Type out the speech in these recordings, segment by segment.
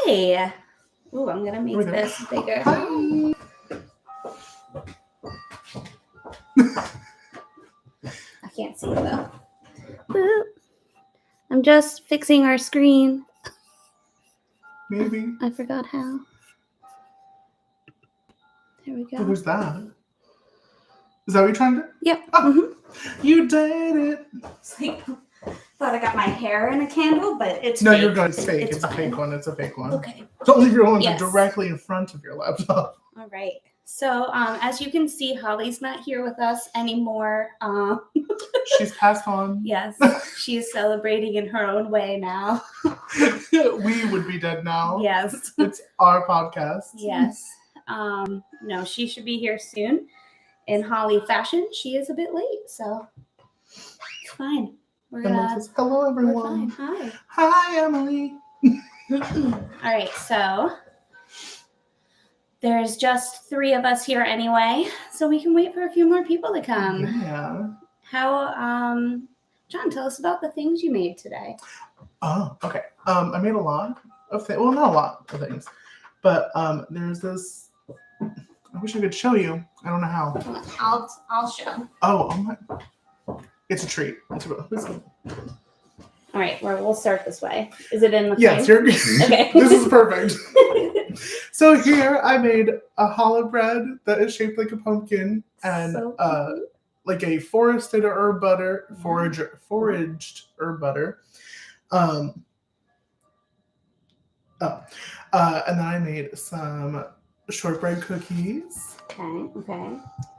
Hi. Ooh, I'm going to make this bigger. Hi. I can't see it though. Boop. I'm just fixing our screen. Maybe. I forgot how. There we go. Oh, who's that? Is that what you're trying to do? Yep. Oh, you did it. It's like, thought I got my hair in a candle, but it's No, fake. you're good. It's fake. It's a fine. fake one. It's a fake one. Okay. Don't leave your ones Yes. directly in front of your laptop. All right. So, as you can see, Holly's not here with us anymore. She's passed on. Yes, she's celebrating in her own way now. We would be dead now. Yes. It's our podcast. Yes. No, she should be here soon. In Holly fashion, she is a bit late, so it's fine. Emily says, hello, everyone. We're fine. Hi, Emily. All right, so there's just 3 of us here anyway, so we can wait for a few more people to come. Yeah. How, John, tell us about the things you made today. Oh, okay. I made a lot of things. Well, not a lot of things, but there's this. I wish I could show you. I don't know how. I'll show. Oh my! It's a treat. All right, we'll start this way. Is it in the yes, frame? okay. This is perfect. So here I made a challah bread that is shaped like a pumpkin and so like a foraged herb butter. And then I made some shortbread cookies. Okay.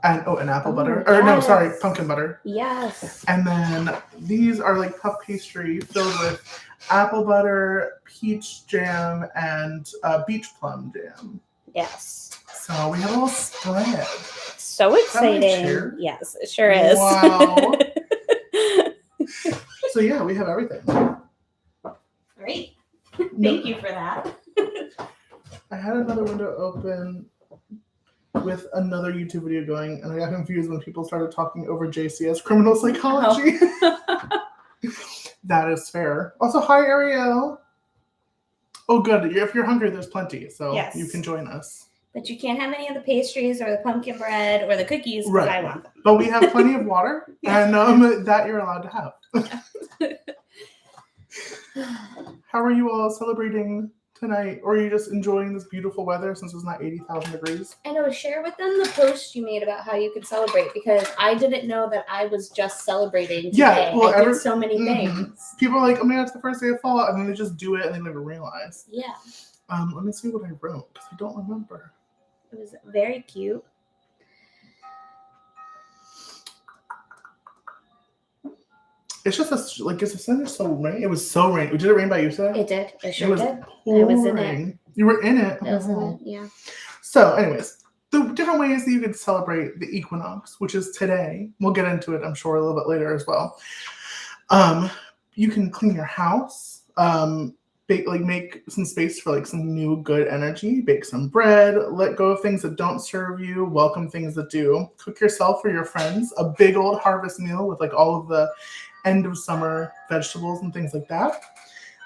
And an apple butter. Yes. Or no, sorry, pumpkin butter. Yes. And then these are like puff pastry filled with apple butter, peach jam, and beach plum jam. Yes. So we have a little spread. So exciting. Yes, it sure is. Wow. So yeah, we have everything. Great. Thank you for that. I had another window open with another YouTube video going, and I got confused when people started talking over JCS criminal psychology. Oh. That is fair. Also, hi, Ariel. Oh, good. If you're hungry, there's plenty, so yes. You can join us. But you can't have any of the pastries or the pumpkin bread or the cookies because right. I want them. But we have plenty of water, and that you're allowed to have. How are you all celebrating tonight, or are you just enjoying this beautiful weather since it's not 80,000 degrees? I know. Share with them the post you made about how you could celebrate, because I didn't know that I was just celebrating today. Yeah, well, I did so many things. People are like, oh my god, it's the first day of fall, and then they just do it and they never realize. Yeah. Let me see what I wrote because I don't remember. It was very cute. It's just it's the sun is so rainy. It was so rainy. Did it rain by you today? It did. It sure did. Pouring. I was in it. You were in it. I was in it. Yeah. So, anyways, the different ways that you could celebrate the equinox, which is today. We'll get into it, I'm sure, a little bit later as well. You can clean your house. Make some space for some new good energy. Bake some bread. Let go of things that don't serve you. Welcome things that do. Cook yourself or your friends a big old harvest meal with all of the end of summer vegetables and things like that.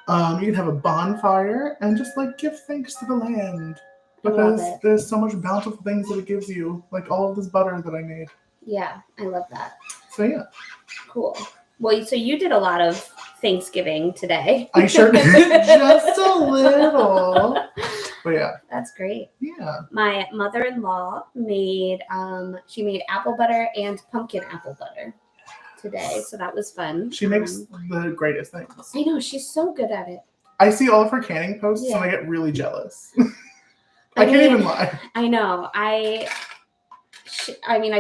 You can have a bonfire and just give thanks to the land because there's so much bountiful things that it gives you, like all of this butter that I made. Yeah, I love that. So yeah. Cool. Well, so you did a lot of Thanksgiving today. I sure did. Just a little. But yeah. That's great. Yeah. My mother-in-law made apple butter and pumpkin apple butter today, so that was fun. She makes the greatest things. I know, she's so good at it. I see all of her canning posts and I get really jealous. I can't even lie. I know. I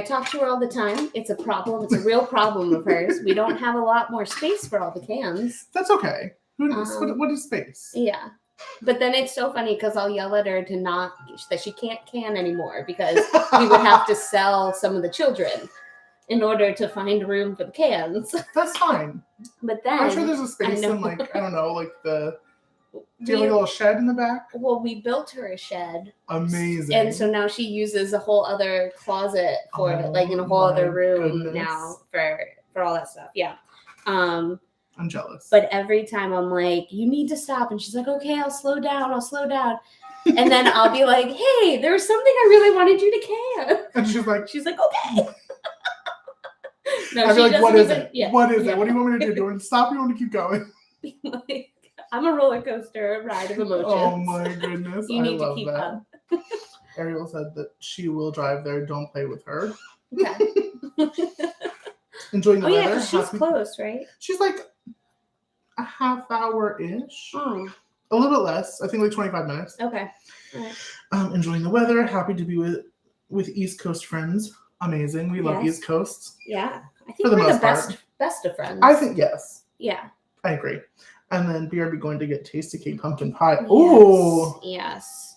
talk to her all the time. It's a problem. It's a real problem of hers. We don't have a lot more space for all the cans. That's okay. What is space? Yeah. But then it's so funny because I'll yell at her that she can't can anymore because we would have to sell some of the children in order to find room for the cans. That's fine. But then I'm sure there's a space in do you have a little shed in the back? Well, we built her a shed. Amazing. And so now she uses a whole other closet for it, in a whole other room now for all that stuff. Yeah. I I'm jealous. But every time I'm like, you need to stop. And she's like, okay, I'll slow down. And then I'll be like, hey, there was something I really wanted you to can. And she's like, okay. No, I'd be like, what is it? Yeah, what is it? What do you want me to do? Do you want me to stop or you want me to keep going? like, I'm a roller coaster ride of emotions. Oh my goodness. You need I to love keep that. up. Ariel said that she will drive there. Don't play with her. Okay. Enjoying the Oh, yeah, weather. because she's close, right? She's like a half hour-ish. Oh, A little bit less. I think like 25 minutes. okay. All right. Enjoying the weather. Happy to be with East Coast friends. Amazing. We love Yes. East Coast. Yeah. I For think the we're the most part. best of friends. I think yes. Yeah. I agree. And then BRB going to get Tasty Cake Pumpkin Pie. Oh. Yes.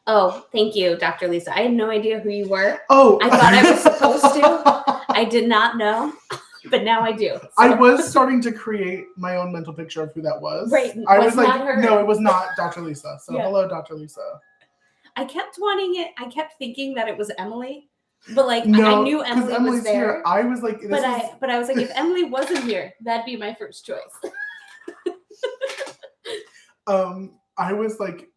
Oh, thank you, Dr. Lisa. I had no idea who you were. Oh. I thought I was supposed to. I did not know, but now I do. So. I was starting to create my own mental picture of who that was. Right. I Was was like, not her. no, it was not Dr. Lisa. So Yeah. hello, Dr. Lisa. I kept wanting it. I kept thinking that it was Emily, but like No, I knew because Emily Emily's was there. here. I was like, But I was like, if Emily wasn't here, that'd be my first choice. I was like,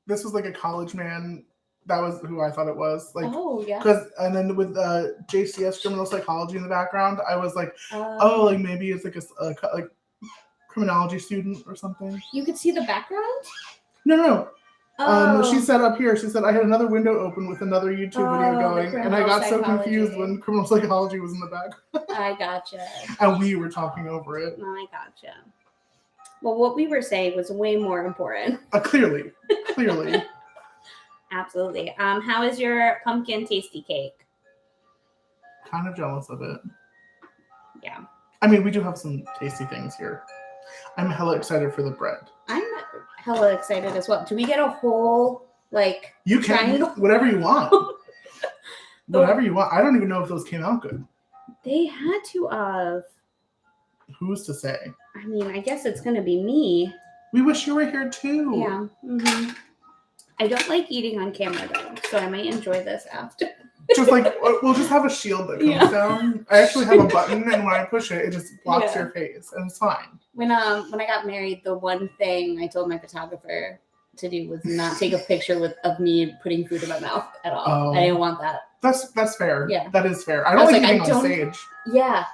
this was like a college man. That was who I thought it was. Like, oh yeah. and then with JCS criminal psychology in the background, I was like, oh, like maybe it's like a like criminology student or something. You could see the background. No. Oh. She said up here. She said I had another window open with another YouTube video going, and I got so confused when criminal psychology was in the back. I gotcha. And we were talking over it. I gotcha. Well, what we were saying was way more important. Clearly. Absolutely. How is your pumpkin tasty cake? Kind of jealous of it. Yeah. I mean, we do have some tasty things here. I'm hella excited for the bread. I'm hella excited as well. Do we get a whole like You can triangle? whatever you want. Whatever you want. I don't even know if those came out good. They had to have. Who's to say? I mean, I guess it's gonna be me. We wish you were here too. Yeah. Mm-hmm. I don't like eating on camera though, so I might enjoy this after. Just like we'll just have a shield that comes down. I actually have a button, and when I push it, it just blocks your face, and it's fine. When I got married, the one thing I told my photographer to do was not take a picture of me putting food in my mouth at all. Oh. I didn't want that. That's fair. Yeah, that is fair. I don't like eating on stage. Yeah.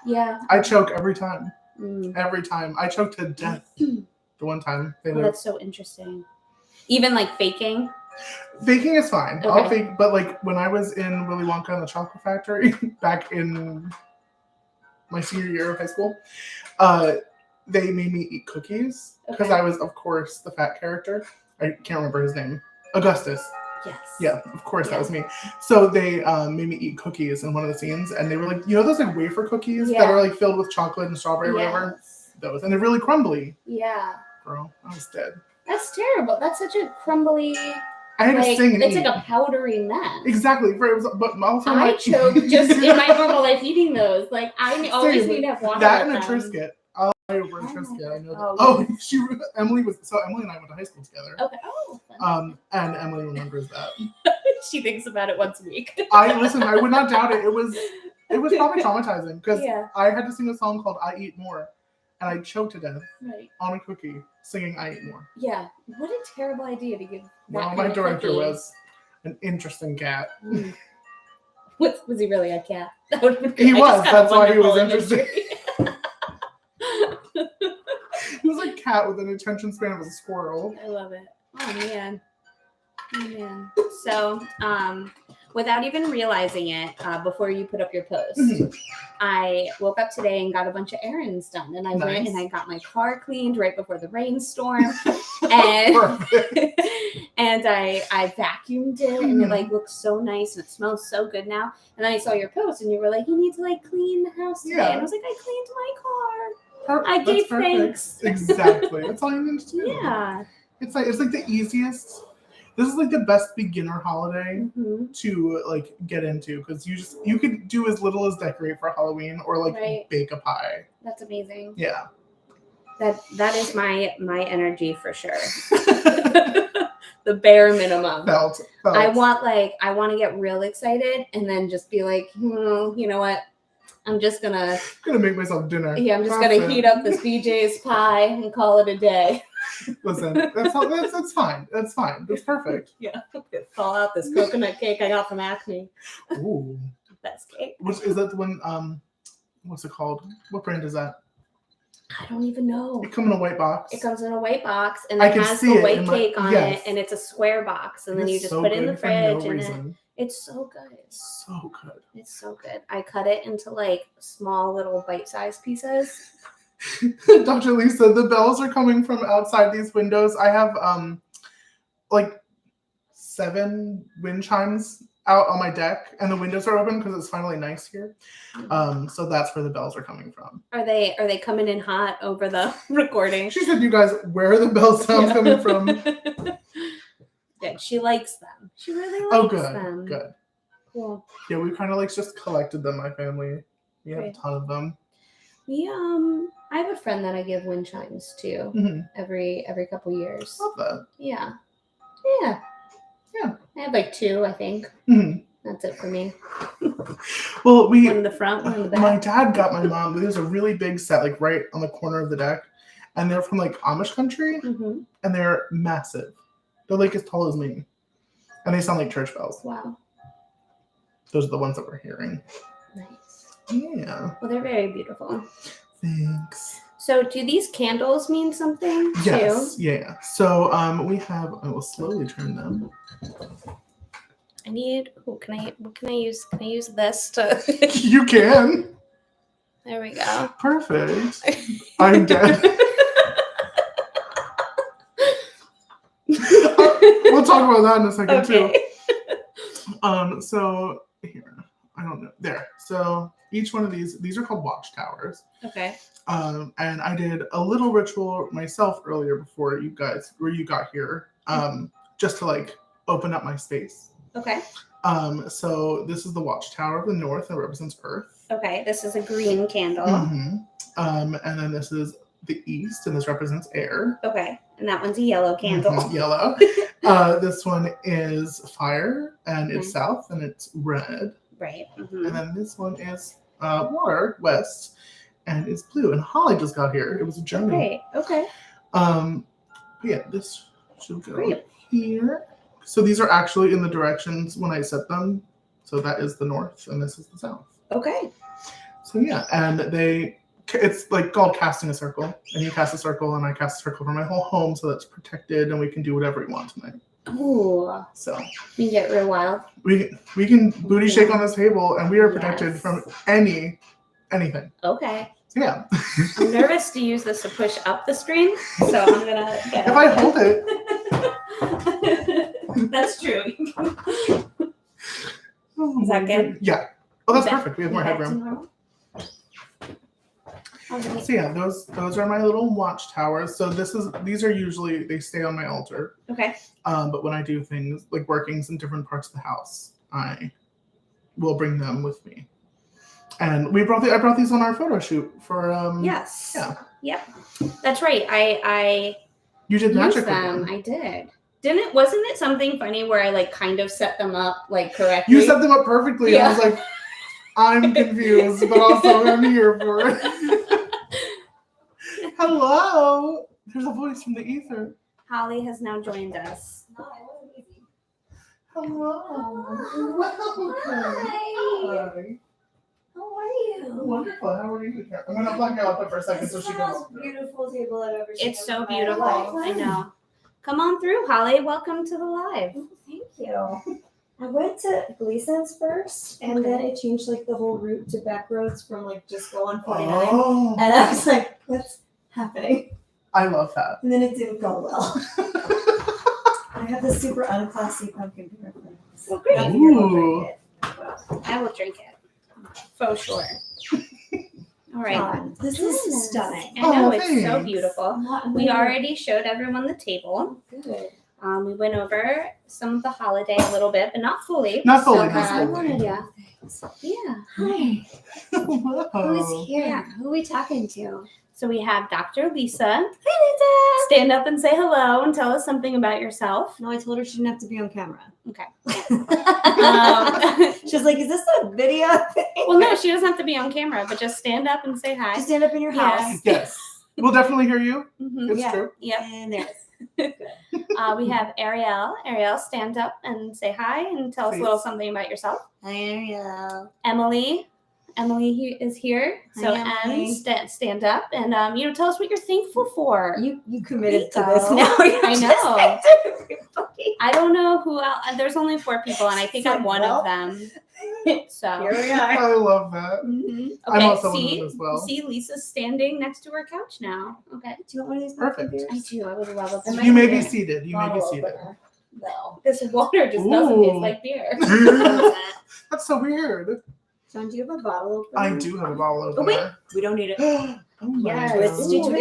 I choke every time. Mm. Every time. I choke to death. The one time. That's so interesting. Even like faking. Faking is fine. Okay. I'll fake, but like when I was in Willy Wonka and the Chocolate Factory back in my senior year of high school, they made me eat cookies because I was, of course, the fat character. I can't remember his name. Augustus. Yes. Yeah, of course that was me. So they made me eat cookies in one of the scenes, and they were like, you know those like wafer cookies that are like filled with chocolate and strawberry or whatever? Those, and they're really crumbly. Yeah. Girl, I was dead. That's terrible. That's such a crumbly. I had to sing and it's eat. like a powdery mess. Exactly. But also I choke just in my normal life eating those. Like I always need to have water. That and a Triscuit. I'll buy over a Triscuit. I know that. Emily and I went to high school together. Okay. Oh. And Emily remembers that. She thinks about it once a week. I would not doubt it. It was probably traumatizing because I had to sing a song called "I Eat More," and I choked to death on a cookie singing "I Eat More." Yeah. What a terrible idea to give. Well, my director was an interesting cat. Mm. Was he really a cat? He was. That's why he was interesting. He was a cat with an attention span of a squirrel. I love it. Oh man. So, without even realizing it, before you put up your post, I woke up today and got a bunch of errands done, and I went and I got my car cleaned right before the rainstorm, and and I vacuumed it, and it like looks so nice and it smells so good now. And then I saw your post, and you were like, you need to like clean the house today, and I was like, I cleaned my car. I gave thanks. Exactly. That's all you need to do. Yeah. It's like the easiest. This is like the best beginner holiday to like get into because you could do as little as decorate for Halloween or like bake a pie. That's amazing. Yeah. That is my energy for sure. The bare minimum. Felt. I want to get real excited and then just be like, you know what? I'm just gonna make myself dinner. Yeah, I'm just gonna heat up this BJ's pie and call it a day. Listen, that's fine. That's fine. That's perfect. Yeah, thaw out this coconut cake I got from Acme. Ooh, Best cake. is that the one? What's it called? What brand is that? I don't even know. It comes in a white box. It comes in a white box, and I it can has see the it white in my- cake on yes. it, and it's a square box, and then you just so put it in the good for no fridge, and reason. it's so good. So good. It's so good. I cut it into like small little bite-sized pieces. Dr. Lisa, the bells are coming from outside these windows. I have like 7 wind chimes out on my deck, and the windows are open because it's finally nice here. So that's where the bells are coming from. Are they coming in hot over the recording? She said, "You guys, where are the bell sounds coming from?" Good. She likes them. She really Oh, likes good, them. good. Cool. Yeah, we kind of like just collected them. My family, we have a Great. ton of them. I have a friend that I give wind chimes to every couple years. Love that. Yeah. Yeah. I have like 2, I think. That's it for me. Well, One in the front, one in the back. My dad got my mom. There's a really big set, like right on the corner of the deck, and they're from like Amish country, and they're massive. They're like as tall as me, and they sound like church bells. Wow. Those are the ones that we're hearing. Nice. Yeah. Well, they're very beautiful. Thanks. So, do these candles mean something Yes. too? Yeah. So we have. I will slowly turn them. I need. Oh, can I use? Can I use this to? You can. There we go. Perfect. I'm dead. We'll talk about that in a second too. So here, I don't know. There. So each one of these are called watchtowers. Okay. And I did a little ritual myself earlier before you got here. Just to like open up my space. Okay. So this is the watchtower of the north and represents Earth. Okay. This is a green candle. And then this is the east, and this represents air. Okay. And that one's a yellow candle. Yellow. This one is fire, and it's south, and it's red. Right. And then this one is water, west, and it's blue. And Holly just got here. It was a journey. Great. Okay. Yeah, this should go here. So these are actually in the directions when I set them. So that is the north, and this is the south. Okay. So yeah, and it's like called casting a circle, and you cast a circle, and I cast a circle for my whole home, so that's protected, and we can do whatever we want tonight. Ooh. So you get real wild. We can booty shake on this table, and we are protected from anything. Okay. Yeah. I'm nervous to use this to push up the screen, so I'm gonna get If I hold it. That's true. Oh, Is that good? Yeah. Oh, that's perfect. We have more headroom. Okay. So yeah, those are my little watchtowers. So these are usually, they stay on my altar. Okay. But when I do things like workings in different parts of the house, I will bring them with me. And I brought these on our photo shoot for Yes. Yeah. Yep. That's right. I You did magic with them. them. I did. Wasn't it something funny where I like kind of set them up like correctly? You set them up perfectly. Yeah. I was like, I'm confused, but also I'm here for it. Hello. There's a voice from the ether. Holly has now joined us. Hello. Welcome. Hi. How are you? Wonderful. How are you? I'm gonna plug her up for a second This so is she the goes. most beautiful table I've ever seen. It's so in my beautiful. life. I know. Come on through, Holly. Welcome to the live. Oh, thank you. I went to Gleason's first, and then it changed like the whole route to back roads from like just go on 49. Oh, And I was like, what's happening? I love that. And then it didn't go well. I have this super unclassy pumpkin beer. Oh, great. I think I will Ooh. drink it. I will drink it. For sure. All right. This is stunning. I know, Oh, it's so thanks. beautiful. We already showed everyone the table. Good. We went over some of the holiday a little bit, but not fully. Not fully, So, not I fully. wanted Yeah. Yeah. Hi. Hello. Who's here? Yeah. Who are we talking to? So we have Dr. Lisa. Hey, Lisa. Stand up and say hello and tell us something about yourself. No, I told her she didn't have to be on camera. Okay. She's like, is this a video thing? Well, no, she doesn't have to be on camera, but just stand up and say hi. Just stand up in your Yeah. house. Yes. We'll definitely hear you. Mhm. It's Yeah. true. Yep. And there it is. We have Ariel. Ariel, stand up and say hi and tell us a Please. little something about yourself. Hi, Ariel. Emily. Emily is here. So, Hi, Emily. stand up and tell us what you're thankful for. You committed to There you this go. now. You're I just know. like to everybody. I don't know who else. There's only 4 people, and I think I'm one of them. So. Here we are. I love that. Mhm. Okay, I'm also one of see, them as well. see, Lisa's standing next to her couch now. Okay. Do you want one of these? Perfect. beers? I do. I would love it. I might You may need be a seated. You may be bottle seated. opener. No. This water just doesn't Ooh. taste like beer. That's so weird. John, do you have a bottle opener? I do have a bottle opener. Oh, wait. We don't need it. Oh my Yes. God.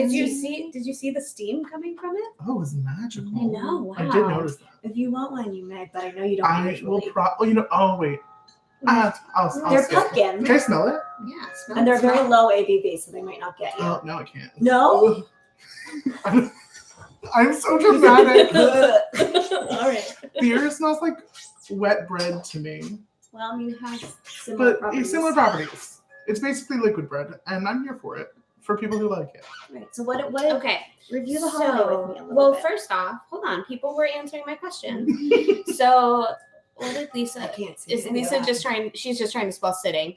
Did you see the steam coming from it? Oh, it was magical. I know. Wow. I did notice that. If you want one, you may, but I know you don't I will usually. oh wait. I'll They're skip. pumpkin. Can I smell it? Yeah. Smell And they're it, very smell it. low ABV, so they might not get you. Oh, no, I can't. No? I'm so dramatic. All right. Beer smells like wet bread to me. Well, I mean, it has similar But properties. similar properties. It's basically liquid bread, and I'm here for it. For people who like it. Right. So what? Okay. Review the holiday with me a little Well, bit. first off, hold on. People were answering my question. So, what did Lisa? I can't see. Is any of Lisa that. just trying? She's just trying to spell sitting.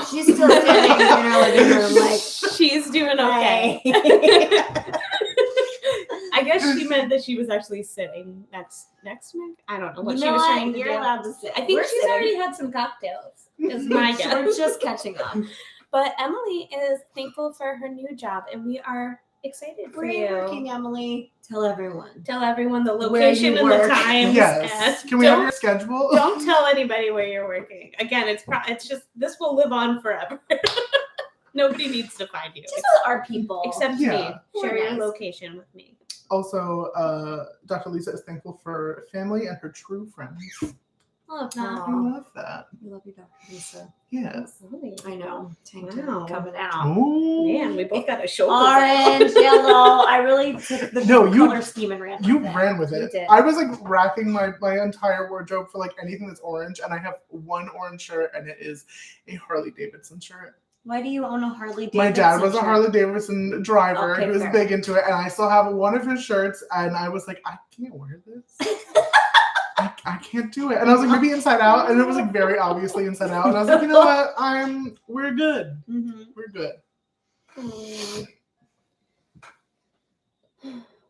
She's still standing in her living room, like. she's doing okay. Hey. I guess she meant that she was actually sitting next to me. I don't know what You she know was what? trying to You're do. allowed to sit. I think We're she's sitting. already had some cocktails. Is my We're guess. just catching up. But Emily is thankful for her new job, and we are excited for Where are you. you working, Emily? Tell everyone. Tell everyone the Where location you and the work. times. Yes. and Can we have don't- your schedule? Don't tell anybody where you're working. Again, it's just this will live on forever. Nobody needs to find you Just with our people. except Yeah. me. Share We're your nice. location with me. Also, Dr. Lisa is thankful for family and her true friends. Oh, Aw. I love that. I love you, Dr. Lisa. Yes. I know. Tank Wow. coming out. Oh. Man, we both got a shoulder. out. Orange, yellow. I really took the No, you- color scheme and ran You with it. ran with You it. did. I was like racking my entire wardrobe for like anything that's orange, and I have one orange shirt, and it is a Harley Davidson shirt. Why do you own a Harley Davidson? My dad was a shirt? Harley Davidson driver. Okay, He was fair. big into it, and I still have one of his shirts, and I was like, I can't wear this. I can't do it. And I was like, maybe inside out, and it was like very obviously inside out. And I was like, you know what? We're good. Mm-hmm. We're good.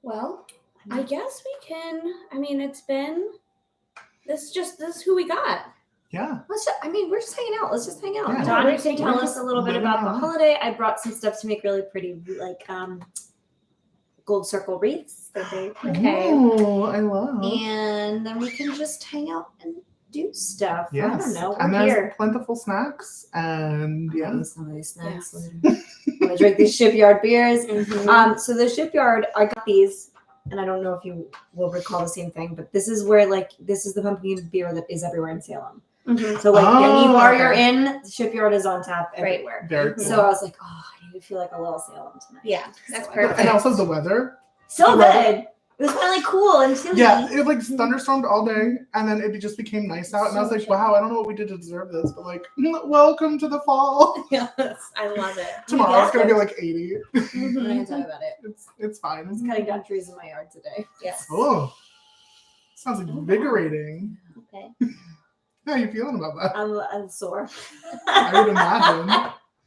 Well, I guess we can. I mean, it's been. This is who we got. Yeah. We're just hanging out. Let's just hang out. Yeah. John, We're you can tell us a little bit living about the our life. holiday. I brought some stuff to make really pretty, like gold circle wreaths. They're very pretty. Okay. Oh, I love. And then we can just hang out and do stuff. Yes. I don't know. And We're there's here. plentiful snacks, and I'm yeah. gonna eat some of these snacks Yes. later. I'm gonna drink these shipyard beers. Mhm. So the shipyard, I got these, and I don't know if you will recall the same thing, but this is where this is the pumpkin beer that is everywhere in Salem. Mhm. So any bar okay. you're in, the shipyard is on tap Right. everywhere. Very cool. So I was like, oh, I need to feel like a little Salem tonight. Yeah, that's So I got perfect. And also the weather. So The weather. good. It was really cool and chilly. Yeah, it like thunderstormed all day, and then it just became nice out. And I was So like, chilly. wow, I don't know what we did to deserve this, but like, welcome to the fall. Yes, I love it. Tomorrow it's gonna be like 80. I'm not gonna Mhm. talk about it. It's I was fine. cutting down trees in my yard today. Yes. Oh, sounds invigorating. Okay. How are you feeling about that? I'm sore. I would imagine.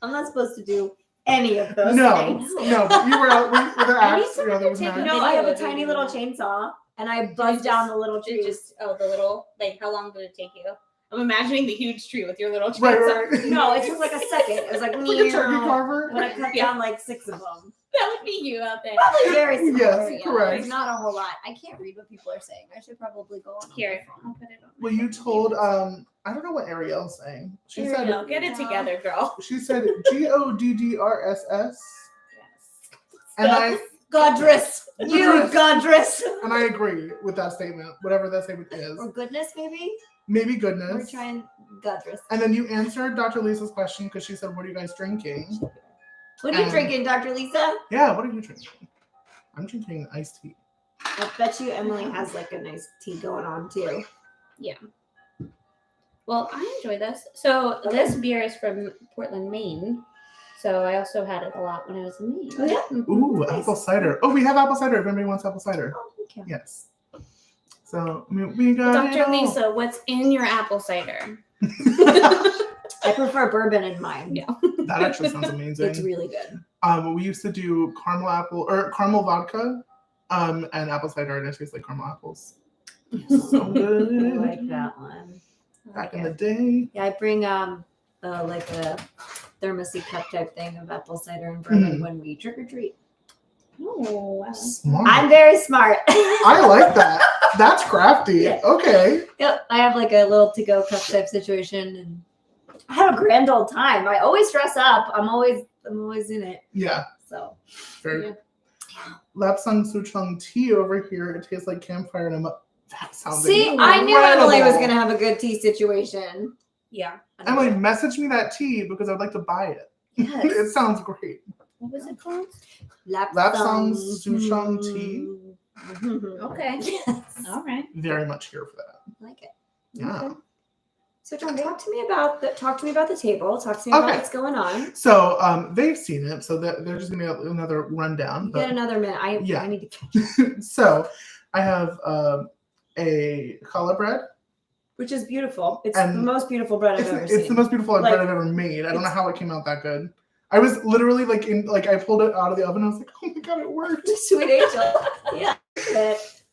I'm not supposed to do any of those No, things. no, but you were out with the I need axe. someone There to was take an a axe. No, I have a Video tiny of little you. chainsaw and I buzzed down the little Did trees. the little, like, how long did it take you? I'm imagining the huge tree with your little Right, chainsaw. right. No, it took like a second. It was like, It's like a turkey meow. carver. But I cut Yeah. down like 6 of them. That would be you out there. Probably very similar. Yes, yeah. correct. There's not a whole lot. I can't read what people are saying. I should probably go on Here, my I'll phone. put it on. Well, you told I don't know what Ariel's saying. She Here we said go. Get it together, girl. she said GODDRSS, and Godress. You, Godress. and I agree with that statement. Whatever that statement is, Or goodness, maybe? maybe We're goodness. trying Godress. And then you answered Dr. Lisa's question because she said, "What are you guys drinking?" What are you And- drinking, Dr. Lisa? Yeah, what are you drinking? I'm drinking iced tea. I bet you Emily has like a nice tea going on too. Well, I enjoy this. So this beer is from Portland, Maine. So I also had it a lot when I was in Maine. Oh, yeah? Mhm. Ooh, Nice. apple cider. Oh, we have apple cider if anybody wants apple cider. Oh, thank you. Yes. So we got it Dr. all. Lisa, what's in your apple cider? I prefer bourbon in mine. Yeah. That actually sounds amazing. It's really good. We used to do caramel vodka, and apple cider, and it tastes like caramel apples. So I good. like that one. Back in the day. Yeah, I bring like a thermosy cup type thing of apple cider and bourbon when we trick or treat. Oh, wow. Smart. I'm very smart. I like that. That's crafty. Yeah. Okay. Yep, I have like a little to-go cup type situation, and I had a grand old time. I always dress up. I'm always in it. Yeah. So Very. Yeah. Lapsang Souchong tea over here. It tastes like campfire, and that sounds see, incredible. I knew Emily was gonna have a good tea situation. Yeah. Emily, message me that tea because I'd like to buy it. Yes. It sounds great. What was it called? Lapsang Souchong tea. Okay. Yes. All right. Very much here for that. I like it. Yeah. Okay. So John, talk to me about the table. Talk to me about Okay. what's going on. So they've seen it, so they're just gonna get another rundown. You get another minute. I need to catch up. So I have a challah bread. Which is beautiful. It's And the most beautiful bread I've ever seen. It's the most beautiful bread I've ever made. I don't know how it came out that good. I was literally I pulled it out of the oven. I was like, oh my god, it worked. Sweet angel. Yeah.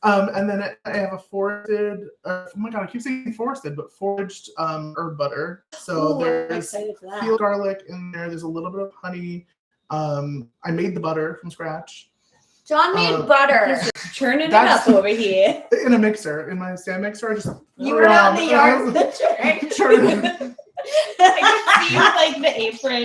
And then I have a forested. Oh my god, I keep saying forested, but foraged herb butter. So Ooh, I'm there's excited for that. peeled garlic in there. There's a little bit of honey. I made the butter from scratch John made butter. Churning it That's- up over here. in a mixer, in my stand mixer. I just You were out in the yard with the Churning. I can see like the apron.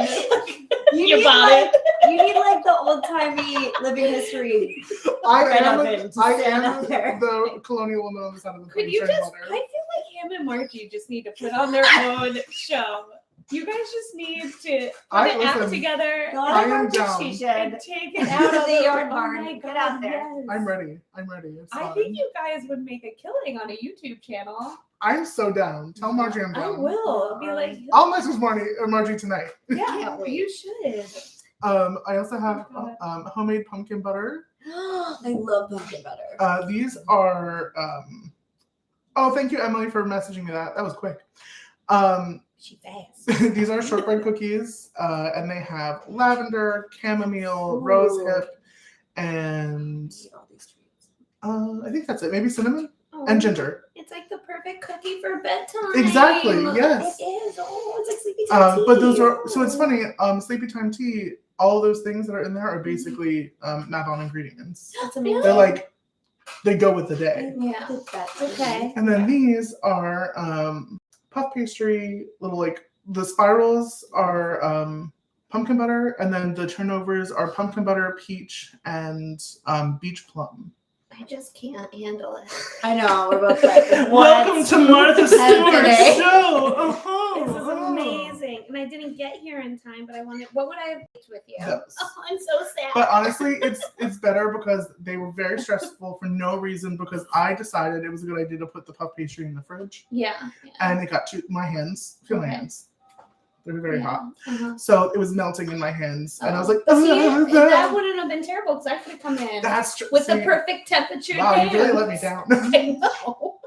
You Your need bonnet. you need like the old timey living history. I bread am oven to I stand am up there. the colonial woman on the side of the Could plate you churning just? butter. I feel like him and Margie just need to put on their own show. You guys just need to put it out together Go I on am our down. station. and take it Out out of the yard oh barn. my Get God, out there. yes. I'm ready. It's I fine. think you guys would make a killing on a YouTube channel. I'm so down. Tell Margie I'm I down. will be like, I'll message Margie tonight. yeah, Can't wait. you should. I also have Oh homemade pumpkin butter. I love pumpkin butter. These are oh, thank you, Emily, for messaging me that. That was quick. She fast. These are shortbread cookies, and they have lavender, chamomile, rose hip, and All these treats. I think that's it. Maybe cinnamon Oh, and ginger. It's like the perfect cookie for bedtime. Exactly. Yes. It is. Oh, it's like sleepy time tea. But those are so it's funny. Sleepy time tea. All of those things that are in there are basically Mabon ingredients. That's amazing. They're like they go with the day. Yeah. Okay. And then these are puff pastry, little the spirals are pumpkin butter, and then the turnovers are pumpkin butter, peach, and beach plum. I just can't handle it. I know. We're both like, Welcome to Martha Stewart's today. show. This is amazing. And I didn't get here in time, but I wanted, what would I have baked with you? Yes. Oh, I'm so sad. But honestly, it's better because they were very stressful for no reason because I decided it was a good idea to put the puff pastry in the fridge. Yeah. And it got to my hands. Feel my Okay. hands. They were very hot. Uh-huh. So it was melting in my hands. And I was like, But see, that wouldn't have been terrible because I could have come in that's true. with the See, perfect temperature. wow, you really hands. let me down. I know.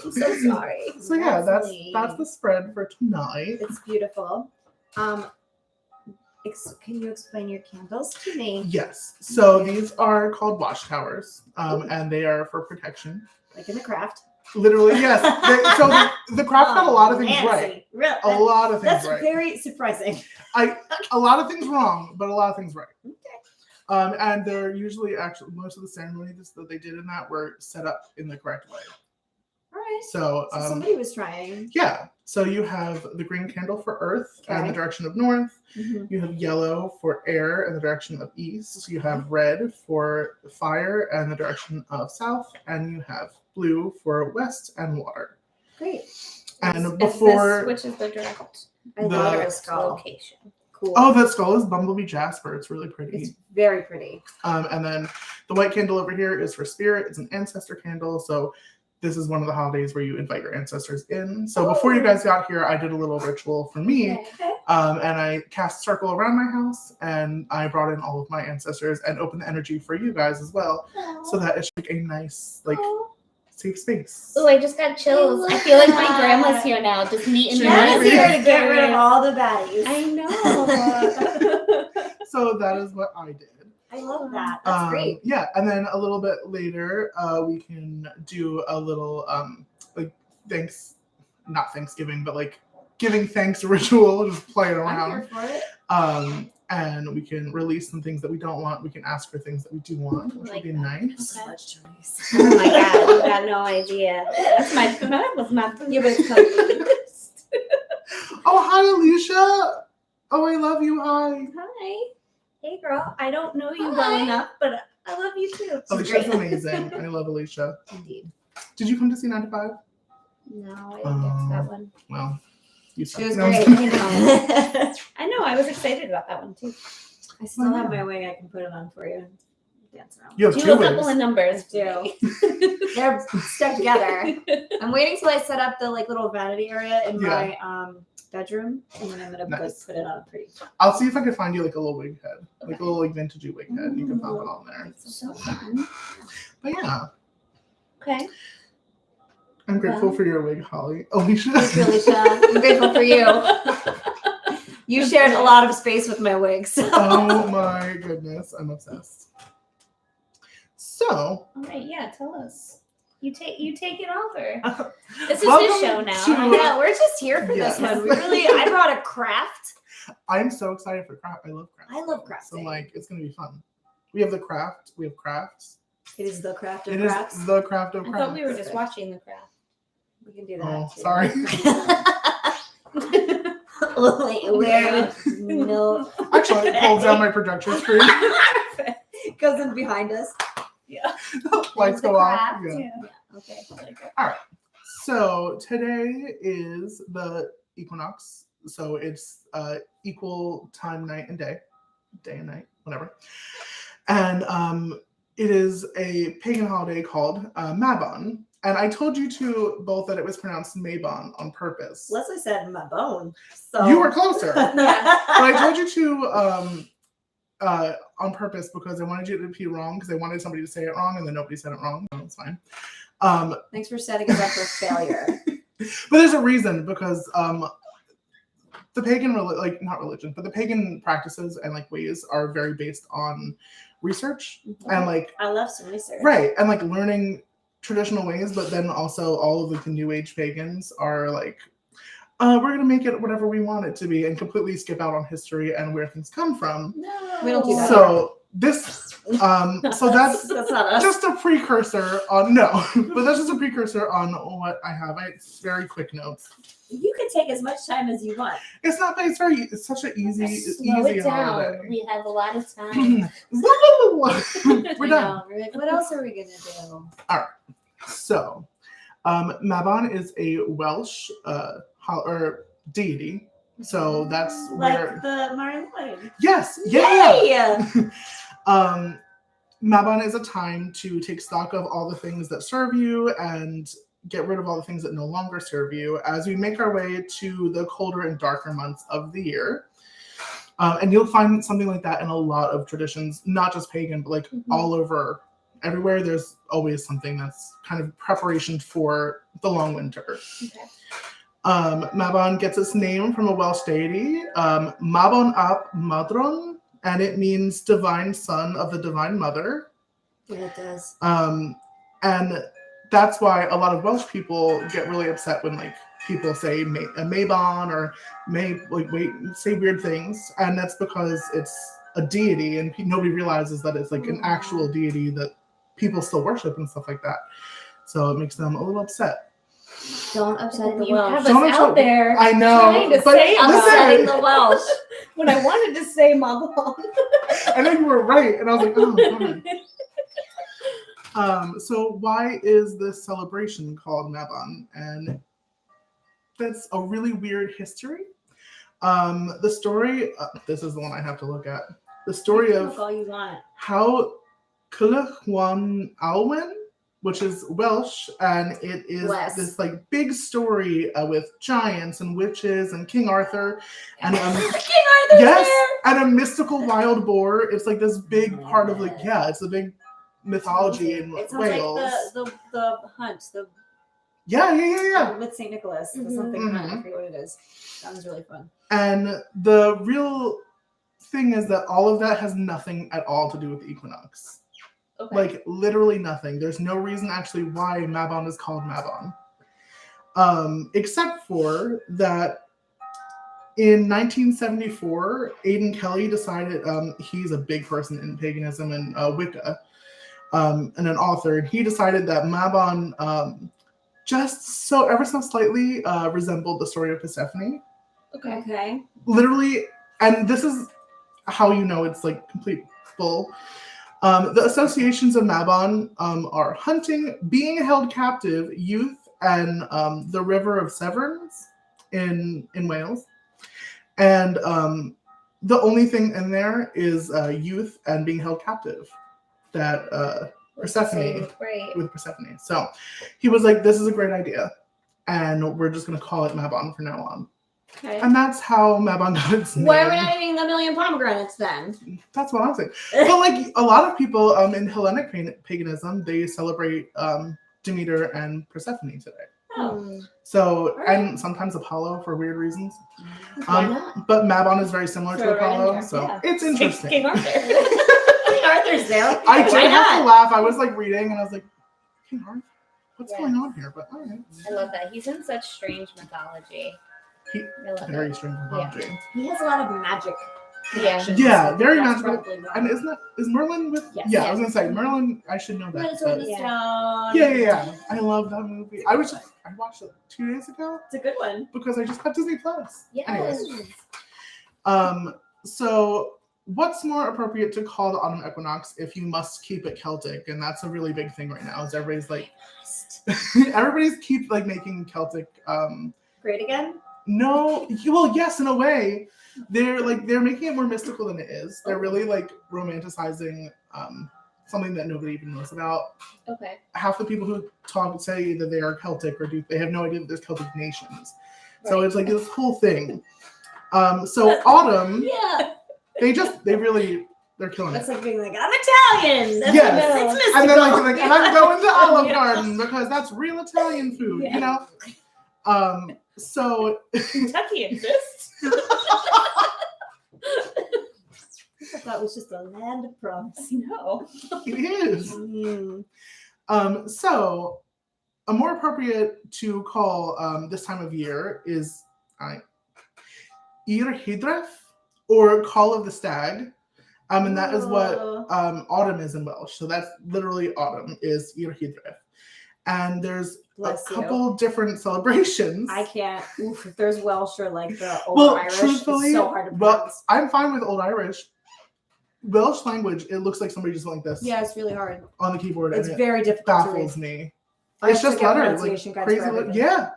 I'm so sorry. So yeah, that's Lovely. the spread for tonight. It's beautiful. Can you explain your candles to me? Yes. So these are called watchtowers, and they are for protection. Like in the craft. Literally, yes. So the craft got a lot of things Nancy, right. Really? A lot of things That's right. very surprising. A lot of things wrong, but a lot of things right. Okay. And they're usually actually most of the ceremonies that they did in that were set up in the correct way. All right. So, So somebody was trying. yeah. So you have the green candle for earth and the Okay. direction of north. Mhm. You have yellow for air and the direction of east. You have red for fire and the direction of south. And you have blue for west and water. Great. And Is before this, which is the direct I The- love this skull. location. cool. Oh, that skull is bumblebee jasper. It's really pretty. It's very pretty. And then the white candle over here is for spirit. It's an ancestor candle. So this is one of the holidays where you invite your ancestors in. So before you guys got here, I did a little ritual for me. Okay. And I cast a circle around my house, and I brought in all of my ancestors and opened the energy for you guys as well. So that it's like a nice, like, safe space. Oh, I just got chills. I feel like my grandma's here now, just meeting She's Jenna's here here to get rid of all the baddies. I know. So that is what I did. I love that. That's great. Yeah, and then a little bit later, we can do a little like not Thanksgiving, but like giving thanks ritual, just playing I'm around. here for it. And we can release some things that we don't want. We can ask for things that we do want, which would be nice. Okay. Much choice. Oh my god, you got no idea. That was my Yeah, but it's coming. Oh, hi, Alicia. Oh, I love you. Hi. Hi. Hey girl, I don't know you well enough, but I love you too. Alicia's amazing. I love Alicia. Indeed. Did you come to see 9 to 5? No, I didn't get to that one. Well, you She was No, I'm great. kidding. I know, I was excited about that one too. I still have my wig. I can put it on for you. Dance around. You have Do two a couple wigs. of numbers. Do. They're stuck together. I'm waiting till I set up the like little vanity area in my bedroom, and then I'm gonna Nice. put it on pretty. I'll see if I can find you like a little wig head, like a little like vintagey wig head. You can pop it on there. So fun. But yeah, Okay. I'm grateful Well. for your wig, Holly. Alicia. Thank you, Alicia. I'm grateful for you. You shared a lot of space with my wigs. Oh my goodness, I'm obsessed. So, All right, yeah, tell us. You take it over. This is Welcome his show now. to- I know, we're just here for Yes. this one. I brought a craft. I'm so excited for craft. I love craft. I love So crafting. like, it's gonna be fun. We have the craft. We have crafts. It is the craft of It is crafts. the craft of I crafts. thought we were just watching the craft. We can do that. Oh, too. sorry. Wait, where? No. Actually, it pulls down my projector screen. Goes in behind us. Yeah. Lights the go off. craft. Yeah. Okay. So today is the Equinox. So it's equal time, night and day and night, whatever. And it is a pagan holiday called Mabon. And I told you two both that it was pronounced Mabon on purpose. Leslie said Mabon. So You were closer. But yeah. I told you to on purpose because I wanted you to be wrong because I wanted somebody to say it wrong and then nobody said it wrong. So it's fine. Thanks for setting us up for failure. But there's a reason because the pagan not religion, but the pagan practices and like ways are very based on research and like I love some research. right and like learning traditional ways, but then also all of like the new age pagans are like we're gonna make it whatever we want it to be and completely skip out on history and where things come from. No. We don't do that. So this so that's That's not us. just a precursor on but that's just a precursor on what I have. It's very quick notes. You can take as much time as you want. It's not that it's such an easy Slow easy it down. holiday. We have a lot of time. We're I done. know. We're like, what else are we gonna do? So, Mabon is a Welsh or deity. So that's where Like the Mari Lloyd. yes, yeah. Yay! Mabon is a time to take stock of all the things that serve you and get rid of all the things that no longer serve you as we make our way to the colder and darker months of the year. And you'll find something like that in a lot of traditions, not just pagan, but like all over, everywhere. There's always something that's kind of preparation for the long winter. Okay. Mabon gets its name from a Welsh deity, Mabon ap Madron, and it means divine son of the divine mother. Yeah, it does. And that's why a lot of Welsh people get really upset when like people say Mabon or say weird things, and that's because it's a deity and nobody realizes that it's like an actual deity that people still worship and stuff like that. So it makes them a little upset. Don't upset the You have Welsh. us Don't out there. I know, trying to but say Upsetting listen, the Welsh. when I wanted to say Mabon. I think you were right, and I was like, oh, God. So why is this celebration called Mabon? And that's a really weird history. The story. This is the one I have to look at. The story You can of look all you want. how Culhwch Alwyn, which is Welsh, and it is Bless. this like big story with giants and witches and King Arthur, and King Arthur's yes, there. and a mystical wild boar. It's like this big part of like it's a big mythology in It sounds Wales. like the hunt, Yeah. with Saint Nicholas, the Mhm. something hunt. I Mhm. forget what it is. Sounds really fun. And the real thing is that all of that has nothing at all to do with the equinox. Okay. Like literally nothing. There's no reason actually why Mabon is called Mabon. Except for that in 1974, Aidan Kelly decided he's a big person in paganism and Wicca, and an author, and he decided that Mabon just so ever so slightly resembled the story of Persephone. Okay. Literally, and this is how you know it's like complete bull. The associations of Mabon are hunting, being held captive, youth, and the river of Severns in Wales. And the only thing in there is youth and being held captive. That Persephone with Persephone. So he was like, "This is a great idea, and we're just going to call it Mabon from now on." Okay. And that's how Mabon got its name. Why are we not eating a million pomegranates then? That's what I'm saying. But like a lot of people in Hellenic paganism, they celebrate Demeter and Persephone today. Oh. So Alright. and sometimes Apollo for weird reasons. Why not? But Mabon is very similar Throw to it right in Apollo, there, so yeah. it's interesting. King Arthur. King Arthur's there. I Why did have not? to laugh. I was like reading and I was like, King Arthur? What's Yeah. going on here? But all right. I love that. He's in such strange mythology. He- I love Very it. strange mythology. He has a lot of magic. Yeah. connections. Yeah, very That's magical. probably why. And is Merlin with? Yes. Yeah, I Yes. was gonna say Merlin. I should know that. Let's Sword but- the Yeah. Stone. Yeah. I love that movie. I watched it 2 days ago It's a good one. because I just got Disney Plus. Yes. Anyways, so what's more appropriate to call the autumn equinox if you must keep it Celtic? And that's a really big thing right now. Is everybody's like, everybody's keep like making Celtic. Great again? No, well, yes, in a way. They're making it more mystical than it is. They're really like romanticizing something that nobody even knows about. Okay. Half the people who say that they are Celtic they have no idea that there's Celtic nations. So Right. it's like this whole thing. So autumn, Yeah. they're killing That's it. like being like, I'm Italian. That's Yes. it's mystical. And then and I'm going to Olive Garden because that's real Italian food, Yeah. you know? So Kentucky exists. I thought it was just a land of promise. No. it is. So a more appropriate to call this time of year is Ir Hydref, or Call of the Stag. And that is what autumn is in Welsh. So that's literally autumn is Ir Hydref. And there's Bless a you. couple different celebrations. I can't. Oof, if there's Welsh or like the Old Well, Irish, truthfully, it's so hard to well, pronounce. I'm fine with Old Irish. Welsh language, it looks like somebody just went like this Yeah, it's really hard. on the keyboard. It's and very it difficult to read. baffles me. I It's have to just get letters, like pronunciation guides crazy. for everything. Yeah.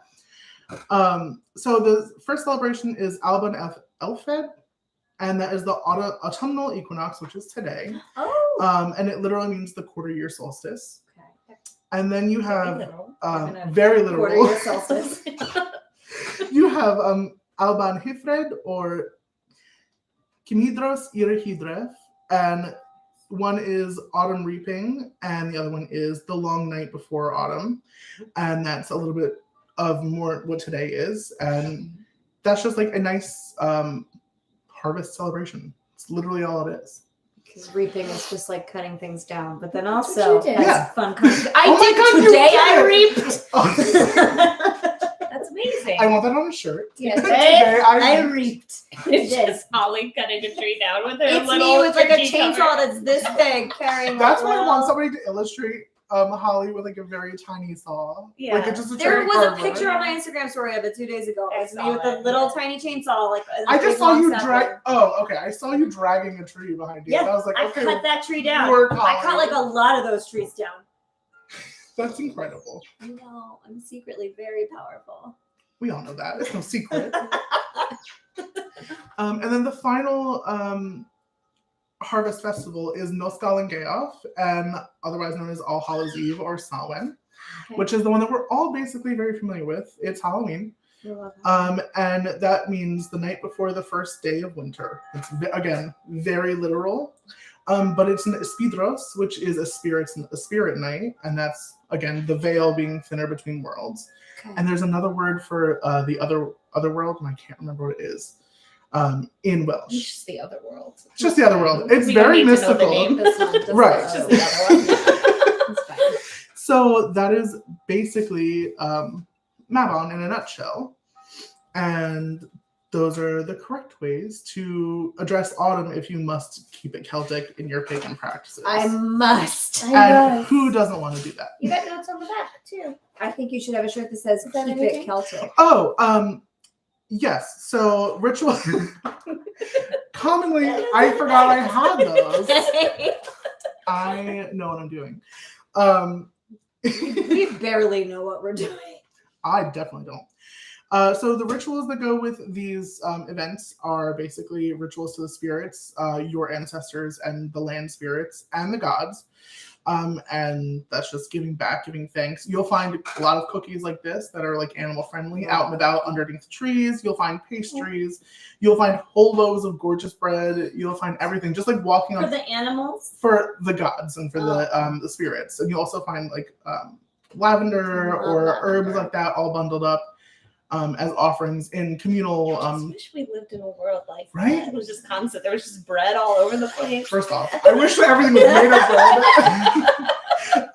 So the first celebration is Alban Elfed, and that is the autumnal equinox, which is today. Oh. And it literally means the quarter year solstice. Okay. And then you Very have little. very Quarter literal. year solstice. You have Alban Hifred or Kimidros Irihidref, and one is autumn reaping, and the other one is the long night before autumn, and that's a little bit of more what today is, and that's just like a nice harvest celebration. It's literally all it is. Because reaping is just like cutting things down, but then also you did. has Yeah. fun. I Oh my did God, you today. did. I reaped. Oh, That's amazing. I want that on a shirt. Yeah. Today I reaped. reaped. It's It just Holly cutting a tree down with her It's little me with like a turkey chainsaw cover. that's this big carrying. That's a why I little- want somebody to illustrate Holly with like a very tiny saw. Yeah. Like it's just a There cherry was a carver. picture on my Instagram story of it 2 days ago. I It's me saw with a it, little yeah. tiny chainsaw. Like I just saw you drag. drag. Oh, okay. I saw you dragging a tree behind you. Yeah, and I was like, I okay, cut that tree down. work, I cut Holly. like a lot of those trees down. That's incredible. I know. I'm secretly very powerful. We all know that. It's no secret. And then the final harvest festival is Noskalingeof, and otherwise known as All Hallows Eve or Samhain, which is the one that we're all basically very familiar with. It's Halloween. And that means the night before the first day of winter. It's, again, very literal. But it's an Espidros, which is a spirit night, and that's, again, the veil being thinner between worlds. Okay. And there's another word for the other world, and I can't remember what it is. In Welsh. It's just the other world. It's just the other world. It's We don't very need to know the mystical. name. That's not just Right. It's just the other one. It's fine. So that is basically Mabon in a nutshell. And those are the correct ways to address autumn if you must keep it Celtic in your pagan practices. I must. and who doesn't want to do that? You got notes on the back too. I think you should have a shirt that says that "Keep anything? it Celtic." Oh, yes. So ritual. Commonly, I forgot I had those. I know what I'm doing. We barely know what we're doing. I definitely don't. So the rituals that go with these events are basically rituals to the spirits, your ancestors and the land spirits and the gods. And that's just giving back, giving thanks. You'll find a lot of cookies like this that are like animal friendly out and about underneath trees. You'll find pastries. You'll find whole loaves of gorgeous bread. You'll find everything, just like walking For on the animals? for the gods and for the spirits. And you also find like lavender or herbs like that all bundled up as offerings in communal. I just wish we lived in a world like Right? that. It was just constant. There was just bread all over the place. First off, I wish that everything was made of bread.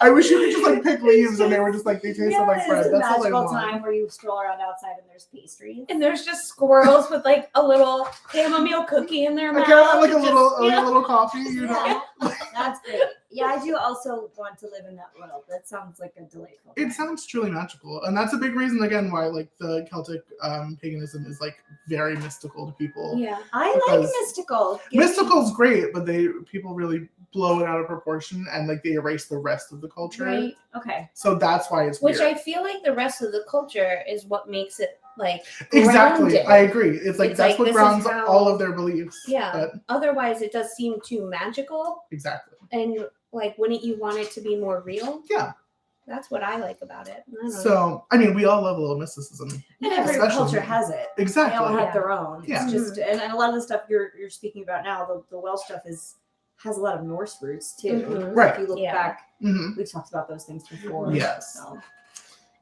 I wish you could just like pick leaves and they were just like they tasted like bread. It's a That's all I magical want. time where you stroll around outside and there's pastries. And there's just squirrels with like a little chamomile cookie in their Like mouth. a Just, little you know, a little coffee, you know. That's great. Yeah, I do also want to live in that world. That sounds like a delightful. It time. sounds truly magical, and that's a big reason again why like the Celtic paganism is like very mystical to people. Yeah. I like because mystical. Mystical's great, but people really blow it out of proportion and like they erase the rest of the culture. Right. Okay. So that's why it's Which weird. I feel like the rest of the culture is what makes it like Exactly. grounded. I agree. It's like It's that's like, what this is grounds how- all of their beliefs. Yeah. But Otherwise, it does seem too magical. exactly. And like, wouldn't you want it to be more real? Yeah. That's what I like about it. I don't know. So I mean, we all love a little mysticism. And every Especially- culture has it. They Exactly. all have Yeah. their own. Yeah. It's just and a lot of the stuff you're speaking about now, the Welsh stuff has a lot of Norse roots too. Mhm. Right. If you look Yeah. back, hmm we've talked about those things before. Yes. So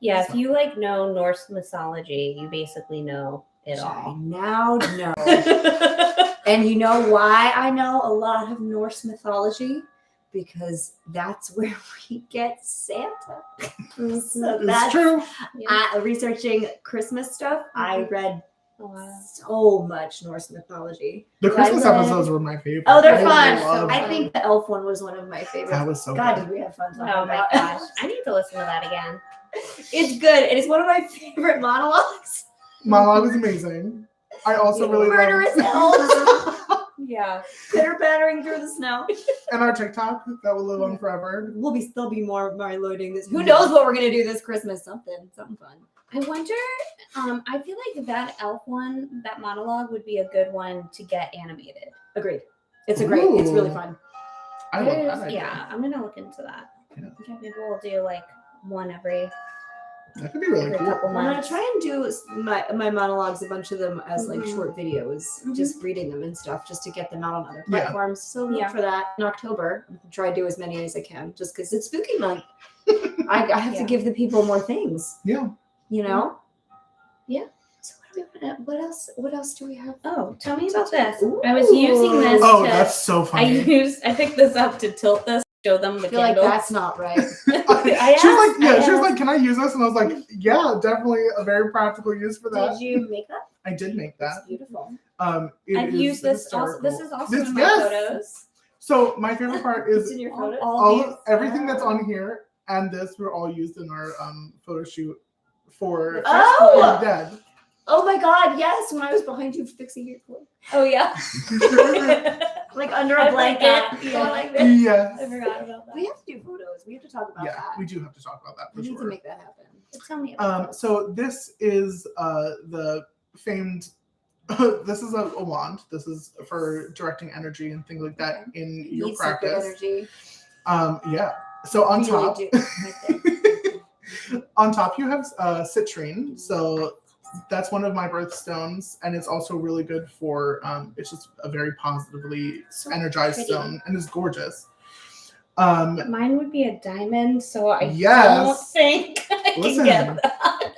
Yeah, if you like know Norse mythology, you basically know it I all. now know. And you know why I know a lot of Norse mythology? Because that's where we get Santa. So It's that's true. researching Christmas stuff. I read Oh, wow. so much Norse mythology. The Christmas read- episodes were my favorite. Oh, they're I fun. love I them. think the elf one was one of my favorites. That was so God, good. did we have fun talking Oh my about gosh. I need to listen to that again. It's good. It is one of my favorite monologues. Monologue is amazing. I also really Murderous love elves. Yeah. Pitter pattering through the snow. and our TikTok that will live on forever. We'll still be more loading this. Who knows what we're gonna do this Christmas? Something fun. I wonder, I feel like that elf one, that monologue would be a good one to get animated. Agreed. It's it's really Ooh. fun. I love that idea. Yeah, I'm gonna look into that. Yeah. Maybe we'll do like one every That could be really cool. couple I'm gonna months. try and do my monologues, a bunch of them as like Mhm. short videos, Mhm. just reading them and stuff, just to get them out on other Yeah. platforms. So look Yeah. for that in October. I'm gonna try to do as many as I can, just because it's spooky month. I have to Yeah. give the people more things, Yeah. you know. Yeah. So what else? What else do we have? Oh, tell me about this. I was using this Oh, to, that's so funny. I picked this up to tilt this, show them the I feel like candle. that's not right. she was like, I she was asked. like, can I use this? And I was like, yeah, definitely a very practical use for that. Did you make that? I did make that. That's beautiful. It I've is used this also. This hysterical. is also This- in my yes! photos. So my favorite part It's is in your all- photos. all- everything that's on here and this were all used in our photo shoot for Oh! Dead. Oh my God! Yes, when I was behind you fixing your clothes, Oh yeah. like under I a blanket. forgot. Yeah, like that. Yes. I forgot about that. We have to do photos. We have to talk about Yeah, that. we do have to talk about that for We need to sure. make that happen. Tell me about So this is the famed This is a wand. This is for directing energy and things like that in your Need sacred practice. energy. Yeah. So on Really top, do. Right there. on top you have citrine. So that's one of my birthstones, and it's also really good for. It's just a very positively So energized pretty. stone, and it's gorgeous. Mine would be a diamond, so I Yes. don't think I Listen. can get that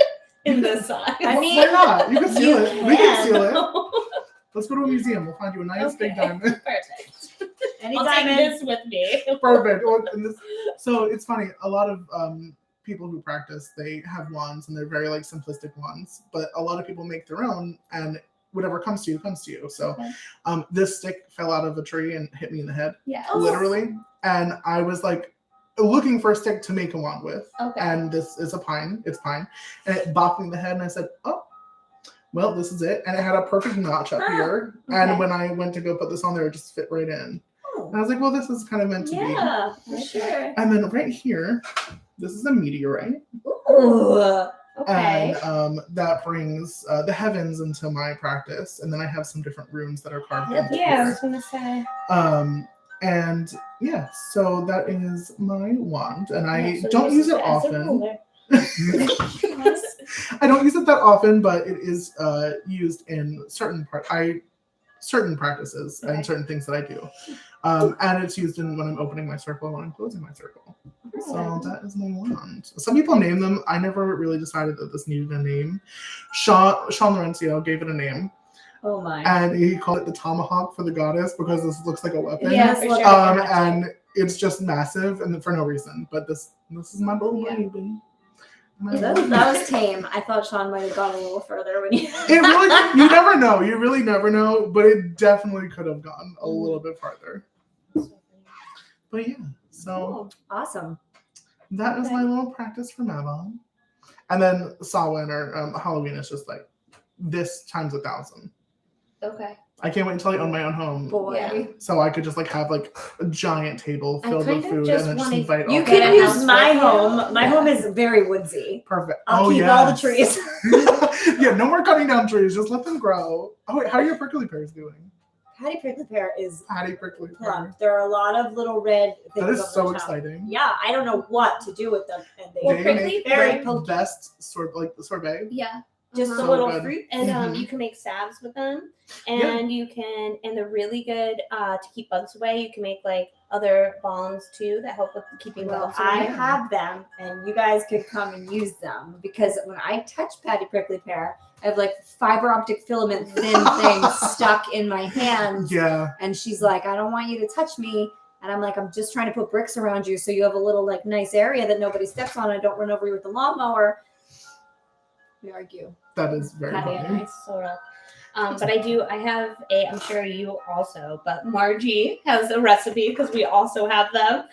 in this size. I mean, why not? You can seal you it. We can seal it. Okay. Let's go to a museum. We'll find you a nice big diamond. Perfect. Any I'll take diamond. this with me. Perfect. So it's funny. A lot of people who practice, they have wands, and they're very like simplistic wands. But a lot of people make their own, and whatever comes to you comes to you. So Okay. this stick fell out of a tree and hit me in the head, Yeah. literally. And I was like looking for a stick to make a wand with. Okay. And this is a pine. It's pine, and it bopped me in the head, and I said, "Oh, well, this is it." And it had a perfect notch up here. okay. And when I went to go put this on there, it just fit right in. And I was like, "Well, this is kind of meant to be." Yeah, for sure. And then right here, this is a meteorite, Ooh. Okay. and that brings the heavens into my practice. And then I have some different runes that are carved into Yeah, I here. was gonna say. And yeah, so that is my wand, and I Yeah, so don't use it as a often. ruler. I don't use it that often, but it is used in certain practices Okay. and certain things that I do. And it's used in when I'm opening my circle, when I'm closing my circle. So that is my wand. Some people name them. I never really decided that this needed a name. Sean Lorenzo gave it a name, Oh my. and he called it the tomahawk for the goddess because this looks like a weapon. Yeah, for sure. And it's just massive and for no reason. But this is my little Yeah. baby. My That little was tame. I thought Sean might have gone a little further when you. It really, you never know. You really never know, but it definitely could have gone a little bit farther. But yeah, so Cool. Awesome. that is my little practice for Mabon. And then Samhain or Halloween is just like this times 1,000. Okay. I can't wait until I own my own home, Boy. Yeah. so I could just like have like a giant table I filled kind with of food just and then just wanna- invite You all. Get can a use house my with you. home. My Yeah. home is very woodsy. Perfect. I'll keep all the yes. trees. Yeah, no more cutting down trees. Just let them grow. Oh wait, how are your prickly pears doing? Patty Prickly Pear is Patty prickly pear. plump. There are a lot of little red things. That is on so the top. exciting. Yeah, I don't know what to do with them. And they Well, They prickly make very the pokey. best sorbet. Yeah. just Uh-huh. a So little good. fruit. And Mhm. you can make salves with them, and you can, and they're really good to keep bugs away. You can make like other balms too that help with keeping Well, bugs I away. have them, and you guys could come and use them because when I touch Patty Prickly Pear, I have like fiber optic filament thin things stuck in my hand. Yeah. And she's like, I don't want you to touch me. And I'm like, I'm just trying to put bricks around you so you have a little like nice area that nobody steps on. I don't run over you with the lawnmower. We argue. That is very Patty funny. and I sort of. But I have I'm sure you also, but Margie has a recipe because we also have them.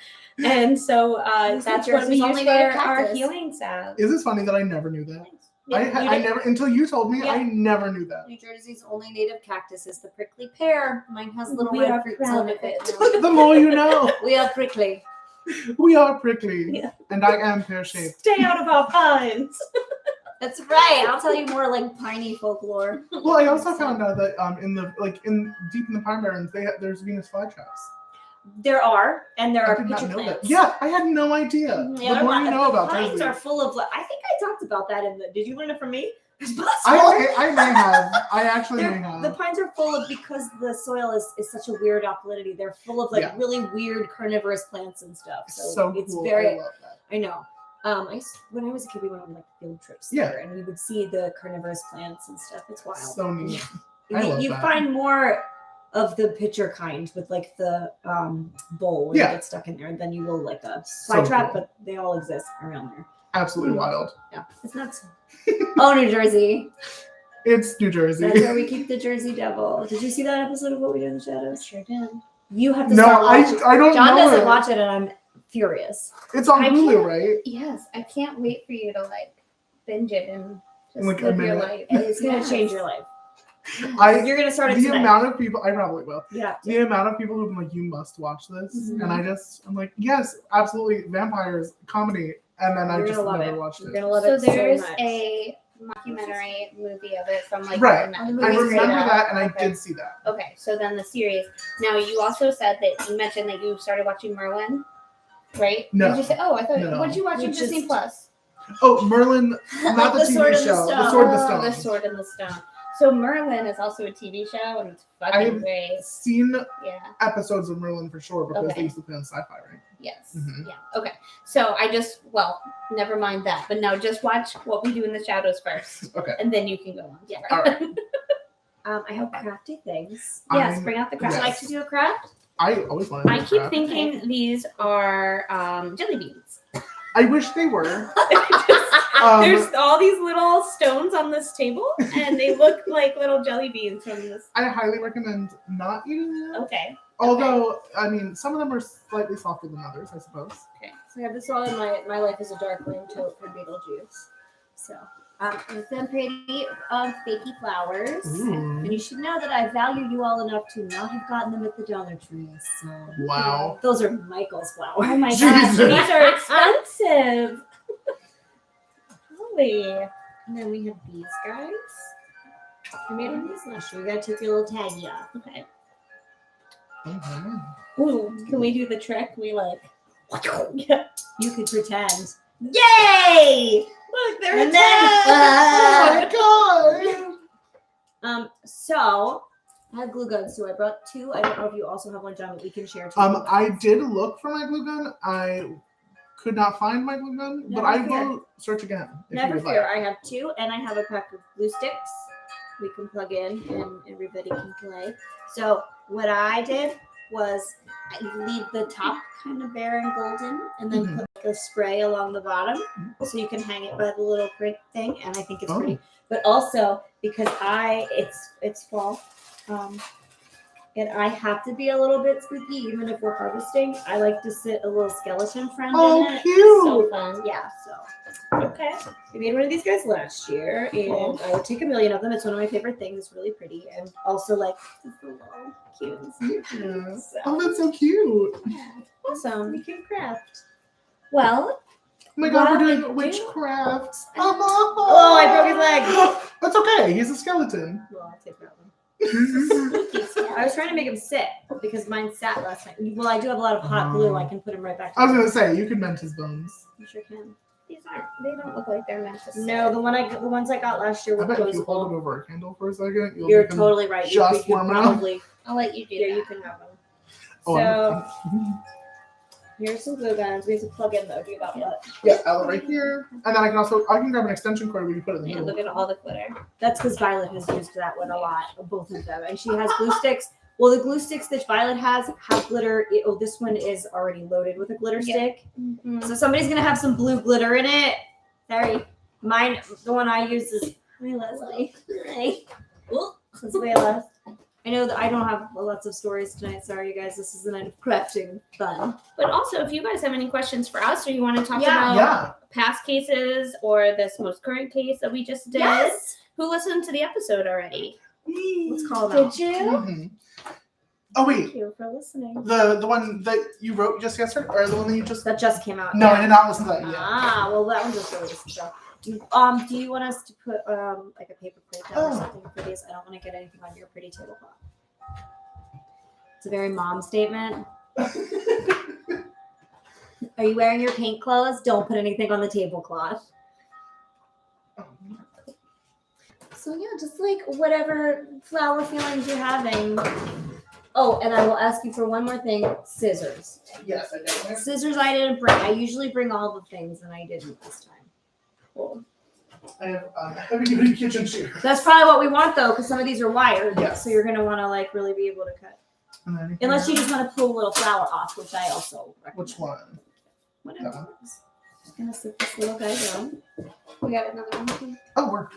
And so These that's are what we Jersey's use only for native our cactus. healing salve. Is it funny that I never knew that? Yeah, I you did- never until you told me. Yeah. I never knew that. New Jersey's only native cactus is the prickly pear. Mine has little We red are fruits proud on of it. it. The more you know. We are prickly. We are prickly, Yeah. and I am pear shaped. Stay out of our pines. That's right. I'll tell you more like piney folklore. Well, I also found out that in deep in the pine barrens, there's Venus flytraps. There are, and there I are did not pitcher know that. plants. Yeah, I had no idea. Mhm, The more you know about pines Jersey. are full of. I think I talked about that in the. Did you learn it from me? I may have. I actually may The have. pines are full of because the soil is such a weird alkalinity. They're full of like Yeah. really weird carnivorous plants and stuff. So, So it's cool. very. I love that. I know. When I was a kid, we went on like field trips Yeah. there, and we would see the carnivorous plants and stuff. It's wild. So neat. I you love you that. find more of the pitcher kind with like the bowl where Yeah. you get stuck in there than you will like a So fly trap, cool. but they all exist around there. Absolutely wild. Yeah, it's nuts. Oh, New Jersey. It's New Jersey. That's where we keep the Jersey Devil. Did you see that episode of What We Do in the Shadows? Sure did. You have to No, start watching. I don't John know doesn't it. watch it, and I'm furious. It's on I Hulu, can't- right? Yes, I can't wait for you to like binge it and just Like a live your minute. life. And it's gonna Yes. change your life. I You're gonna start it the tonight. amount of people I probably will. Yeah. The amount of people who've been like, you must watch this, Mhm. and I'm like, yes, absolutely, vampires, comedy, and then I You're just gonna love never it. watched You're it. gonna love So it there's so much. a mockumentary movie of it from like Right. the I movies remember straight up. that, and I Okay. did see that. Okay, so then the series. Now you also said that you mentioned that you started watching Merlin, right? No. Did you say? Oh, I thought. No. What did you watch We on Disney just- Plus? Oh, Merlin, not Like the the TV Sword and the show. The Stone. Sword and the Oh, Stone. The Sword and the Stone. So Merlin is also a TV show, and it's fucking I've great. seen Yeah. episodes of Merlin for sure because Okay. they used to play on Sci-Fi, right? Yes. Mhm. Yeah. Okay. So never mind that. But now just watch What We Do in the Shadows first, Okay. and then you can go on. Yeah. All right. I have crafty things. Yes. I'm- Bring out the Would craft. you Yes. like to do a craft? I always wanted to I do keep that. thinking these are jelly beans. I wish they were. There's all these little stones on this table, and they look like little jelly beans from this. I highly recommend not eating them. Okay. Although, I mean, some of them are slightly softer than others, I suppose. So I have this all in my life is a darkling tote from Beetlejuice. So with them pretty fakey flowers. And you should know that I value you all enough to not have gotten them at the Dollar Tree. So Wow. those are Michael's flowers. Oh my gosh, Jesus. these are expensive. Holy. And then we have these guys. I made them these last year. You gotta take your little taggy off. Okay. Mhm. Ooh, can we do the trick? We like. Yeah. You could pretend. Yay! Look, they're And attached. Oh my god! So I have glue guns, so I brought two. I don't know if you also have one, John, but we can share two. I did look for my glue gun. I could not find my glue gun, but Never I fear. will search again. If Never you would fear. like. I have two, and I have a pack of glue sticks we can plug in, and everybody can play. So what I did was I leave the top kind of bare and golden, and then Mhm. put the spray along the bottom, so you can hang it by the little print thing, and I think it's Oh. pretty. But also because it's fall, and I have to be a little bit spooky, even if we're harvesting. I like to sit a little skeleton friend Oh, in it. cute! So fun. Yeah, so. Okay. I made one of these guys last year, and I would take a million of them. It's one of my favorite things. It's really pretty, and also like it's a little cute and Yeah. So, Oh, that's so cute. yeah, Awesome. we can craft. Well, Oh my god, While we're we doing do- witchcraft. Oh, I broke his leg. That's okay. He's a skeleton. Well, I'll take that one. spooky I was trying to make him sit because mine sat last night. Well, I do have a lot of hot glue. I can put him right back. I was gonna say you could mend his bones. You sure can. These aren't. They don't look like they're meant to. No, the ones I got last year I were bet if you hold it closable. over a candle for a second, you'll You're make him totally right. just you warm up. probably. I'll let you do Yeah, that. you can have them. Oh, So here's some glue guns. We have to plug in though. Do you got what? yeah, Ella right here, and then I can grab an extension cord where you put it in the Yeah, middle. look at all the glitter. That's because Violet has used that one a lot, both of them. And she has glue sticks. Well, the glue sticks that Violet has have glitter. This one is already loaded with a glitter Yeah. stick. Mm-hmm. So somebody's going to have some blue glitter in it. Sorry. Mine, the one I use is, hi, Leslie. Hi. Oop, that's way less. I know that I don't have lots of stories tonight. Sorry, you guys. This is the night of crafting fun. But also, if you guys have any questions for us, or you want to talk Yeah. about Yeah. past cases or this most current case that we just did, who listened to the episode already? Let's call them out. Did you? Mhm. Oh wait, Thank you for listening. the one that you wrote just yesterday, or the one that you just? That just came out. No, I did not listen to that yet. Ah, well, that one just released. So, do you want us to put like a paper plate down or something for these? I don't want to get anything on your pretty tablecloth. It's a very mom statement. Are you wearing your paint clothes? Don't put anything on the tablecloth. So yeah, just like whatever flower feelings you're having. Oh, and I will ask you for one more thing: scissors. Yes, I definitely. Scissors I didn't bring. I usually bring all the things, and I didn't this time. Cool. I have a heavy-duty kitchen shear. That's probably what we want though, because some of these are wired. Yes. So you're gonna want to like really be able to cut. And then Unless you just want to pull a little flower off, which I also recommend. Which one? Whatever. That one? Just gonna sit this little guy down. We got another one. Oh, we're.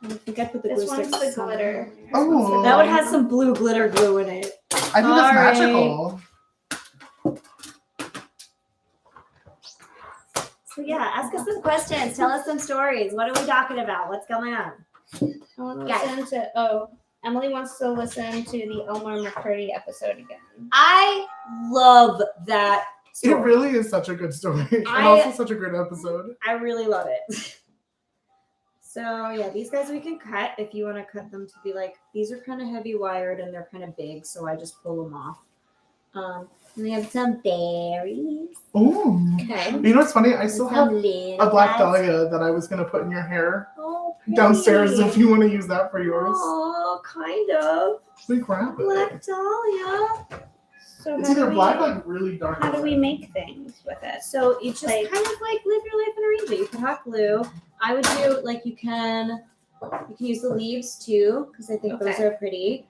I think I put the This glue one's sticks the glitter. Oh. That one has some blue glitter glue in it. I think that's Sorry. magical. So yeah, ask us some questions. Tell us some stories. What are we talking about? What's going on? I want to listen to. Emily wants to listen to the Elmer McCurdy episode again. I love that It story. really is such a good story, and I- also such a great episode. I really love it. So yeah, these guys we can cut if you want to cut them to be like, these are kind of heavy wired and they're kind of big, so I just pull them off. And we have some berries. Ooh. Okay. You know what's funny? I still have a a black dahlia that I was gonna put in your hair Oh, downstairs if you want to use that for yours. Oh, kind of. We grab it. Black dahlia. So It's how do either we- black or like really dark. How do we red. make things with it? So you just Like- kind of like live your life and arrange it. You can hot glue. I would do like you can use the leaves too because I think those Okay. are pretty.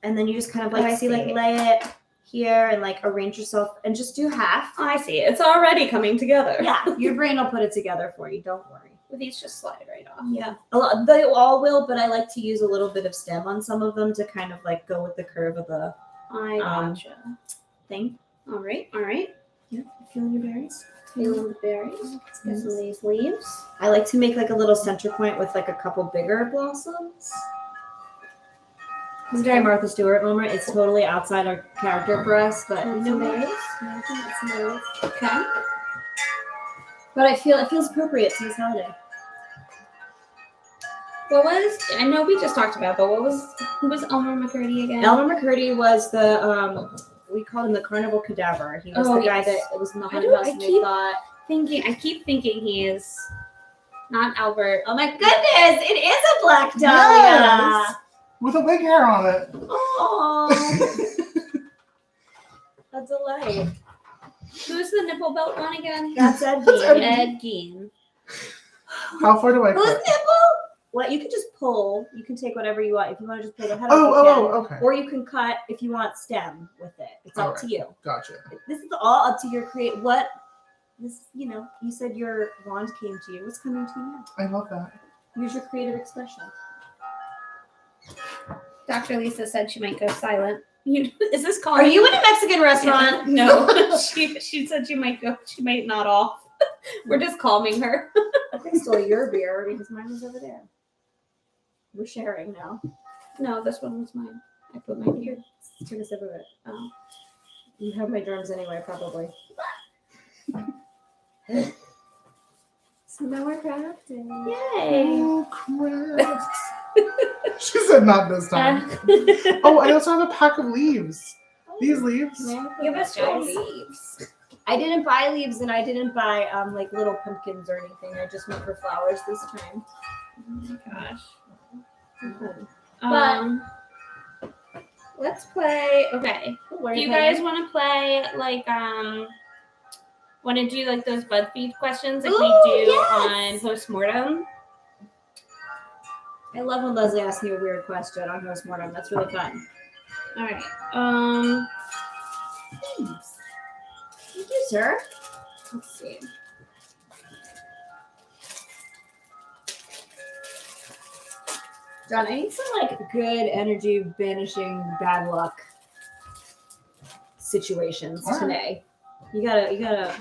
And then you just kind of Oh, like I see like see. lay it here and like arrange yourself and just do half. Oh, I see. It's already coming together. Yeah, your brain will put it together for you. Don't worry. These just slide right off. Yeah, a lot, they all will, but I like to use a little bit of stem on some of them to kind of like go with the curve of the I gotcha. thing. All right. All right. Yeah, feeling your berries. Feeling the berries. Let's get some of these leaves. I like to make like a little center point with like a couple bigger blossoms. It's a very Martha Stewart moment. It's totally outside our character for us, but you know what? Yeah, I think that's nice. Okay. But I feel it feels appropriate to this holiday. What was? I know we just talked about, but who was Elmer McCurdy again? Elmer McCurdy was the we called him the carnival cadaver. He was Oh, the guy yes. that was in the I haunted don't- house I and they keep- thought, I keep thinking he is not Albert. oh my goodness, it is a black dahlia. Yes! With a big hair on it. Oh, a delight. Who's the nipple belt one again? That's Ed That's Gein. Ed Gein. How far do I Whose cut? nipple? What you can just pull. You can take whatever you want. If you want to just pull the head off, you Oh, can. okay. Or you can cut if you want stem with it. It's up to you. Gotcha. This is all up to your what. This, you said your wand came to you. What's coming to you now? I love that. Use your creative expression. Dr. Lisa said she might go silent. Is this calling? Are you in a Mexican restaurant? No. she said she might go. She might nod off. We're just calming her. I think stole your beer because mine was over there. We're sharing now. No, this one was mine. I put mine here. Let's take a sip of it. Oh. You have my germs anyway, probably. So now we're crafting. Yay. Oh, crap. She said not this time. Oh, I also have a pack of leaves. These leaves. Give us your Guys. leaves. I didn't buy leaves and I didn't buy like little pumpkins or anything. I just went for flowers this time. Oh my gosh. But- Let's play. Okay. Where Do you are guys want to play like want to do like those BuzzFeed questions like we Ooh, do yes! on postmortem? I love when Leslie asks me a weird question on postmortem. That's really fun. All right. Thanks. Thank you, sir. Let's see. John, I need some like good energy banishing bad luck situations All right. today. You gotta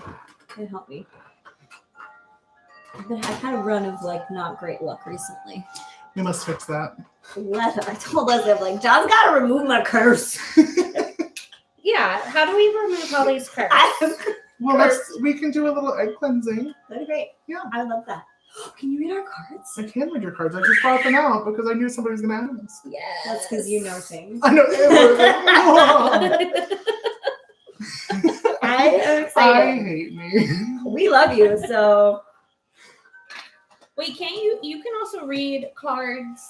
help me. I've had a run of like not great luck recently. We must fix that. I told Leslie, I'm like, John's gotta remove my curse. Yeah. How do we remove all these curves? Well, we can do a little egg cleansing. That'd be great. Yeah. I love that. Can you read our cards? I can read your cards. I just brought them out because I knew somebody was going to ask. Yes. That's because you know things. I know. I am I excited. hate me. We love you, so Wait, can't you can also read cards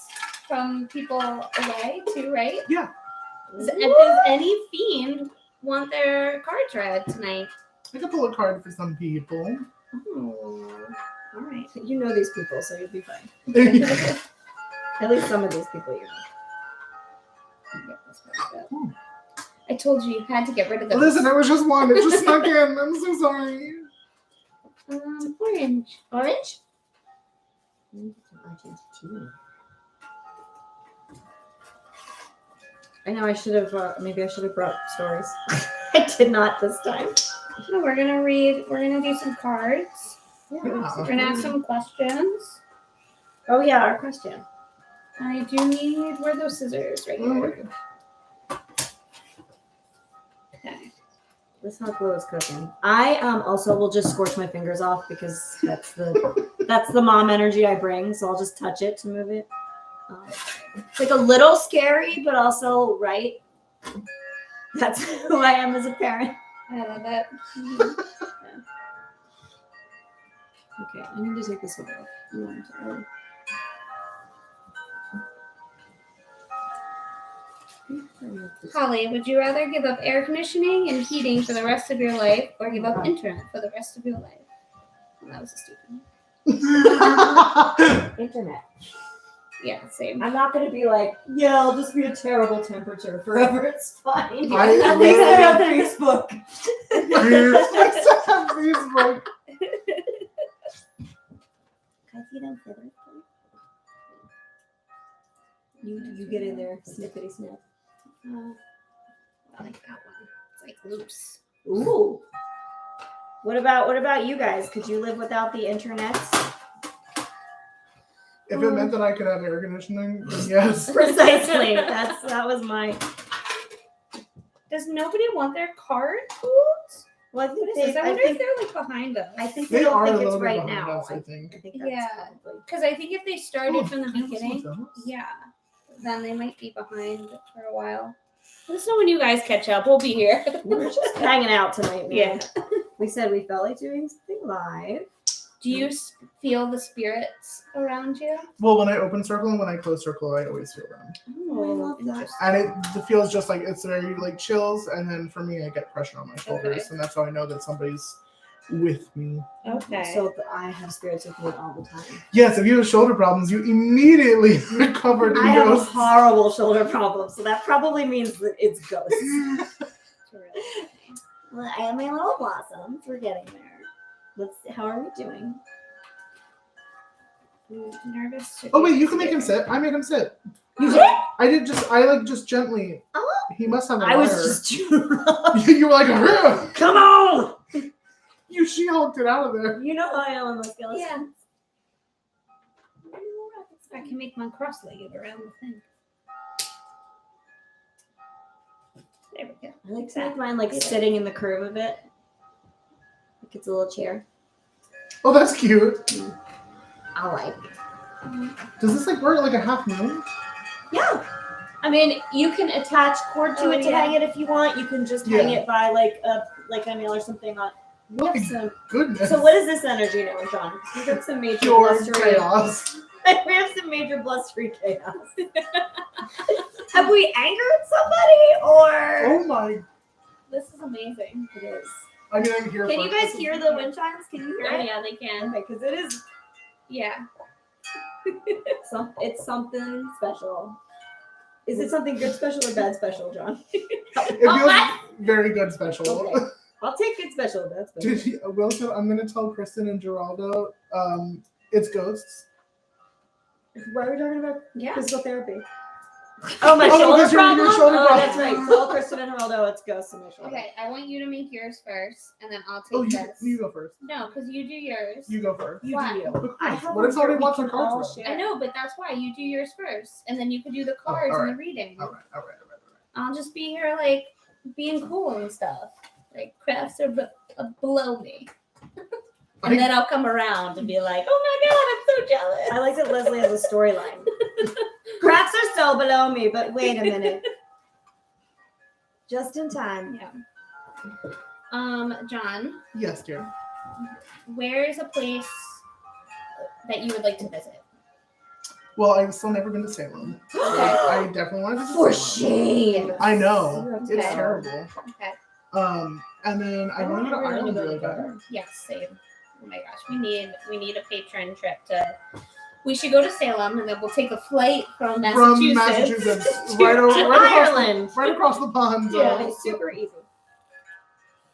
from people away too, right? Yeah. Does any fiend want their cards read tonight? I can pull a card for some people. Oh, all right. you know these people, so you'll be fine. Yeah. At least some of these people you know. Get this back up. I told you had to get rid of those. Listen, it was just one. It just snuck in. I'm so sorry. Orange. Orange? I know I should have, maybe I should have brought stories. I did not this time. No, we're gonna do some cards. Yeah. We're gonna ask some questions. Oh yeah, our question. I do need, where are those scissors right here? Okay. This hot glue is cooking. I also will just scorch my fingers off because that's the That's the mom energy I bring, so I'll just touch it to move it. It's like a little scary, but also right. That's who I am as a parent. I love it. Okay, I need to take this off. Holly, would you rather give up air conditioning and heating for the rest of your life or give up internet for the rest of your life? Well, that was a stupid one. Internet. Yeah, same. I'm not gonna be like, yeah, I'll just be a terrible temperature forever. It's fine. I At least I have Facebook. Facebook. Can I see them feathers? You get in there, snippety snip. I like that one. It's like loose. Ooh. What about you guys? Could you live without the internet? If it meant that I could have air conditioning, then yes. Precisely. That was my. Does nobody want their card cooled? Well, I think What is this? I wonder if they're like behind us. I think They they don't are a think little it's bit right behind now. us, I think. I think that's Yeah. probably. Because I think if they started from the Can I have beginning, some of those? yeah, then they might be behind for a while. Let us know when you guys catch up. We'll be here. We're just hanging out tonight, man. Yeah. We said we felt like doing something live. Do you feel the spirits around you? Well, when I open circle and when I close circle, I always feel them. Oh, I love that. interesting. And it feels just like it's very like chills, and then for me, I get pressure on my shoulders, Okay. and that's how I know that somebody's with me. Okay. So I have spirits with me all the time. Yes, if you have shoulder problems, you immediately are covered in I have ghosts. horrible shoulder problems, so that probably means that it's ghosts. Well, I have my little blossoms. We're getting there. How are we doing? Nervous. to Oh be wait, you can make him scared. sit. I made him sit. You did? I just gently. Oh. He must have a I was wire. just. You were like, "Argh!" Come on! You She-Hulked it out of there. You know how I am on my skills. Yeah. I can make mine cross-legged around the thing. There we go. I like to make mine like sitting in the curve of it. Like it's a little chair. Oh, that's cute. I like. Does this like work like a half moon? Yeah. I mean, you can attach cord to Oh, it to yeah. hang it if you want. You can just Yeah. hang it by like a nail or something on. My So, goodness. so what is this energy now, John? We have some major Pure blustery. chaos. We have some major blustery chaos. Have we angered somebody or? Oh my. This is amazing. It is. I mean, I'm here Can for you it. guys hear the wind chimes? Can you hear Oh it? yeah, they can. Okay, because it is. Yeah. It's something special. Is it something good special or bad special, John? It feels very good special. Okay. I'll take good special, bad special. Did you, Wilson, I'm going to tell Kristen and Geraldo it's ghosts. Why are we talking about Yeah. physical therapy? Oh, my Oh, shoulder because your problem? shoulder Oh, problem. that's right. Tell Kristen and Geraldo it's ghosts in my shoulder. Okay, I want you to make yours first, and then I'll take Oh, this. you go first. No, because you do yours. You go first. You Why? do you. Of I course. have What if one somebody here wants we their can all cards? share. I know, but that's why you do yours first, and then you can do the cards and the reading. All right. I'll just be here like being cool and stuff. Like crafts are below me, and then I'll come around and be like, "Oh my god, I'm so jealous." I like that Leslie has a storyline. Crafts are so below me, but wait a minute. Just in time. Yeah. John, Yes, dear. where is a place that you would like to visit? Well, I've still never been to Salem. I definitely want to visit For Salem. shame. I know. You have It's to go. terrible. Okay. And then I want to go to Ireland really bad. Yes, same. Oh my gosh, we need a patron trip to. We should go to Salem, and then we'll take a flight from From Massachusetts. Massachusetts, to right Ireland. across the pond. Yeah, it's super easy.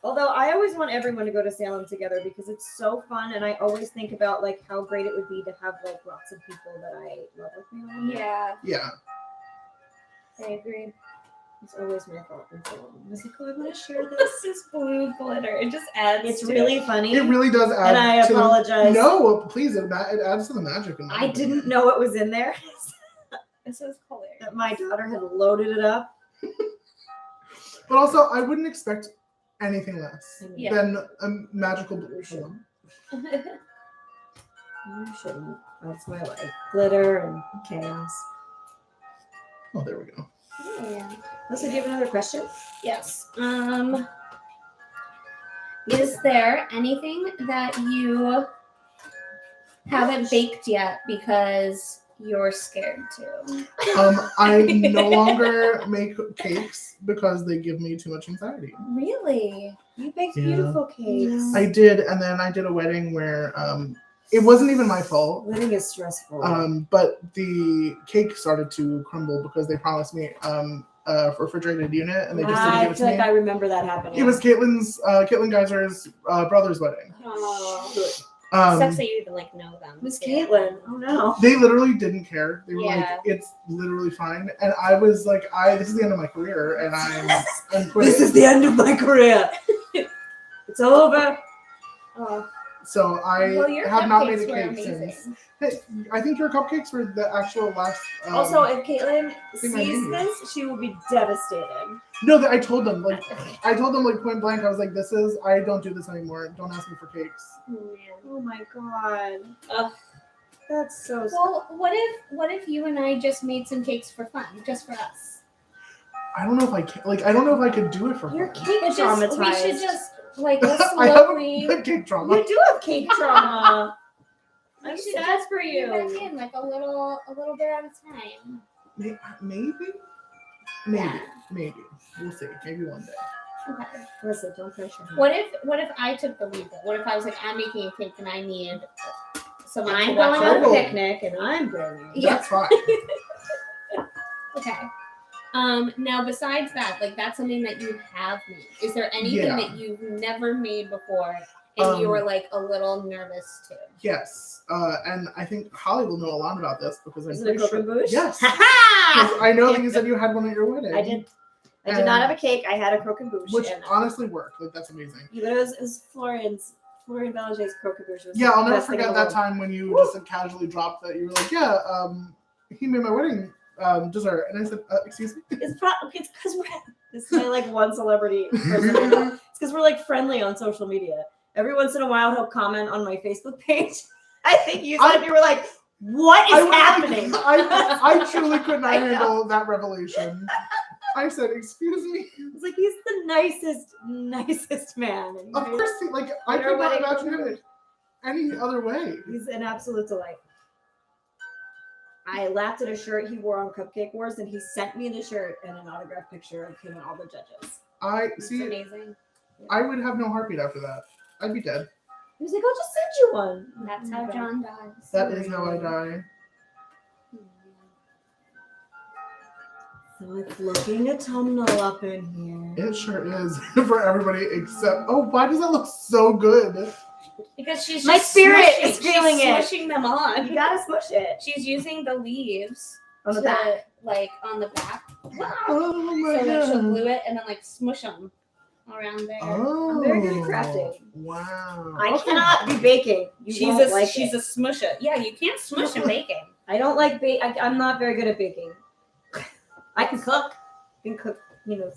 Although I always want everyone to go to Salem together because it's so fun, and I always think about like how great it would be to have like lots of people that I love with me. On it. Yeah, Yeah. I agree. It's always my thought in Salem. I was like, oh, I want to share this. This is blue glitter. It just adds. It's to really it. funny. It really does add And I to apologize. No, please, it adds to the magic. in my I opinion. didn't know it was in there. This is hilarious. That my daughter had loaded it up. But also, I wouldn't expect anything less Yeah. than a magical blue. You shouldn't. That's my life. Glitter and chaos. Oh, there we go. Yeah. Melissa, do you have another question? Yes. Is there anything that you haven't baked yet because you're scared to? I no longer make cakes because they give me too much anxiety. Really? You baked Yeah. beautiful cakes. I did, and then I did a wedding where it wasn't even my fault. Wedding is stressful. But the cake started to crumble because they promised me a refrigerated unit, and they just didn't I give it to feel like me. I remember that happening. It was Caitlin Geyser's brother's wedding. Oh, Sucks that you even like know them. Miss Caitlin. Oh no. They literally didn't care. They were Yeah. like, "It's literally fine," and I was like, "This is the end of my career, and I'm quitting." This is the end of my career. It's over. Oh. So I Well, your have not made a cupcakes were cake amazing. since. Hey, I think your cupcakes were the actual last. Also, if Caitlin think I sees knew. this, she will be devastated. No, I told them like point blank. I was like, I don't do this anymore. Don't ask me for cakes. Oh my god. Ugh. That's so sad. Well, what if you and I just made some cakes for fun, just for us? I don't know if I can. Like, I don't know if I could do it for You're fun. cake We traumatized. should just like I have slowly. a cake trauma. You do have cake trauma. We I'm should sad just for bring it back you. in like a little bit at a time. Maybe. Yeah. Maybe. We'll see. Maybe one day. Okay. Listen, don't pressure her. What if I took the lead? Though? What if I was like, I'm making a cake and I need someone I'm to watch going on a over. picnic and I'm bringing. Yeah. That's fine. Okay. Now besides that, like that's something that you have made. Is there anything Yeah. that you've never made before and you were like a little nervous too? Yes. And I think Holly will know a lot about this because I'm Is it a pretty sure. croquembouche? Yes. Ha 'Cause I know that you said you had one at your wedding. I did. I did not have a cake. I had a croquembouche. Which and honestly worked. Like, that's amazing. it was Florian Belager's croquembouche. Was Yeah, the I'll never best thing in forget the that world. time when you just casually dropped that. You were like, yeah, he made my wedding dessert. And I said, excuse me? It's because we're. This is my like one celebrity person. I know. It's because we're like friendly on social media. Every once in a while, he'll comment on my Facebook page. I think you said you were like, "What is was happening?" Like, I truly could not I know. handle that revelation. I said, excuse me? It's like he's the nicest man. And Of course, like, I Your could not wedding imagine him in any other way. he's an absolute delight. I laughed at a shirt he wore on Cupcake Wars, and he sent me the shirt and an autographed picture of him and all the judges. It's See, amazing. I would have no heartbeat after that. I'd be dead. He was like, "I'll just send you one." That's how John dies. That is how I die. So it's looking autumnal up in here. It sure is for everybody except. Oh, why does that look so good? Because she's My just spirit smushing- is feeling she's it. Smushing them on. You gotta smush it She's using the leaves on the to, back. like on the back, Oh my so that she'll god. glue it and then like smush them around there. Oh, I'm very good at crafting. Wow. I Okay. cannot be baking. You She's won't a like she's it. a smusher. Yeah, you can't smush in baking. I don't like bake. I'm not very good at baking. I can cook. I can cook, like meals.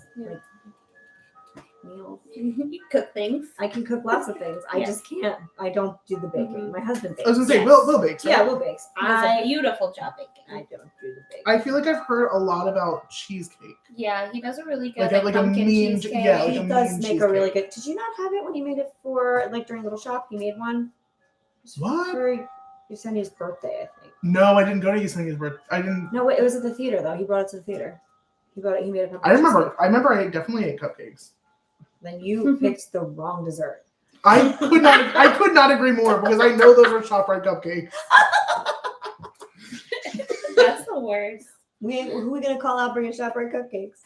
You cook things. I can cook lots of things. I Yeah. just can't. I don't do the baking. My husband I was bakes. gonna say, Yes. Will bakes. Yeah, Right? Will bakes. He does a I beautiful job baking. don't do the baking. I feel like I've heard a lot about cheesecake. Yeah, he does a really good Like a pumpkin mean- cheesecake. yeah, like He a does mean make a really cheesecake. good. Did you not have it when he made it for like during Little Shop? He made one What? for Yesenia's birthday, I think. No, I didn't go to Yesenia's birthday. I didn't. No, wait, it was at the theater though. He brought it to the theater. He brought it. He made it. I remember. I definitely ate cupcakes. Then you picked the wrong dessert. I could not agree more because I know those are ShopRite cupcakes. That's the worst. Who are we gonna call out bringing ShopRite cupcakes?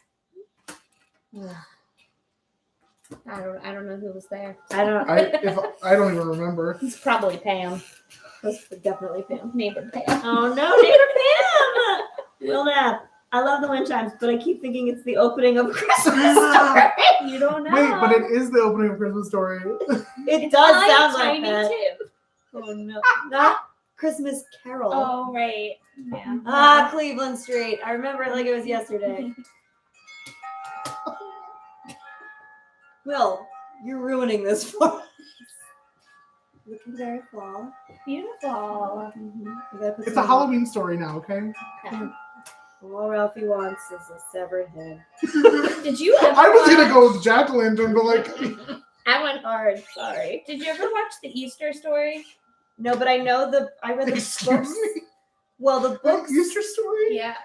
I don't know who was there. I don't. I don't even remember. It's probably Pam. That's definitely Pam. Neighbor Pam. Oh no, neighbor Pam! Will Knapp. I love the wind chimes, but I keep thinking it's the opening of a Christmas story. You don't know. Wait, but it is the opening of Christmas Story. It does Tiny, sound like tiny that. too. Oh no, not Christmas Carol. Oh right. Yeah. Ah, Cleveland Street. I remember it like it was yesterday. Will, you're ruining this for us. Looking very fall. Beautiful. We gotta put It's a some- Halloween story now, okay? Okay. All Ralphie wants is a severed head. Did you ever I was gonna watch- go with jack-o'-lantern, but like, I went hard. Sorry. Did you ever watch the Easter Story? No, but I know I read the excuse books. me, Well, the books. Easter story. Yeah.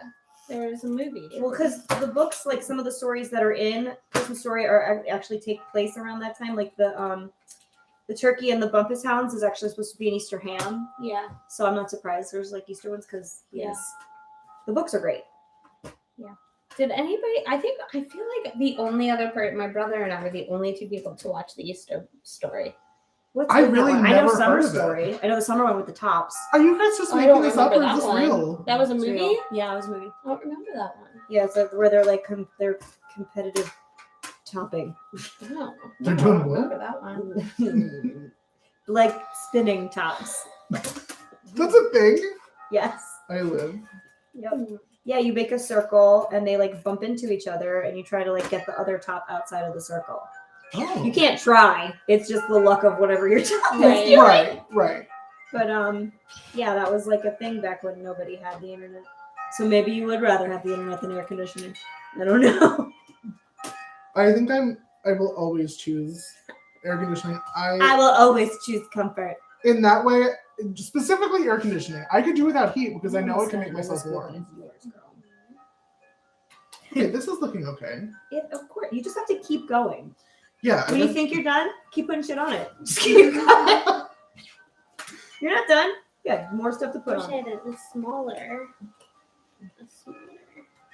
There was a movie. Well, because the books, like some of the stories that are in Christmas Story, are actually take place around that time. Like the turkey and the Bumpus Hounds is actually supposed to be an Easter ham. Yeah. So I'm not surprised there's like Easter ones because Yeah. the books are great. Did anybody? I feel like the only other part, my brother and I were the only two people to watch the Easter Story. What's I in that really one? I never know Summer heard of it. Story. I know the summer one with the tops. Are you guys just I making don't this up, or remember is that this one. real? That was a It's movie? real. Yeah, it was a movie. I don't remember that one. Yeah, it's where they're like they're competitive topping, No. They're I doing don't what? remember that one. like spinning tops. That's a thing. Yes. I live. Yep. Yeah, you make a circle and they like bump into each other, and you try to like get the other top outside of the circle. Oh, You can't try. It's just the luck of whatever your top is Right. doing. right. But yeah, that was like a thing back when nobody had the internet. So maybe you would rather have the internet than air conditioning. I don't know. I think I will always choose air conditioning. I will always choose comfort. In that way, specifically air conditioning. I could do without heat because I know I can make myself warm. Okay, this is looking okay. Of course, you just have to keep going. Yeah. When you think you're done, keep putting shit on it. Just keep going. You're not done. You got more stuff to put Wish I on. had it smaller.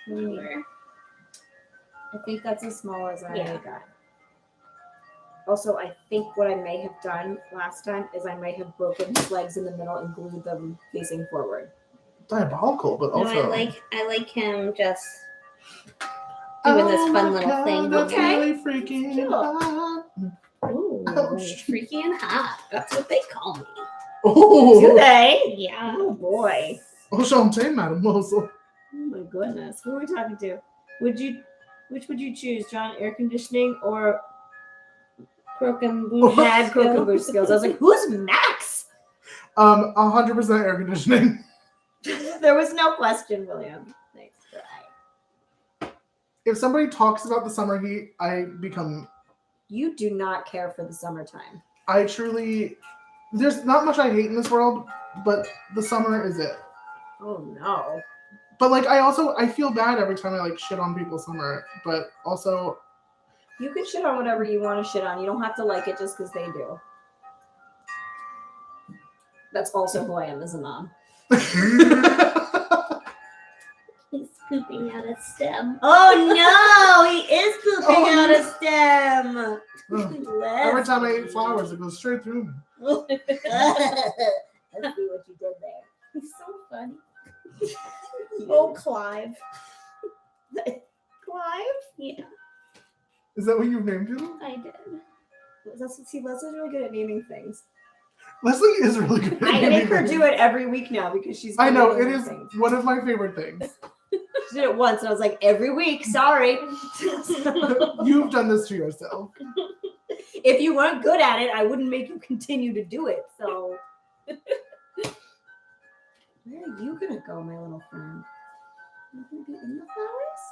Smaller. I think that's as small as I Yeah. got. Also, I think what I may have done last time is I might have broken his legs in the middle and glued them facing forward. Diabolical, but No, also. I like him just doing this fun little thing. That's Okay. really freaking Cute. hot. Ooh, Ouch. freaky and hot. That's what they call me. Do Oh, they? Yeah. Oh boy. enchanté, mademoiselle. Oh my goodness. Who are we talking to? Which would you choose, John? Air conditioning or Croquembouche. mad croquembouche skills? I was like, who's Max? 100% air conditioning. There was no question, William. Nice try. If somebody talks about the summer heat, I become. You do not care for the summertime. I truly. There's not much I hate in this world, but the summer is it. Oh no. But like, I feel bad every time I like shit on people's summer. But also, You can shit on whatever you want to shit on. You don't have to like it just because they do. That's also who I am as a mom. He's pooping out a stem. Oh no, he is pooping Oh, out a stem. every time I eat flowers, it goes straight through me. Let's see what you did there. He's so funny. Oh, Clive. Clive? Yeah, Is that what you've named him? I did. See, Leslie's really good at naming things. Leslie is really good. At I naming make her things. do it every week now because she's. I good know at it naming is things. one of my favorite things. She did it once, and I was like, every week. Sorry. You've done this to yourself. If you weren't good at it, I wouldn't make you continue to do it. So, where are you gonna go, my little friend? You gonna be in the flowers?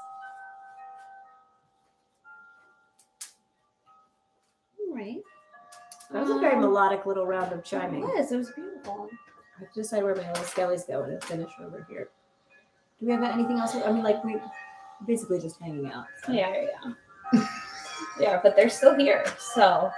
All right. That was a very melodic little round of chiming. It was beautiful. I have to decide where my little skellies go and finish over here. Do we have anything else? I mean, like we basically just hanging out. So. Yeah. Yeah, but they're still here. So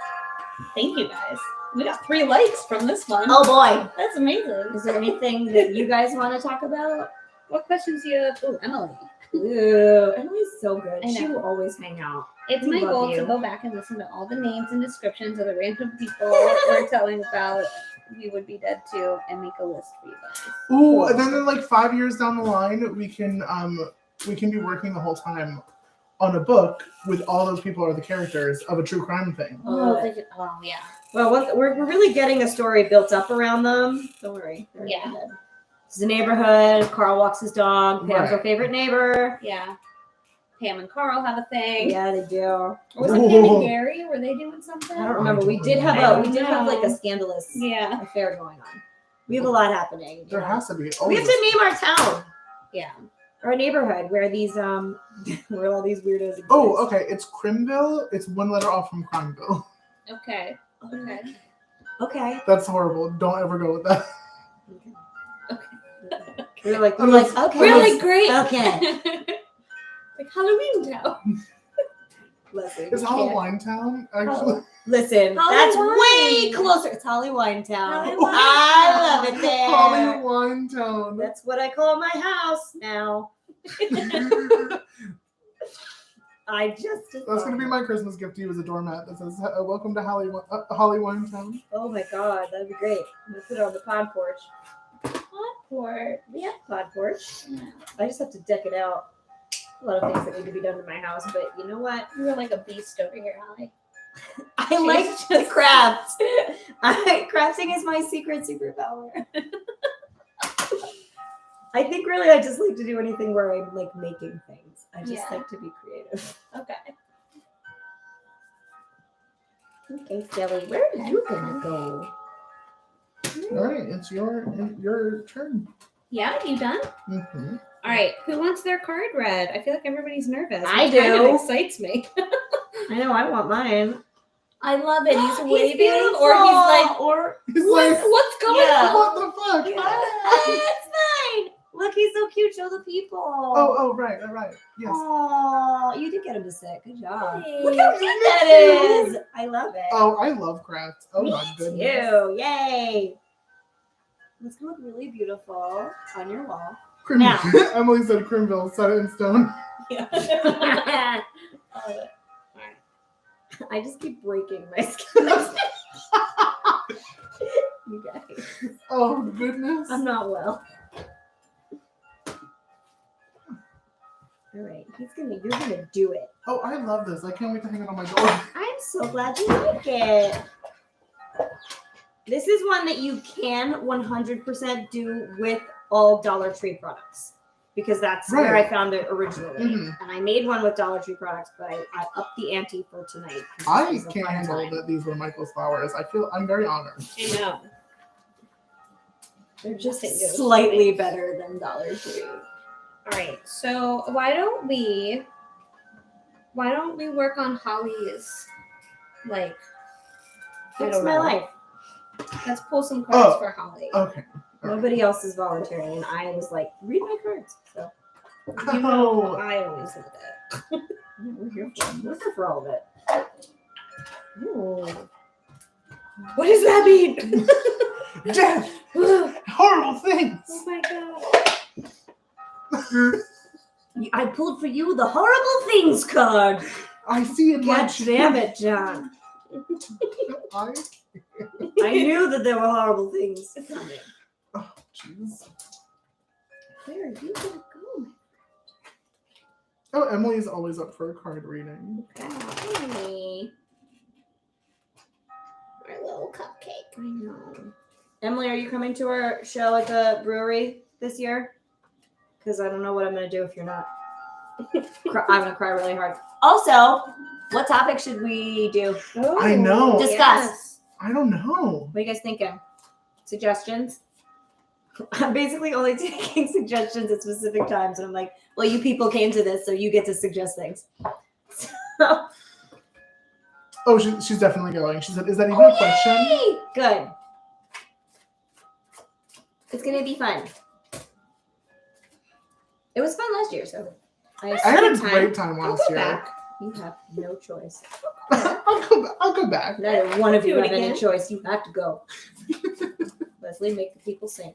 thank you guys. We got 3 likes from this one. Oh boy! That's amazing. Is there anything that you guys want to talk about? What questions do you have? Oh, Emily. Ooh, Emily's so good. I She know. will always hang out. It's We my love goal you. to go back and listen to all the names and descriptions of the random people we're telling about We Would Be Dead to and make a list for you guys. Ooh, and then in like 5 years down the line, we can be working the whole time on a book with all those people are the characters of a true crime thing. Oh, Yeah. Well, we're really getting a story built up around them. Don't worry. They're Yeah. good. This is a neighborhood. Carl walks his dog. Pam's our Right. favorite neighbor. Yeah. Pam and Carl have a thing. Yeah, they do. Or was it Pam and Gary? Were they doing something? I don't remember. We did I have don't like a know. scandalous Yeah. affair going on. We have a lot happening. There has to be. We Always. have to name our town, Yeah. our neighborhood, where these where all these weirdos exist. Oh, okay. It's Crimville. It's one letter off from Crimeville. Okay. Okay. Okay. That's horrible. Don't ever go with that. We're like, Unless- okay. Really great. Okay. Like Halloween Town. Leslie, Is we Halloween can't- Town actually? Listen, that's way Halloween. closer. It's Hollywine Town. Hollywine I love it there. Halloween Town. That's what I call my house now. I just. That's gonna be my Christmas gift to you as a doormat that says "Welcome to Halloween Town." Oh my god, that'd be great. I'm gonna put it on the pod porch. Pod porch. We have pod porch. I just have to deck it out. A lot of things that need to be done to my house, but you know what? You were like a beast over here, Holly. I like to craft. Crafting is my secret superpower. I think really I just like to do anything where I'm like making things. I just Yeah. like to be creative. Okay. Okay, Sally, where are you gonna go? All right, it's your turn. Yeah, you done? Mm-hmm. All right. Who wants their card read? I feel like everybody's nervous. I which kind do. of excites me. I know I want mine. I love it. He's He's waving, beautiful. or he's like, or He's like, what's going Yeah. on? what the fuck? it's mine. Look, he's so cute. Show the people. Oh, right. Yes. Oh, you did get him to sit. Good job. Hey. Look how cute that is. I love it. Oh, I love crafts. Oh Me my goodness. too. Yay. It's gonna look really beautiful on your wall. Now. Emily said Crimville, set it in stone. I just keep breaking my skin. You guys. Oh goodness. I'm not well. All right, you're gonna do it. Oh, I love this. I can't wait to hang it on my door. I'm so glad you like it. This is one that you can 100% do with all Dollar Tree products because that's where I Right. found it originally. Mhm. And I made one with Dollar Tree products, but I upped the ante for tonight. 'cause I this was a can't fun handle time. that these were Michael's flowers. I'm very honored. I know. They're just Nothing goes slightly with better than Dollar Tree. All right. So why don't we work on Holly's like I Fix don't my know. life. Let's pull some cards Oh. for Holly. Okay. Nobody else is volunteering, and I was like, read my cards. So You know I always do that. we're here for all of it. Ooh. What does that mean? Death! Oh Horrible things! my god. I pulled for you the horrible things card. I see it God much. damn it, John. I knew that there were horrible things coming. Oh, jeez. Where are you gonna go? Oh, Emily's always up for a card reading. Emily. Our little cupcake. I know. Emily, are you coming to our show at the brewery this year? Because I don't know what I'm gonna do if you're not. I'm gonna cry really hard. Also, what topic should we do? I know. Discuss. Yes. I don't know. What are you guys thinking? Suggestions? I'm basically only taking suggestions at specific times, and I'm like, well, you people came to this, so you get to suggest things. So, Oh, she's definitely going. She said, is that even a question? yay! Good. It's gonna be fun. It was fun last year, so I had a Sometime. great time I'll last go year. back. you have no choice. I'll go back. Neither one of you Do it have any again. choice. You have to go. Leslie, make the people sing.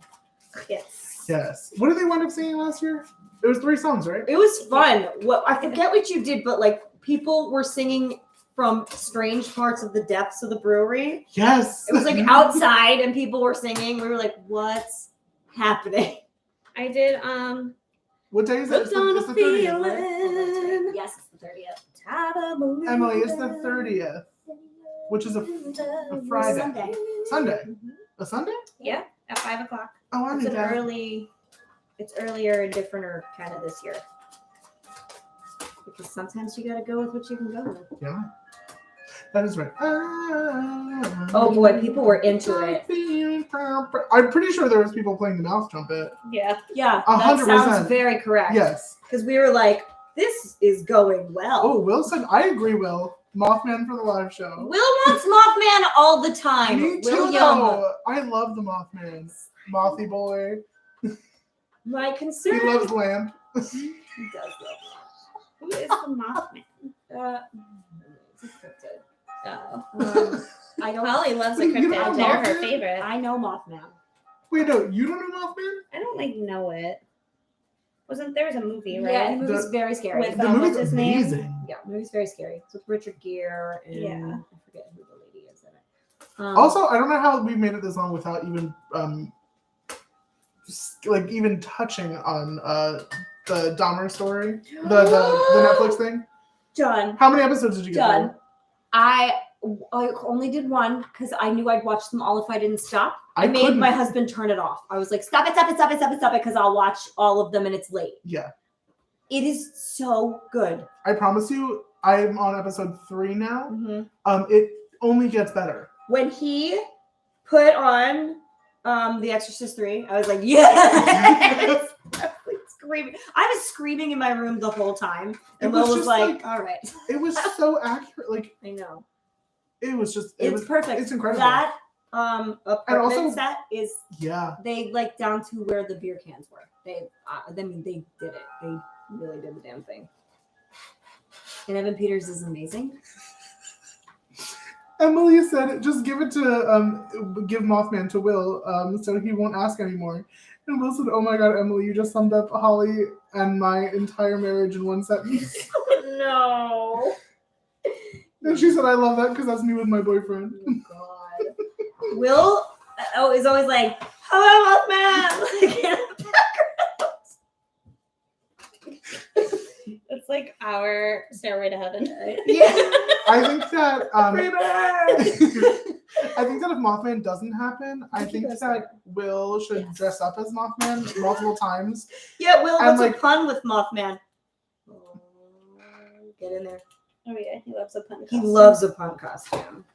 Yes. Yes. What did they wind up singing last year? It was 3 songs, right? It was fun. What I forget what you did, but like people were singing from strange parts of the depths of the brewery. Yes. It was like outside and people were singing. We were like, what's happening? I did What day is it? Hooked on It's a the 30th, feeling. right? Yes, it's the 30th. Tired of believing. Emily, it's the 30th, which is a Friday. Sunday. Sunday. Mhm. A Sunday? Yeah, at 5 o'clock. Oh, I It's need an that. it's earlier and differenter kind of this year. Because sometimes you gotta go with what you can go with. Yeah. That is right. Oh boy, people were into it. I'm pretty sure there was people playing the mouth trumpet. Yeah. Yeah, 100%. that sounds very correct. Yes. Because we were like, this is going well. Oh, Will said, I agree, Will. Mothman for the live show. Will wants Mothman all the time. Me too, William. though. I love the Mothman. Mothy boy. My concern. He loves lamp. He does love Who is the Mothman? it's a cryptid. Oh. I don't. Holly loves the Wait, you don't cryptid. know They're her Mothman? favorite. I know Mothman. Wait, no, you don't know Mothman? I don't like know it. Wasn't there was a movie, right? Yeah, the movie's very scary. With, The what's movie's his name? amazing. Yeah, the movie's very scary. It's with Richard Gere and Yeah. I forget who the lady is in it. Also, I don't know how we've made it this long without even like even touching on the Dahmer story, the Netflix thing. John, How many episodes did you get? Done. through? I only did one because I knew I'd watch them all if I didn't stop. I made couldn't. my husband turn it off. I was like, stop it, because I'll watch all of them and it's late. Yeah, It is so good. I promise you, I'm on episode 3 now. Mm-hmm. It only gets better. When he put on The Exorcist 3, I was like, yes! I was like screaming. I was screaming in my room the whole time. And It was Will was just like, all right. It was so accurate. Like I know. it was just. It's perfect. It's incredible. That apartment also- set is Yeah. they like down to where the beer cans were. They did it. They really did the damn thing. And Evan Peters is amazing. Emily said, "Just give it to give Mothman to Will, so he won't ask anymore." And Will said, "Oh my God, Emily, you just summed up Holly and my entire marriage in one sentence." No. And she said, "I love that because that's me with my boyfriend." Oh God. Will is always like, hello, Mothman. It's like our stairway to heaven. Yeah. I think that Freebird. I think that if Mothman doesn't happen, I think that Will should dress up as Mothman multiple times. Yeah, Will, And, what's like- a pun with Mothman? Oh, get in there. Oh yeah, he loves a pun. He costume. loves a pun costume.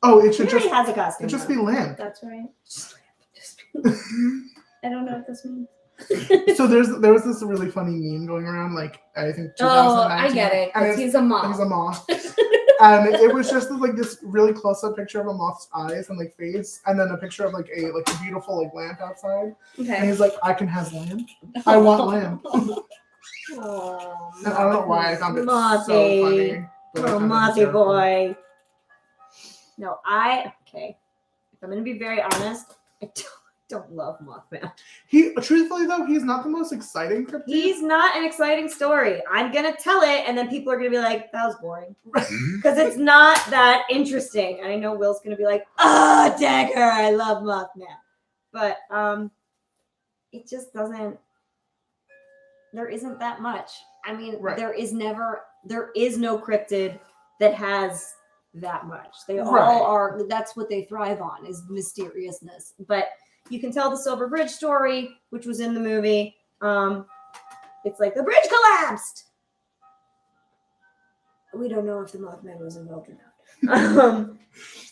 Oh, it He should already just has a costume. it just though. be lamp. That's right. I don't know what this means. So there was this really funny meme going around, like I think 2019. Oh, I get it. And 'Cause it's- he's a moth. He's a moth. And it was just like this really close up picture of a moth's eyes and like face, and then a picture of like a beautiful like lamp outside. And Okay. he's like, "I can have lamp. I want lamp." Oh, And I don't know why I found it so Mothy. funny. But I Oh, found it Mothy hysterical. boy. No, okay. If I'm gonna be very honest, I don't love Mothman. Truthfully though, he's not the most exciting cryptid. He's not an exciting story. I'm gonna tell it, and then people are gonna be like, "That was boring," because it's not that interesting. And I know Will's gonna be like, Dagger, I love Mothman," but it just doesn't. There isn't that much. I mean, Right. there is no cryptid that has that much. They all Right. are. That's what they thrive on, is mysteriousness. But you can tell the Silver Bridge story, which was in the movie. It's like the bridge collapsed. We don't know if the Mothman was involved or not.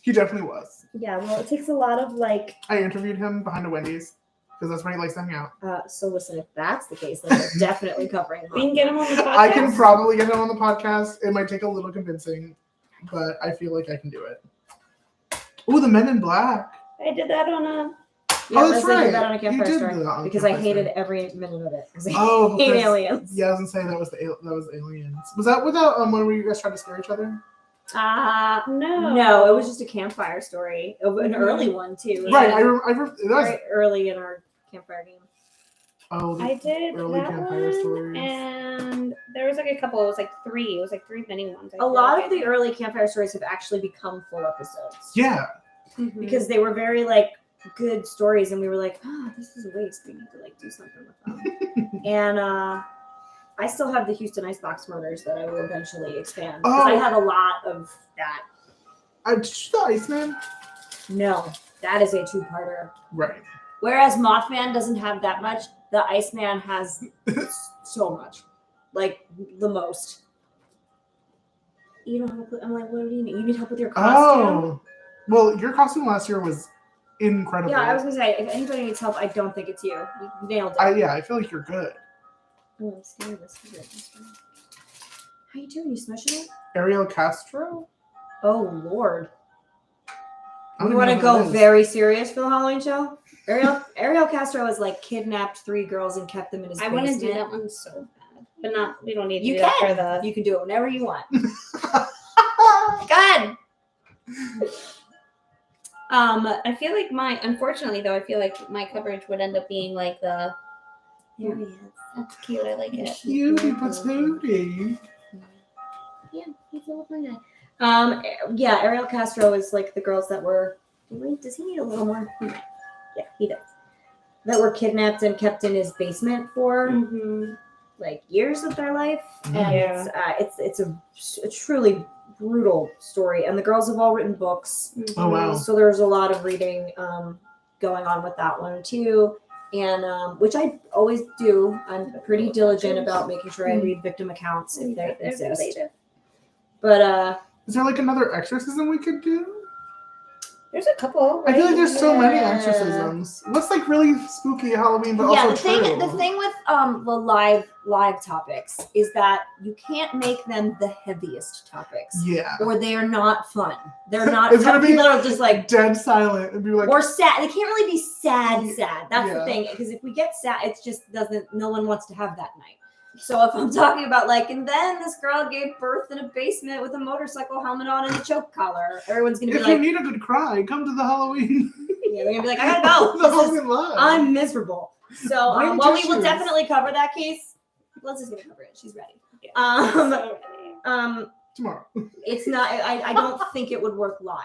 He definitely was. Yeah, well, it takes a lot of like. I interviewed him behind a Wendy's because that's where he likes to hang out. So listen, if that's the case, then we're definitely covering. We can get him on the podcast. I can probably get him on the podcast. It might take a little convincing, but I feel like I can do it. Ooh, the Men in Black. I did that on a. Yeah, Oh, that's Leslie right. did that on a You campfire did story do that on a because I campfire hated story. every minute of it. 'Cause I Oh, hate because- aliens. Yeah, I was gonna say that was aliens. Was that without when you guys tried to scare each other? No. It was just a campfire story, an early one too. It was Right. like That was very early in our campfire game. oh. I did Early that campfire one, stories. and there was like a couple. It was like 3. It was like 3 mini ones. I A feel lot like of the early campfire stories have actually become full episodes. Yeah. Mhm. Because they were very like good stories, and we were like, oh, this is a waste. We need to like do something with them. And I still have the Houston Icebox Murders that I will eventually expand. Because I Oh. have a lot of that. Did you the Iceman? No, that is a 2-parter. Right. Whereas Mothman doesn't have that much, the Iceman has so much. like the most. You don't have a clue. I'm like, what do you need? You need help with your costume? Oh, well, your costume last year was incredible. Yeah, I was gonna say, if anybody needs help, I don't think it's you. You nailed it. I feel like you're good. Oh, I'm scared. This is it. How you doing? You smushing it? Ariel Castro. Oh Lord. I don't You want to even know who go that is. very serious for the Halloween show? Ariel Castro has like kidnapped 3 girls and kept them in his I basement. want to do that one so bad, but not. We don't need to You do that can. for the. You can do it whenever you want. God. I feel like unfortunately though, I feel like my coverage would end up being like the. There he is. That's cute. I like it. Cutie patootie. Yeah, he's a lovely guy. Yeah, Ariel Castro is like the girls that were. Wait, does he need a little more? Yeah, he does. That were kidnapped and kept in his basement for like years of their life, and it's a truly brutal story. And the girls have all written books. Oh wow! So there's a lot of reading going on with that one too, and which I always do. I'm pretty diligent about making sure I read victim accounts if they exist. But is there like another exorcism we could do? There's a couple. I feel like there's so many Yeah. exorcisms. What's like really spooky Halloween, but yeah, also true? the thing with the live topics is that you can't make them the heaviest topics. Yeah. Or they are not fun. They're not It's gonna fun. be People are just like dead silent and be like, or sad. They can't really be sad. That's Yeah. the thing. Because if we get sad, it just doesn't. No one wants to have that night. So if I'm talking about like, and then this girl gave birth in a basement with a motorcycle helmet on and a choke collar, everyone's gonna be if like, you need a good cry, come to the Halloween. yeah, they're gonna be like, I gotta go. the This is- Halloween live. I'm miserable. So Bring while we will tissues. definitely cover that case, let's just cover it. She's ready. Tomorrow. It's not. I don't think it would work live.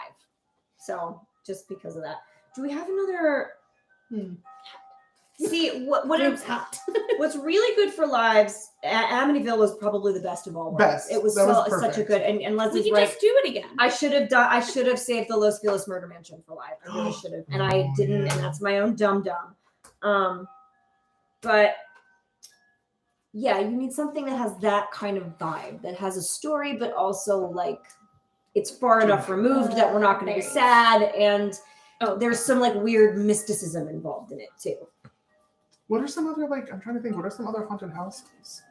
So just because of that, do we have another? See what It's hot. what's really good for lives. Amityville was probably the best of all worlds. Best. It was That was such a perfect. good and We Leslie's can right. just do it again. I should have saved the Los Feliz Murder Mansion for live. I really should have, and I didn't, and that's my own dumb. But yeah, you need something that has that kind of vibe, that has a story, but also like it's far enough removed that we're not going to be sad, and there's some like weird mysticism involved in it too. What are some other I'm trying to think. What are some other haunted houses?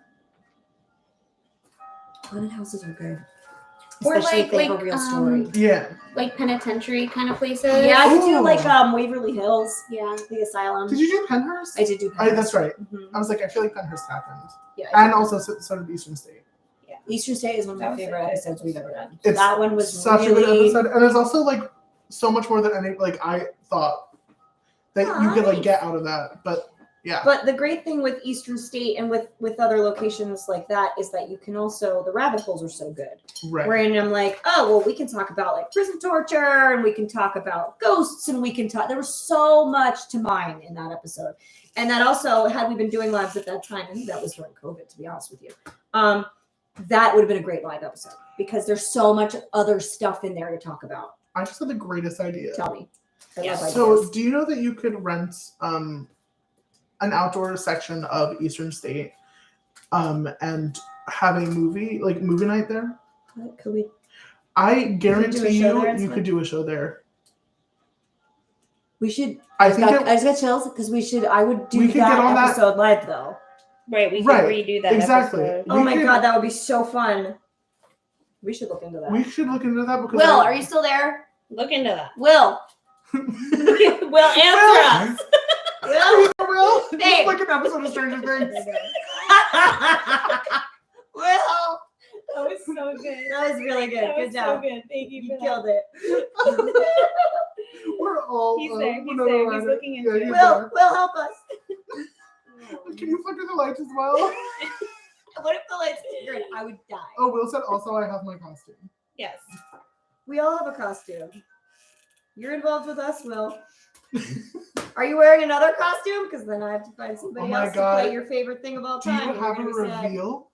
Haunted houses are good, Or especially if they have a like, real story. Yeah. Like penitentiary kind of places. Yeah, I could do Ooh. like Waverly Hills, Yeah. the asylum. Did you do Penhurst? I did do. That's right. Mhm. I was like, I feel like Penhurst happened. Yeah, I And did. also so did Eastern State. Yeah, Eastern State is one of That my was favorite good. episodes we've ever done. It's That one was such really a good episode. And there's also like so much more than I thought that you could Nice. get out of that. But yeah. But the great thing with Eastern State and with other locations like that is that you can also, the rabbit holes are so good. Right. Wherein I'm like, oh, well, we can talk about like prison torture and we can talk about ghosts and we can talk. There was so much to mine in that episode. And that also, had we been doing lives at that time, I think that was during COVID, to be honest with you, that would have been a great live episode because there's so much other stuff in there to talk about. I just had the greatest idea. Tell me. I Yeah. love So ideas. do you know that you could rent an outdoor section of Eastern State and have a movie night there? Could we? I do a guarantee show there you instead? could do a show there. We should. I think I just got chills because we should. I would do We could that get on that- episode live though. Right, we can Right, redo that exactly. episode. Oh my could- god, that would be so fun. We should look into that. we should look into that because Will, are you still there? Look into that. Will. Will answer us. Will. Will, Babe. it's like an episode of Stranger Things. Will. That was so good. That was really good. That Good was job. so good. Thank you You for killed it. We're all He's there. He's we're not there. around He's it. looking into Yeah, it. he's Will, help us. that. Can you flicker the lights as well? What if the lights disappeared? I would die. Oh, Will said also I have my costume. Yes. We all have a costume. You're involved with us, Will. Are you wearing another costume? Because then I have to find somebody Oh my else God. to play your favorite thing of all Do time. you have a You're gonna be sad. reveal?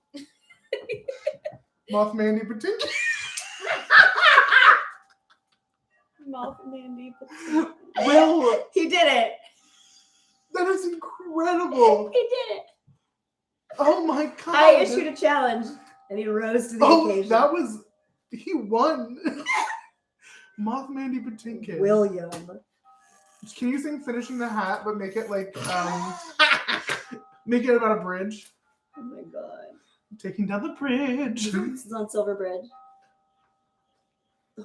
Moth Mandy Patinkin. Mouth Mandy. Will, He did it. that is incredible. He did it. Oh my god. I issued a challenge, and he rose to the occasion. He won. Moth Mandy Patinkin. William. Can you sing Finishing the Hat, but make it like, make it about a bridge? Oh my god. Taking down the bridge. This is on Silver Bridge.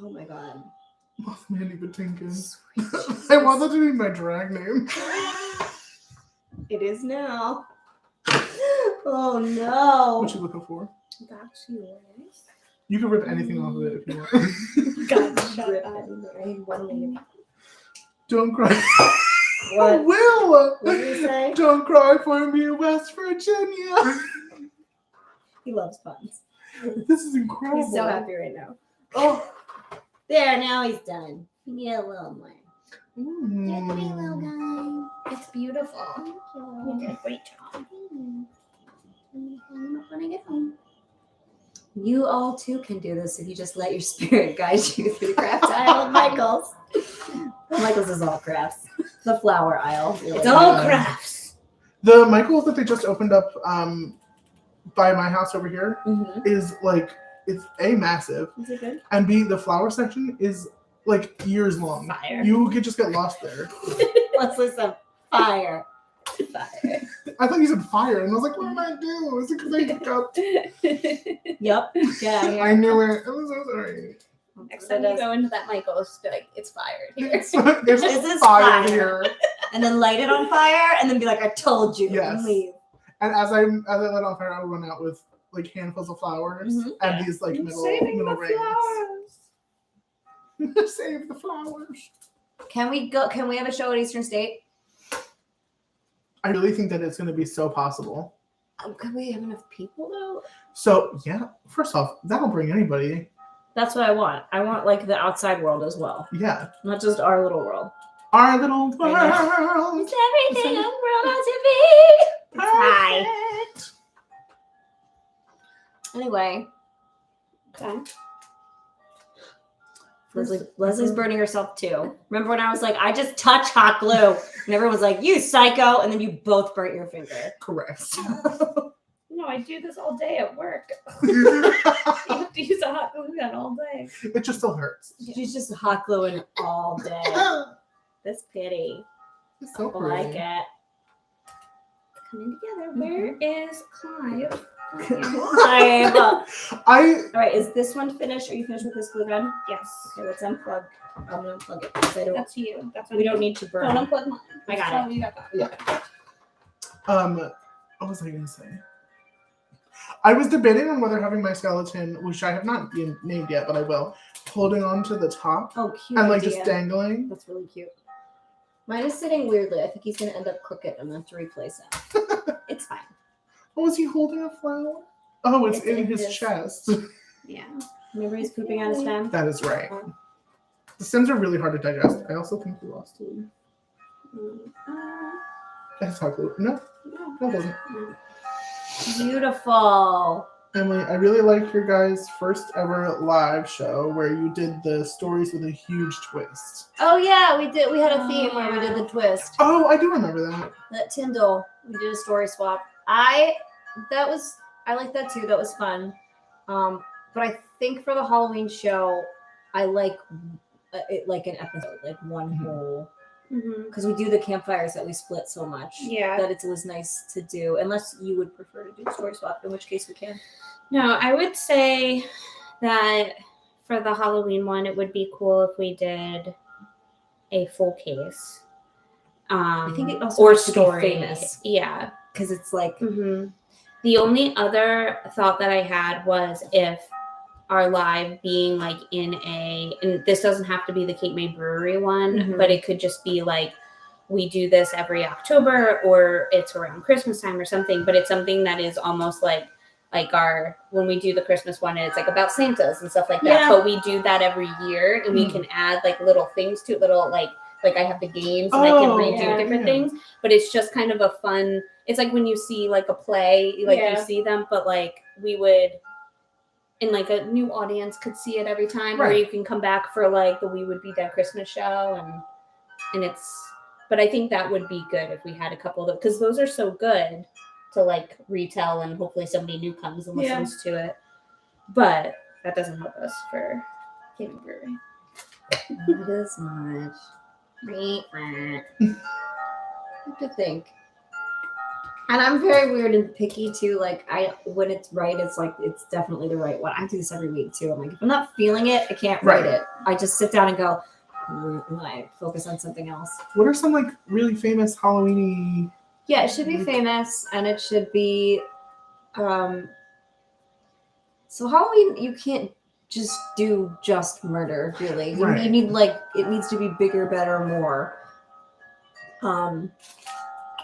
Oh my god. Moth Mandy Patinkin. I want that to be my drag name. It is now. Oh no. What you looking for? That's yours. You can rip anything off of it if you want. God, shut Rip up. it. I need one leaf. Don't cry. What? Will! What did he say? Don't cry for me, West Virginia. He loves puns. This is incredible. He's so happy right now. Oh, there, now he's done. You need a little more. Mm. It's beautiful. You did a great job. When I get home. You all too can do this if you just let your spirit guide you through the craft aisle of Michael's. Michael's is all crafts. The flower aisle. It's all crafts. The Michael's that they just opened up by my house over here Mm-hmm. is like, it's A, massive, Is it good? and B, the flower section is like years long. Fire. You could just get lost there. Let's listen. Fire. Fire. I thought you said fire, and I was like, what am I doing? Is it because I got... Yup. Yeah. I knew it. I'm so sorry. Next time you go into that Michael's, be like, it's fired here. There's This is fire fire. here. And then light it on fire, and then be like, "I told you." Yes. And leave. And as I lit on fire, I would run out with like handfuls of flowers Mhm. and these like middle rings. Save the flowers. Can we go? Can we have a show at Eastern State? I really think that it's going to be so possible. Could we have enough people though? So yeah, first off, that'll bring anybody. That's what I want. I want like the outside world as well, Yeah, not just our little world. our little world. It's everything a world ought to be. Hi. Perfect. Anyway, Okay. Leslie's burning herself too. Remember when I was like, I just touch hot glue, and everyone was like, "You psycho!" And then you both burnt your finger. Correct. No, I do this all day at work. You have to use a hot glue gun all day. It just still hurts. She's just hot gluing all day. That's pity. It's so I like pretty. it. Coming together. Where is Clive? Clive. All right, is this one finished? Are you finished with this glue gun? Yes. Okay, let's unplug. I'm gonna unplug it because I don't. That's you. That's We don't need to burn. Don't unplug mine. I got it. You got that. What was I gonna say? I was debating on whether having my skeleton, which I have not named yet, but I will, holding on to the top Oh, cute. and like idea. just dangling. That's really cute. Mine is sitting weirdly. I think he's gonna end up crooked. I'm gonna have to replace him. It's fine. Oh, is he holding a flower? Oh, it's It's in in his his- chest. Yeah. Remember he's pooping out his stem? That is right. The stems are really hard to digest. I also think we lost two. That's hot glue. No, that doesn't. Beautiful. Emily, I really like your guys' first ever live show where you did the stories with a huge twist. Oh yeah, we did. We had a theme where we did the twist. Oh, I do remember that. That Tyndall. We did a story swap. I like that too. That was fun. But I think for the Halloween show, I like it like an episode, like one whole. Because we do the campfires that we split so much. Yeah. That it was nice to do. Unless you would prefer to do story swap, in which case we can. No, I would say that for the Halloween one, it would be cool if we did a full case. I think it also or has to be story. famous. Yeah. Because it's like The only other thought that I had was if our live being like in and this doesn't have to be the Cape May Brewery one, but it could just be like we do this every October or it's around Christmas time or something, but it's something that is almost like our when we do the Christmas one, it's like about Santas and stuff like that. Yeah. But we do that every year and we can add like little things to it, little like I have the games and I can redo different things, but it's just kind of a fun. It's like when you see like a play, like you see them, but like we would, and like a new audience could see it every time, or you can come back for like the We Would Be Dead Christmas show, and it's. But I think that would be good if we had a couple of those because those are so good to like retell, and hopefully somebody new comes and listens to it. But that doesn't help us for King Brewery. Not as much. I have to think. And I'm very weird and picky too. Like when it's right, it's like it's definitely the right one. I do this every week too. I'm like, if I'm not feeling it, I can't write it. I just sit down and go, and I focus on something else. What are some like really famous Halloween-y? Yeah, it should be famous, and it should be. So Halloween, you can't just do just murder, really. You need like it needs to be bigger, better, more.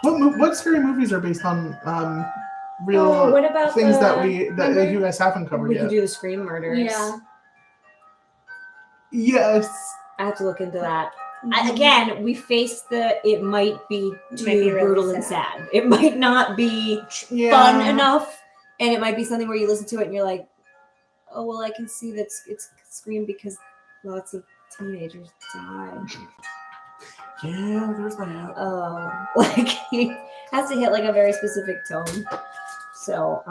What scary movies are based on real what about things that you guys haven't covered We yet? could do the Scream murders. Yeah. Yes. I have to look into that. Again, we face it might be too brutal and sad. It might not be fun enough, and it might be something where you listen to it and you're like, oh, well, I can see that it's Scream because lots of teenagers die. Yeah, there's that. Like it has to hit like a very specific tone. So,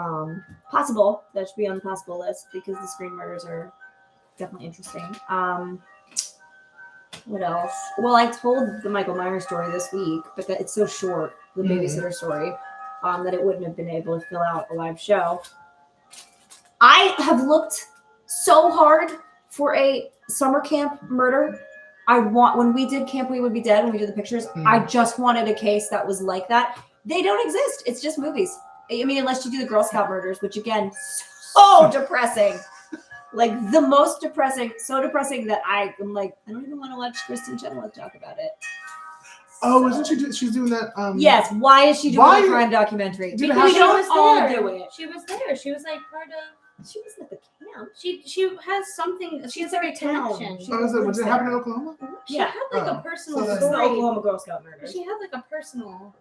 possible. That should be on the possible list because the Scream murders are definitely interesting. What else? Well, I told the Michael Myers story this week, but it's so short, the babysitter story, that it wouldn't have been able to fill out a live show. I have looked so hard for a summer camp murder. When we did Camp We Would Be Dead, when we did the pictures, I just wanted a case that was like that. They don't exist. It's just movies. I mean, unless you do the Girl Scout murders, which again, so depressing. Like the most depressing, so depressing that I'm like, I don't even want to watch Kristen Chenoweth talk about it. Oh, isn't she? She's doing that. Yes. Why is she doing a crime documentary? Did it Because we happen? don't all do it. She was there. She was like part of. She wasn't at the camp. She has something. She has like a connection. Was it happen in Oklahoma? She had like a personal So It's the story. Oklahoma Girl Scout murder. She had like a personal.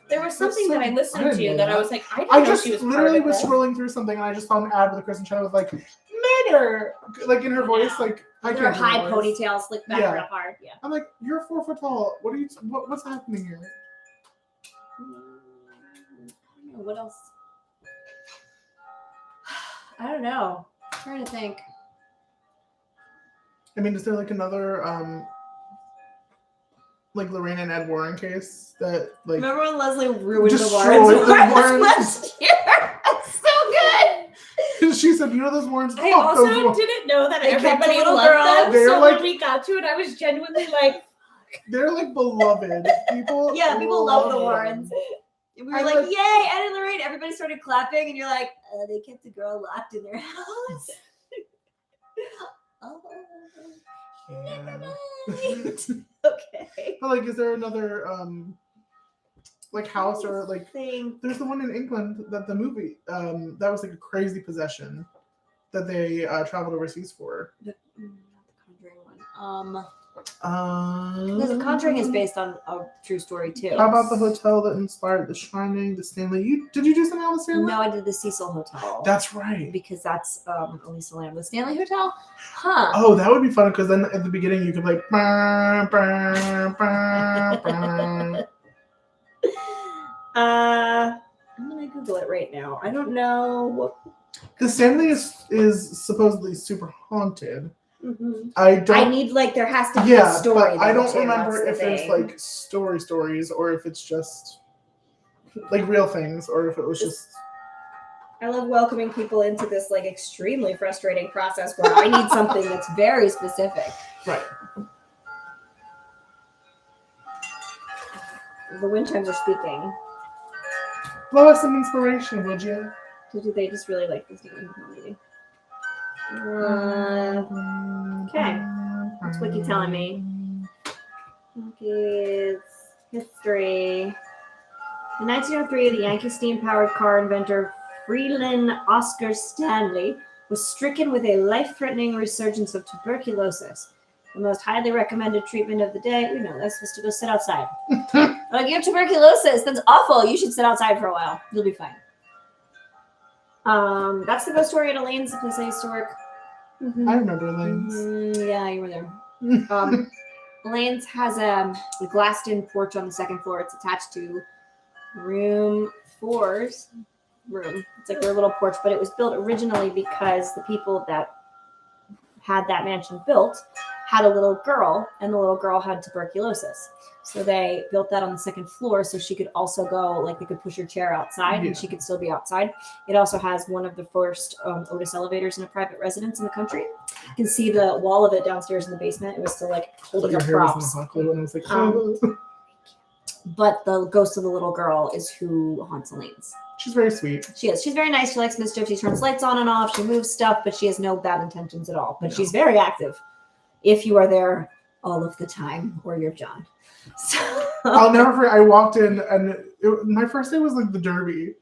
There was something that I I listened didn't to know that I that. was like, I didn't I know just she was literally part of was that. scrolling through something and I just found an ad with Kristen Chenoweth like murder, like in her voice, like I Their can't. high do her voice. ponytail slicked back Yeah. real hard. Yeah. I'm like, you're 4 foot tall. What's happening here? I don't know. What else? I don't know. I'm trying to think. I mean, is there like another like Lorraine and Ed Warren case that like Remember when Leslie ruined the destroyed Warrens? the Warrens? Last year? That's so good. she said, you know those Warrens? I Fuck those also Warrens. didn't know that They kept everybody the little loved girl. them. They're So like- when we got to it, I was genuinely like, They're like beloved. People People love the them. Warrens. And we were I like, like- yay, Ed and Lorraine. Everybody started clapping, and you're like, they kept the girl locked in their house. Oh. Yeah. Okay. But like, is there another like house or like? Thing. There's the one in England that the movie that was like a crazy possession that they traveled overseas for. Not the Conjuring one. Because The Conjuring is based on a true story too. How about the hotel that inspired The Shining, the Stanley? Did you do something on the Stanley? No, I did the Cecil Hotel. That's right. Because that's Elisa Lamb. The Stanley Hotel? Huh. Oh, that would be fun because then at the beginning you could like. Bah, bah, bah, bah. I'm gonna Google it right now. I don't know what. The Stanley is supposedly super haunted. Mm-hmm. I don't. I need there has to be a story. but I though, don't too. remember That's if the there's thing. like stories or if it's just like real things or if it was just. I love welcoming people into this extremely frustrating process where I need something that's very specific. Right. The wind chimes are speaking. Blow us some inspiration, would you? Do they just really like this new comedy? Okay. What's Wiki telling me? Okay, it's history. In 1903, the Yankee steam-powered car inventor Freeland Oscar Stanley was stricken with a life-threatening resurgence of tuberculosis. The most highly recommended treatment of the day, we know this, was to go sit outside. Like, you have tuberculosis. That's awful. You should sit outside for a while. You'll be fine. That's the ghost story at Elaine's, the place I used to work. I remember Lane's. Yeah, you were there. Elaine's has a glassed-in porch on the second floor. It's attached to room 4's room. It's like their little porch, but it was built originally because the people that had that mansion built had a little girl, and the little girl had tuberculosis. So they built that on the second floor so she could also go, like they could push her chair outside and she could still be outside. It also has one of the first Otis elevators in a private residence in the country. You can see the wall of it downstairs in the basement. It was still like holding up props. But the ghost of the little girl is who haunts Elaine's. She's very sweet. She is. She's very nice. She likes mischief. She turns lights on and off. She moves stuff, but she has no bad intentions at all. But she's very active if you are there all of the time or you're John. So I'll never forget. I walked in and my first day was like the Derby.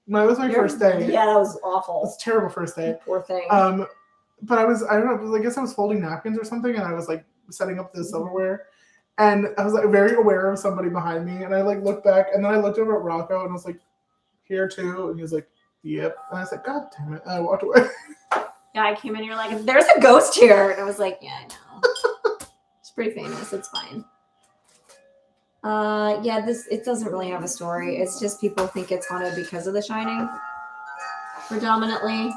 That was my first day. Yeah, that was awful. It was a terrible first day. Poor thing. But I don't know, I guess I was folding napkins or something, and I was like setting up the silverware. And I was like very aware of somebody behind me, and I like looked back, and then I looked over at Rocco, and I was like, "Here too," and he was like, "Yep." And I was like, "God damn it!" And I walked away. Yeah, I came in, and you're like, "There's a ghost here," and I was like, "Yeah, I know." It's pretty famous. It's fine. Yeah, it doesn't really have a story. It's just people think it's haunted because of The Shining, predominantly.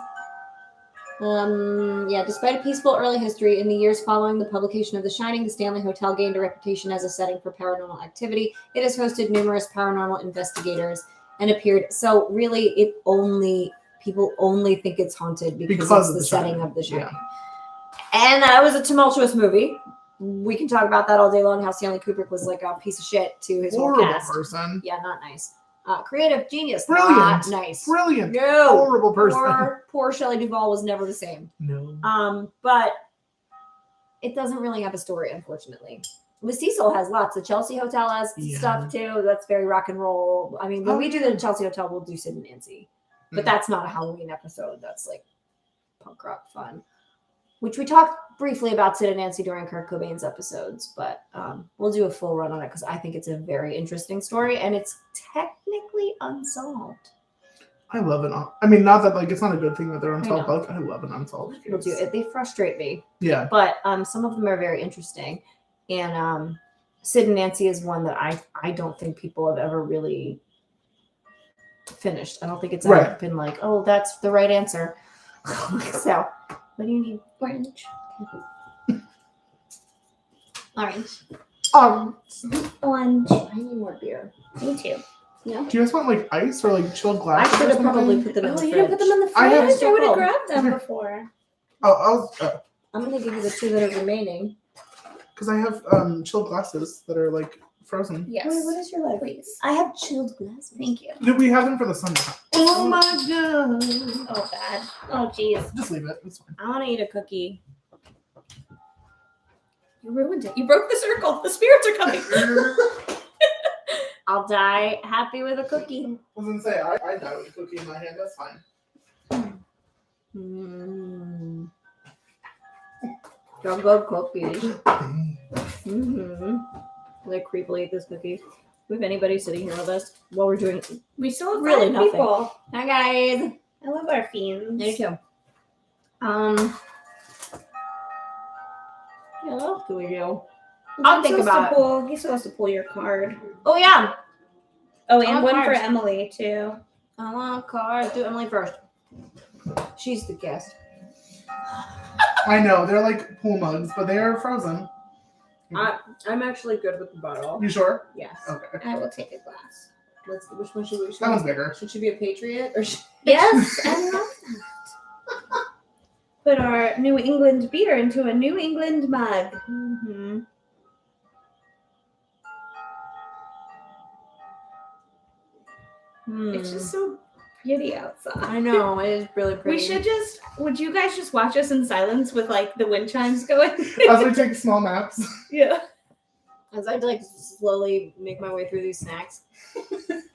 Yeah, despite a peaceful early history, in the years following the publication of The Shining, the Stanley Hotel gained a reputation as a setting for paranormal activity. It has hosted numerous paranormal investigators and appeared. So really, people only think it's haunted because of the setting of The Shining. Yeah. And that was a tumultuous movie. We can talk about that all day long. How Stanley Kubrick was like a piece of shit to his whole cast. Person. Yeah, not nice. Creative genius. Brilliant. Not nice. Brilliant. No. Horrible person. Poor Shelley Duvall was never the same. No. But it doesn't really have a story, unfortunately. The Cecil has lots. The Chelsea Hotel has stuff too. That's very rock and roll. I mean, when we do the Chelsea Hotel, we'll do Sid and Nancy. But that's not a Halloween episode. That's like punk rock fun. Which we talked briefly about Sid and Nancy during Kurt Cobain's episodes, but we'll do a full run on it because I think it's a very interesting story and it's technically unsolved. I love it. I mean, not that like it's not a good thing that they're unsolved, but I love an unsolved People do it. They frustrate me. Yeah. But some of them are very interesting. And Sid and Nancy is one that I don't think people have ever really finished. I don't think it's ever been like, oh, that's the right answer. So, what do you need? Orange. Orange. Orange. I need more beer. Me too. Yeah. Do you guys want like ice or like chilled I glasses? should have probably put them in the you fridge. put them in the fridge? I would have grabbed them before. I'm gonna give you the 2 that are remaining. Because I have chilled glasses that are like frozen. Yes. Wait, what is your life? Please. I have chilled glasses. Thank you. We have them for the summertime. Oh my god. Oh, bad. Oh, jeez. Just leave it. It's fine. I want to eat a cookie. You ruined it. You broke the circle. The spirits are coming. I'll die happy with a cookie. I was gonna say I die with a cookie in my hand. That's fine. Jumbo cookies. They creepily eat this cookie. We have anybody sitting here with us while we're doing We still have really 5 nothing. people. Hi guys. I love our fiends. Me too. What else do we do? I'll think about it. He's supposed to pull your card. Oh yeah. Oh, I and want one for cards. Emily too. I want cards. Do Emily first. She's the guest. I know they're like pool mugs, but they are frozen. I'm actually good with the bottle. You sure? Yes. Okay. I will take a glass. Which one should we? That one's bigger. Should she be a patriot or? Yes, I love that. Put our New England beer into a New England mug. Mm-hmm. It's just so pretty outside. I know, it is really pretty. Would you guys just watch us in silence with like the wind chimes going? As we take small naps. Yeah. As I like slowly make my way through these snacks.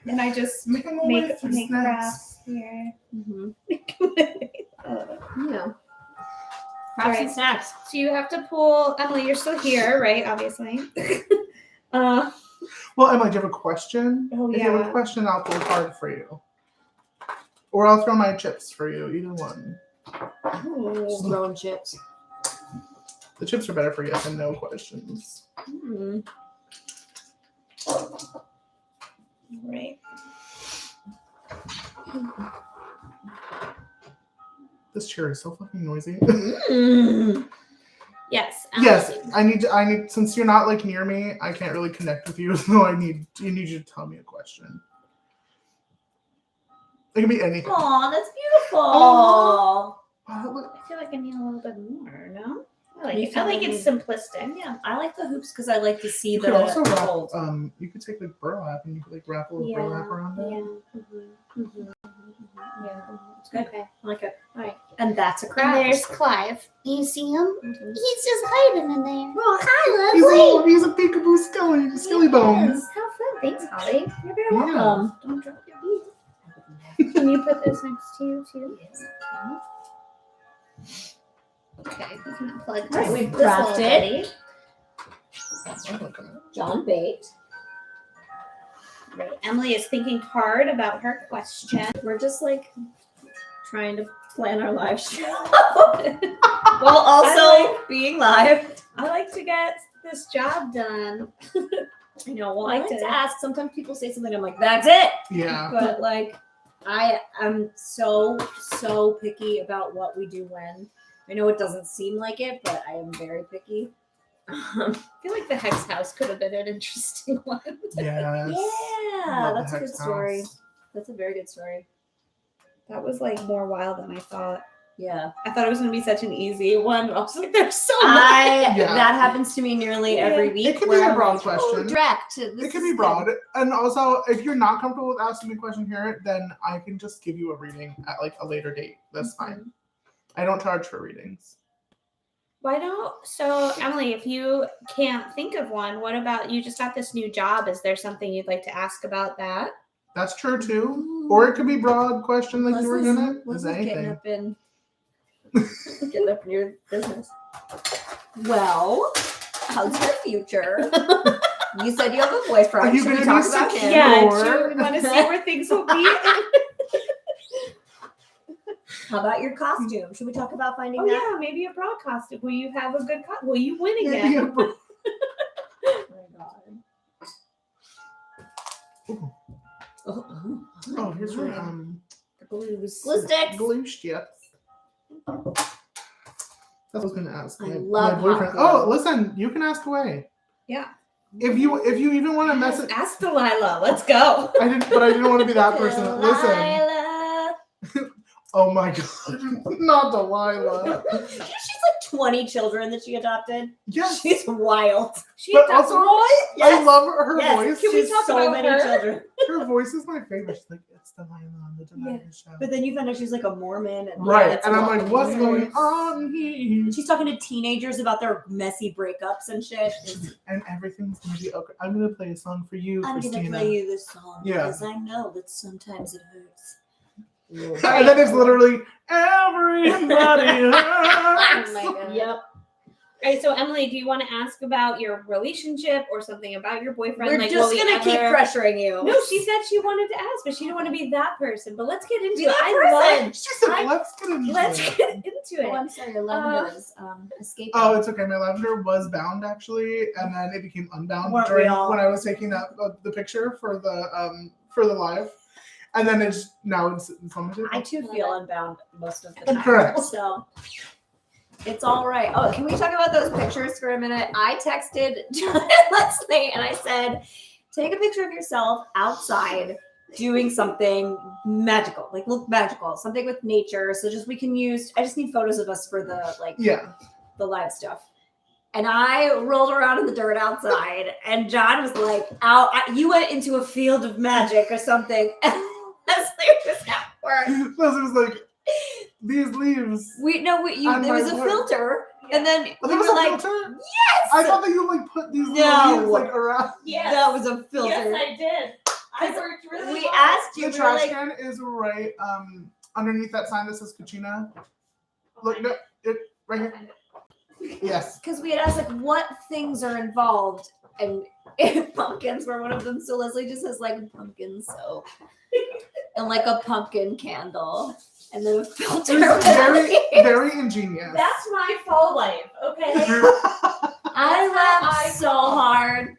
And I just Make crafts here. Mm-hmm. Yeah. Yeah. Crafts and snacks. So you have to pull, Emily, you're still here, right? Obviously. Well, Emma, do you have a question? Oh, If you have yeah. a question, I'll pull a card for you. Or I'll throw my chips for you. Either one. Just throwing chips. The chips are better for yes and no questions. Mm-hmm. Right. This chair is so fucking noisy. Yes. Yes, I need. Since you're not like near me, I can't really connect with you. So I need you to tell me a question. It can be anything. Aw, that's beautiful. Aw. I feel like I need a little bit more, no? I Me like too. it's simplistic. Yeah, I like the hoops because I like to see You the could also fold. wrap. You could take like burlap and you could like wrap a little burlap around it. Yeah. It's good. Okay. I like it. All right. And that's a And craft. there's Clive. You see him? Mhm. He's just hiding in there. Oh, hi, He's a peekaboo skelly bone. Yes. How fun. Thanks, Holly. You're very Yeah. welcome. Don't drop your beads. Can you put this next to you too? Yes. Okay. We can plug All right, this we've little crafted. buddy. John baked. Right. Emily is thinking hard about her question. We're just like trying to plan our live show while also being live. I like to get this job done. I know. Well, I I like like to to- ask. Sometimes people say something. I'm like, that's it. Yeah. But like, I am so picky about what we do when. I know it doesn't seem like it, but I am very picky. I feel like the Hex House could have been an interesting one. Yes. Yeah, Love the that's a good Hex story. House. That's a very good story. That was like more wild than I thought. Yeah. I thought it was gonna be such an easy one. I was like, there's so much. Yeah. That happens to me nearly every week. It could be where a I'm broad like, question. Oh, direct. It can be broad. And also, if you're not comfortable with asking me a question here, then I can just give you a reading at like a later date. That's fine. I don't charge for readings. Why don't so Emily, if you can't think of one, what about you just got this new job? Is there something you'd like to ask about that? That's true too. Or it could be broad question like you were gonna. Is anything. Getting up in your business. Well, how's your future? You said you have a boyfriend. Are you Should we gonna talk be about him? secure? Yeah, Lord. do you want to see where things will be? How about your costume? Should we talk about finding Oh that? yeah, maybe a broad costume. Will you have a good will you win Maybe again? a bro- Oh my god. Ooh. Oh, Oh, here's your the glues. glue Glue sticks. sticks. That's what I was gonna ask. I My love boyfriend. hot glue. Oh, listen, you can ask away. Yeah. If you even want to message, Ask Delilah. Let's go. I didn't want to be that person. Listen. Delilah. Oh my god, not Delilah. She's like 20 children that she adopted. Yes, She's wild. She but adopted- also what? I love her Yes. voice. Can we She's talk so so many her? children? Her voice is my favorite. She's like, it's Delilah on the Delilah show. But then you find out she's like a Mormon. And Right, it's and I'm wild. like, what's going on here? And she's talking to teenagers about their messy breakups and shit. And everything's gonna be okay. I'm gonna play a song for you, I'm Christina. gonna play you this song Yeah. because I know that sometimes it hurts. And then it's literally everybody hurts. Oh my god. Yep. All right, so Emily, do you want to ask about your relationship or something about your boyfriend? We're like, just will we gonna keep ever- pressuring you. No, she said she wanted to ask, but she didn't want to be that person. But let's get into Be it. that I person. She said, I- let's get into Let's it. get into Oh, it. I'm sorry. Your lavender is escaping. Oh, it's okay. My lavender was bound actually, and then it became unbound Weren't we during all? when I was taking that the picture for the live, and then it's on my table. I too feel unbound most of the time. Correct. So it's all right. Oh, can we talk about those pictures for a minute? I texted John and Leslie and I said, take a picture of yourself outside doing something magical, like look magical, something with nature. So just we can use. I just need photos of us for the Yeah. the live stuff. And I rolled around in the dirt outside, and John was like, you went into a field of magic or something. And Leslie was at work. Leslie was like, these leaves. There On was my a wood. filter, and then Oh, we there was were a like, filter? yes! I thought that you like put these little No. leaves like around. Yes. That was a filter. Yes, I did. I worked really We hard. asked you, The we were trash like, can is right underneath that sign that says Cucina. Look, no, it right here. Yes. because we had asked like what things are involved, and pumpkins were one of them. So Leslie just has like pumpkin soap and like a pumpkin candle, and then a filter. It was very, with very ingenious. That's my fall life, okay? I laughed I so saw. hard.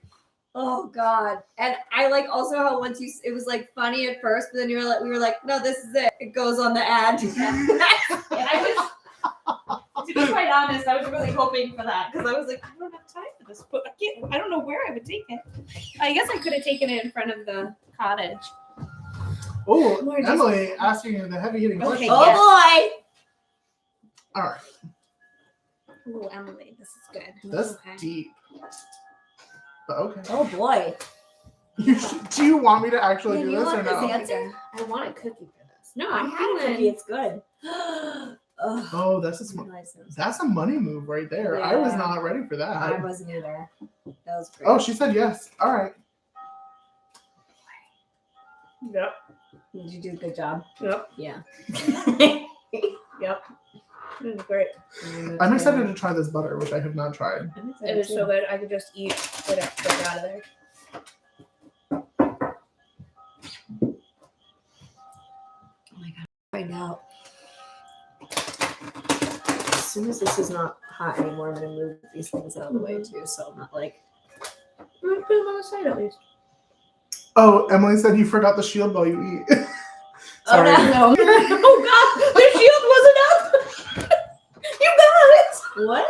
Oh God! And I like also how once it was like funny at first, but then we were like, no, this is it. It goes on the ad. I was, to be quite honest, I was really hoping for that because I was like, I don't have time for this, but I don't know where I would take it. I guess I could have taken it in front of the cottage. Oh, Lord, Emily asking you the heavy hitting question. Oh yes. boy! All right, Oh, Emily, this is good. that's Okay. deep. But okay. Oh boy! Do you want me to actually Man, do you this want or this no? answer? I want a cookie for this. No, I I'm had a feeling. cookie. It's good. Ugh. Oh, that's a money move right there. I was Yeah. not ready for that. I wasn't either. That was great. Oh, she said yes. All right. Yep. Did you do a good job? Yep. Yeah. Yep. This is great. I'm excited to try this butter, which I have not tried. I'm It excited is so too. good. I could just eat it out of there. Oh my god! Find out. As soon as this is not hot anymore, I'm gonna move these things out of the way too, so I'm not like. Put them on the side at least. Oh, Emily said you forgot the shield while you eat. Sorry. Oh, no. Oh God, the shield wasn't up. You guys. What?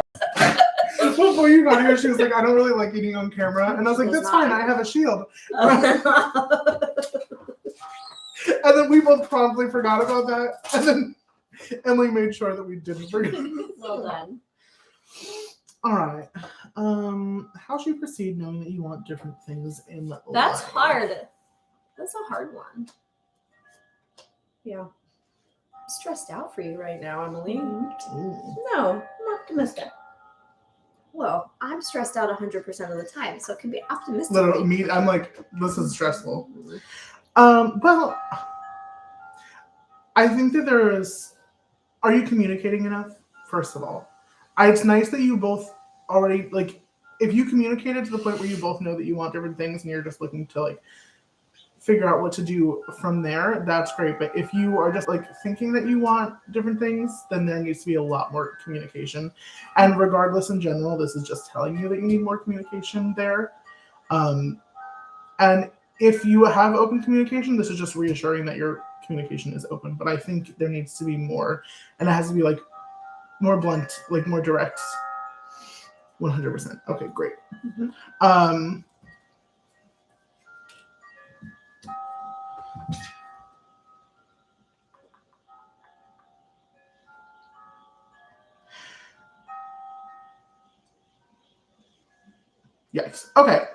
Before you got here, she was like, I don't really like eating on camera. And I was like, She was that's not. fine. I have a shield. And then we both promptly forgot about that. And then Emily made sure that we didn't forget. Well done. All right. How should you proceed knowing that you want different things in life? That's hard. That's a hard one. Yeah. I'm stressed out for you right now, Emily. Ooh. No, I'm optimistic. Well, I'm stressed out 100% of the time, so it can be optimistic. Literally, me, I'm like, this is stressful. Well, I think that are you communicating enough? First of all, it's nice that you both already, like, if you communicated to the point where you both know that you want different things and you're just looking to, like, figure out what to do from there, that's great. But if you are just, like, thinking that you want different things, then there needs to be a lot more communication. And regardless, in general, this is just telling you that you need more communication there. And if you have open communication, this is just reassuring that your communication is open. But I think there needs to be more, and it has to be, like, more blunt, like, more direct. 100%. Okay, great. Mhm. Yikes. Okay.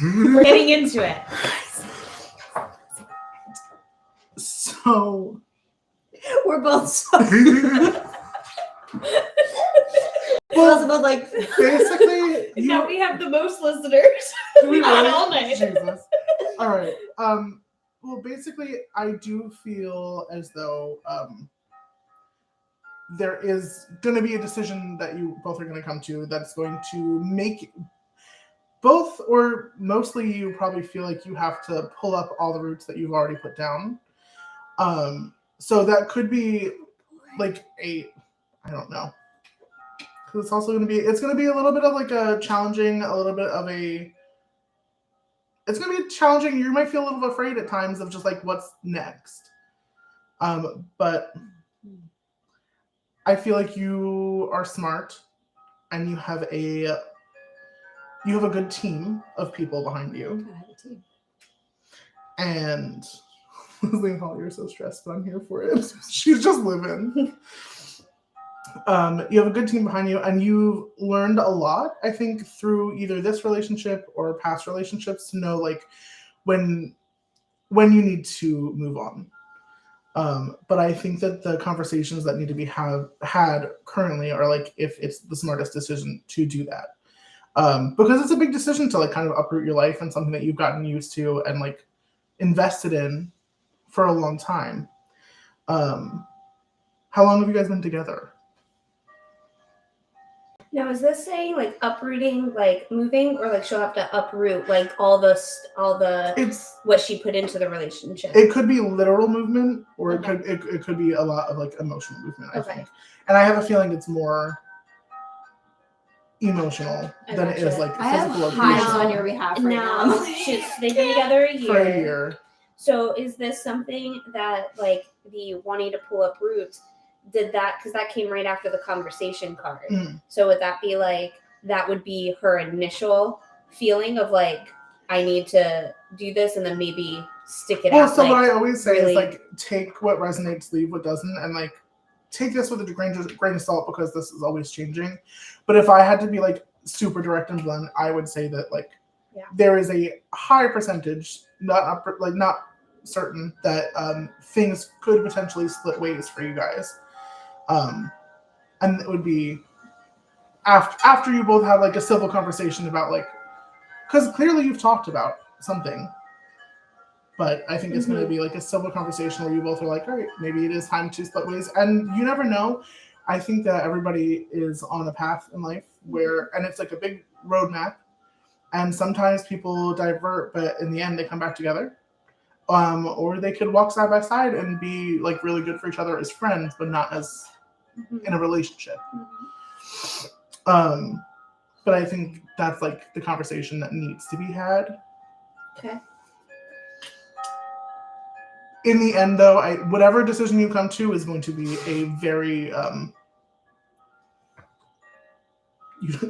We're getting into it. So We're both so. well, Both like. basically, Now we have the most listeners. we got really- all night. Jesus. All right. Well, basically, I do feel as though there is going to be a decision that you both are going to come to that's going to make both, or mostly, you probably feel like you have to pull up all the roots that you've already put down. So that could be like I don't know. Because it's also going to be a little bit of like a challenging, it's going to be challenging. You might feel a little afraid at times of just like what's next. But I feel like you are smart and you have a good team of people behind you. I have a team. And Leslie Hall, you're so stressed, but I'm here for it. She's just living. You have a good team behind you, and you've learned a lot, I think, through either this relationship or past relationships to know like when you need to move on. But I think that the conversations that need to be had currently are like if it's the smartest decision to do that. Because it's a big decision to like kind of uproot your life and something that you've gotten used to and like invested in for a long time. How long have you guys been together? Now, is this saying like uprooting, like moving, or like she'll have to uproot like all the what she put into the relationship? It could be literal movement, or Okay. it could be a lot of like emotional movement. I Okay. think, and I have a feeling it's more emotional I than it is gotcha. like I have physical hives appreciation. on your behalf right Now, now. they've been together a year. For a year. So is this something that, like, the wanting to pull up roots, did that, because that came right after the conversation card. Mhm. So would that be like, that would be her initial feeling of like, I need to do this, and then maybe stick it Well, out? so like, what I always say really- is like, take what resonates, leave what doesn't, and like, take this with a grain of salt because this is always changing. But if I had to be like super direct and blunt, I would say that like, there is a high percentage, not certain, that things could potentially split ways for you guys. And it would be after you both have like a civil conversation about like, because clearly you've talked about something, but I think it's going to be like a civil conversation where you both are like, all right, maybe it is time to split ways. And you never know. I think that everybody is on a path in life where, and it's like a big roadmap, and sometimes people divert, but in the end they come back together. Or they could walk side by side and be like really good for each other as friends, but not as in a relationship. But I think that's like the conversation that needs to be had. Okay. In the end, though, whatever decision you come to is going to be a very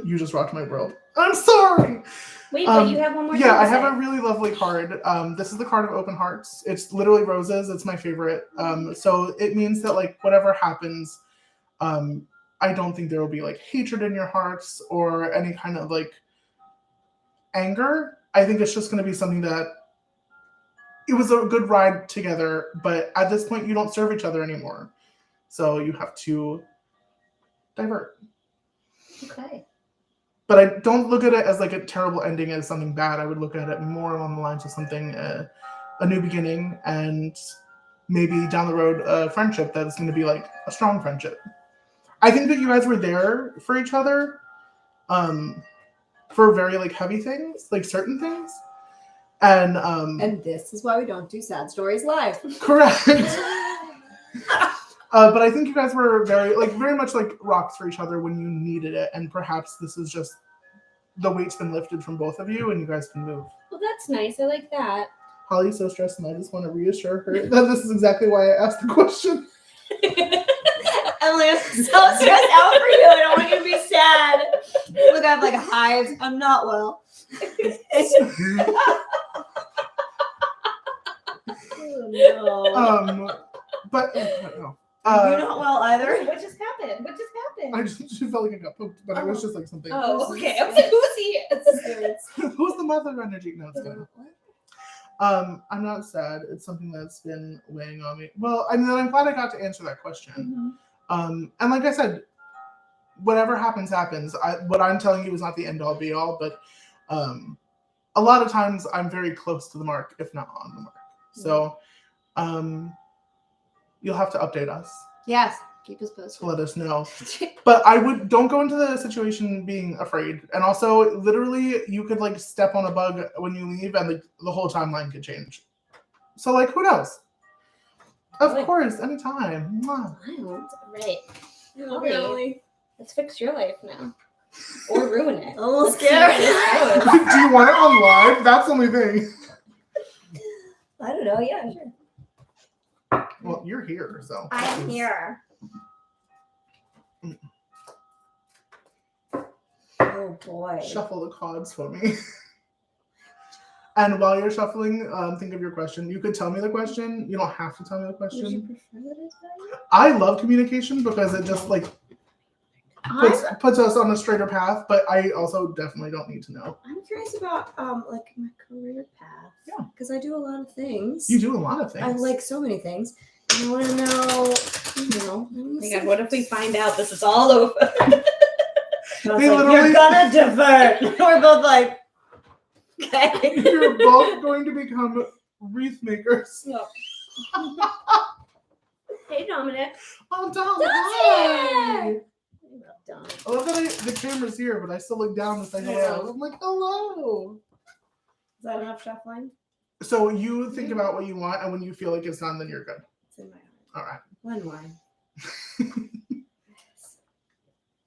you just rocked my world. I'm sorry. Wait, but you have one more thing Yeah, to I have say. a really lovely card. This is the card of open hearts. It's literally roses. It's my favorite. So it means that like whatever happens, I don't think there will be like hatred in your hearts or any kind of like anger. I think it's just going to be something that it was a good ride together, but at this point you don't serve each other anymore. So you have to divert. Okay. But I don't look at it as like a terrible ending, as something bad. I would look at it more along the lines of something, a new beginning, and maybe down the road a friendship that's going to be like a strong friendship. I think that you guys were there for each other for very like heavy things, like certain things. And this is why we don't do sad stories live. correct. But I think you guys were very much like rocks for each other when you needed it, and perhaps this is just the weight's been lifted from both of you, and you guys can move. Well, that's nice. I like that. Holly's so stressed, and I just want to reassure her that this is exactly why I asked the question. Emily, I'm so stressed out for you. I don't want you to be sad. Look, I have like hives. I'm not well. Oh, no. But no. You're not well either. What just happened? What just happened? I just felt like I got poked, but it was just like something. Oh, okay. I was like, who's he? Who's the mother energy? No, it's good. I'm not sad. It's something that's been weighing on me. Well, I mean, I'm glad I got to answer that question. And like I said, whatever happens, happens. What I'm telling you is not the end all be all, but a lot of times I'm very close to the mark, if not on the mark. So you'll have to update us. Yes. Keep us posted. To let us know. But don't go into the situation being afraid. And also, literally, you could like step on a bug when you leave, and like the whole timeline could change. So like, who knows? Of course, anytime. Mwah. Wild. Right. Really? Holly, let's fix your life now. Or ruin it. I'm a little Let's see scared. where this goes. Do you want it on live? That's the only thing. I don't know. Yeah, sure. Well, you're here, so. I'm here. Oh boy. Shuffle the cards for me. And while you're shuffling, think of your question. You could tell me the question. You don't have to tell me the question. Would you prefer that as that? I love communication because it just like puts us on a straighter path, but I also definitely don't need to know. I'm curious about like my career path. Yeah. Because I do a lot of things. You do a lot of things. I like so many things. And I want to know, Oh my God, what if we find out this is all over? They literally- you're gonna divert. We're both like, okay. You're both going to become wreath makers. Yep. Hey, Dominic. Oh, Dom, Dom's hi. here. Done. I love that the camera's here, but I still look down to say hello. I'm like, hello. Is that enough shuffling? So you think about what you want, and when you feel like it's done, then you're good. It's in my heart. All right. One more.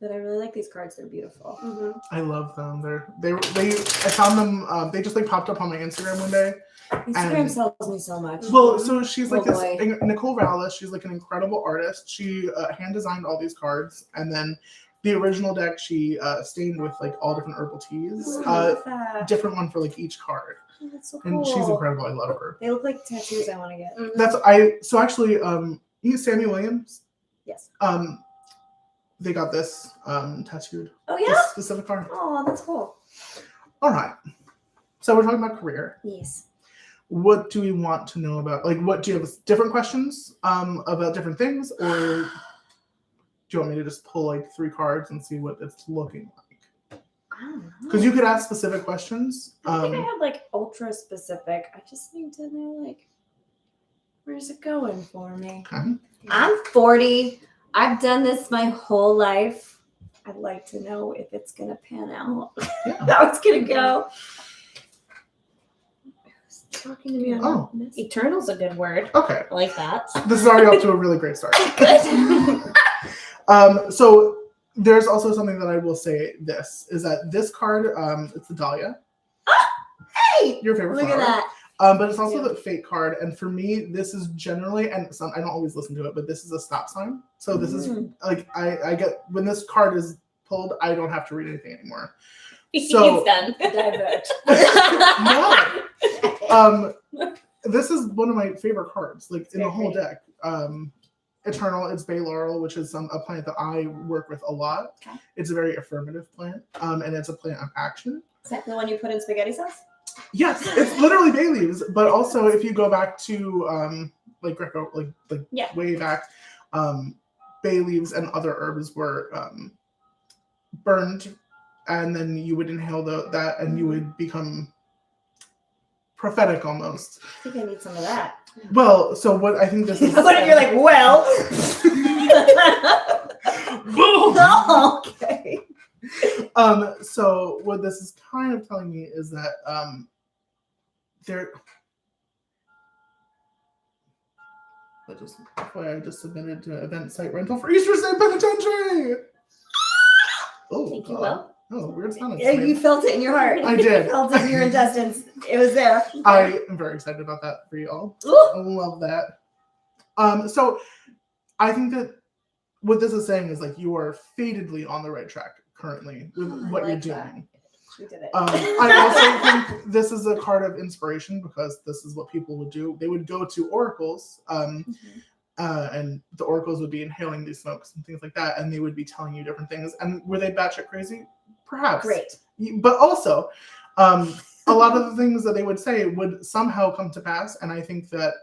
But I really like these cards. They're beautiful. Mm-hmm. I love them. They I found them. They just like popped up on my Instagram one day. Instagram And- sells me so much. Well, so she's like Oh, this boy. Nicole Rallis. She's like an incredible artist. She hand designed all these cards, and then the original deck she stained with like all different herbal teas. Oh, I love that. Different one for like each card, Oh, that's so and cool. she's incredible. I love her. They look like tattoos I want to get. Mm-hmm. So actually you know Sammy Williams. Yes. They got this tattooed. Oh This yeah. specific card. Oh, that's cool. All right. So we're talking about career. Yes. What do we want to know about? Like, what do you have different questions about different things, or do you want me to just pull like 3 cards and see what it's looking like? I don't know. Because you could ask specific questions. I don't think I have like ultra specific. I just need to know like where's it going for me. Okay. I'm 40. I've done this my whole life. I'd like to know if it's gonna pan out. Yeah. How it's gonna go. Who's talking to me on Oh. this? Eternal's a good word. Okay. I like that. This is already off to a really great start. Good. So there's also something that I will say. This is that this card, it's the Dahlia, Hey, your favorite look flower. at that. But it's also Yeah. the fate card, and for me, this is generally, and some, I don't always listen to it, but this is a stop sign. So this is like I get when this card is pulled, I don't have to read anything anymore. So- It's done. Divert. No. This is one of my favorite cards, like in the very whole pretty. deck. Eternal, it's Bay Laurel, which is a plant that I work with a lot. Okay. It's a very affirmative plant, and it's a plant of action. Is that the one you put in spaghetti sauce? Yes, it's literally bay leaves. But also, if you go back to like Greco, like Yeah. way back, bay leaves and other herbs were burned, and then you would inhale that, and you would become prophetic almost. I think I need some of that. Well, so what I think this is. What if you're like, well? Boom! No, okay. So what this is kind of telling me is that there. I just submitted to event site rental for Easter State Penitentiary. Oh, Thank you, God. Will. Oh, weird sound. Yeah, you felt it in your heart. I did. You felt it in your intestines. It was there. I am very excited about that for y'all. Ooh. I love that. So I think that what this is saying is like you are fatedly on the right track currently with Oh, I what you're like that. doing. We did it. I also think this is a card of inspiration because this is what people would do. They would go to oracles, and the oracles would be inhaling these smokes and things like that, and they would be telling you different things. And were they batshit crazy? Perhaps. Great. But also, a lot of the things that they would say would somehow come to pass. And I think that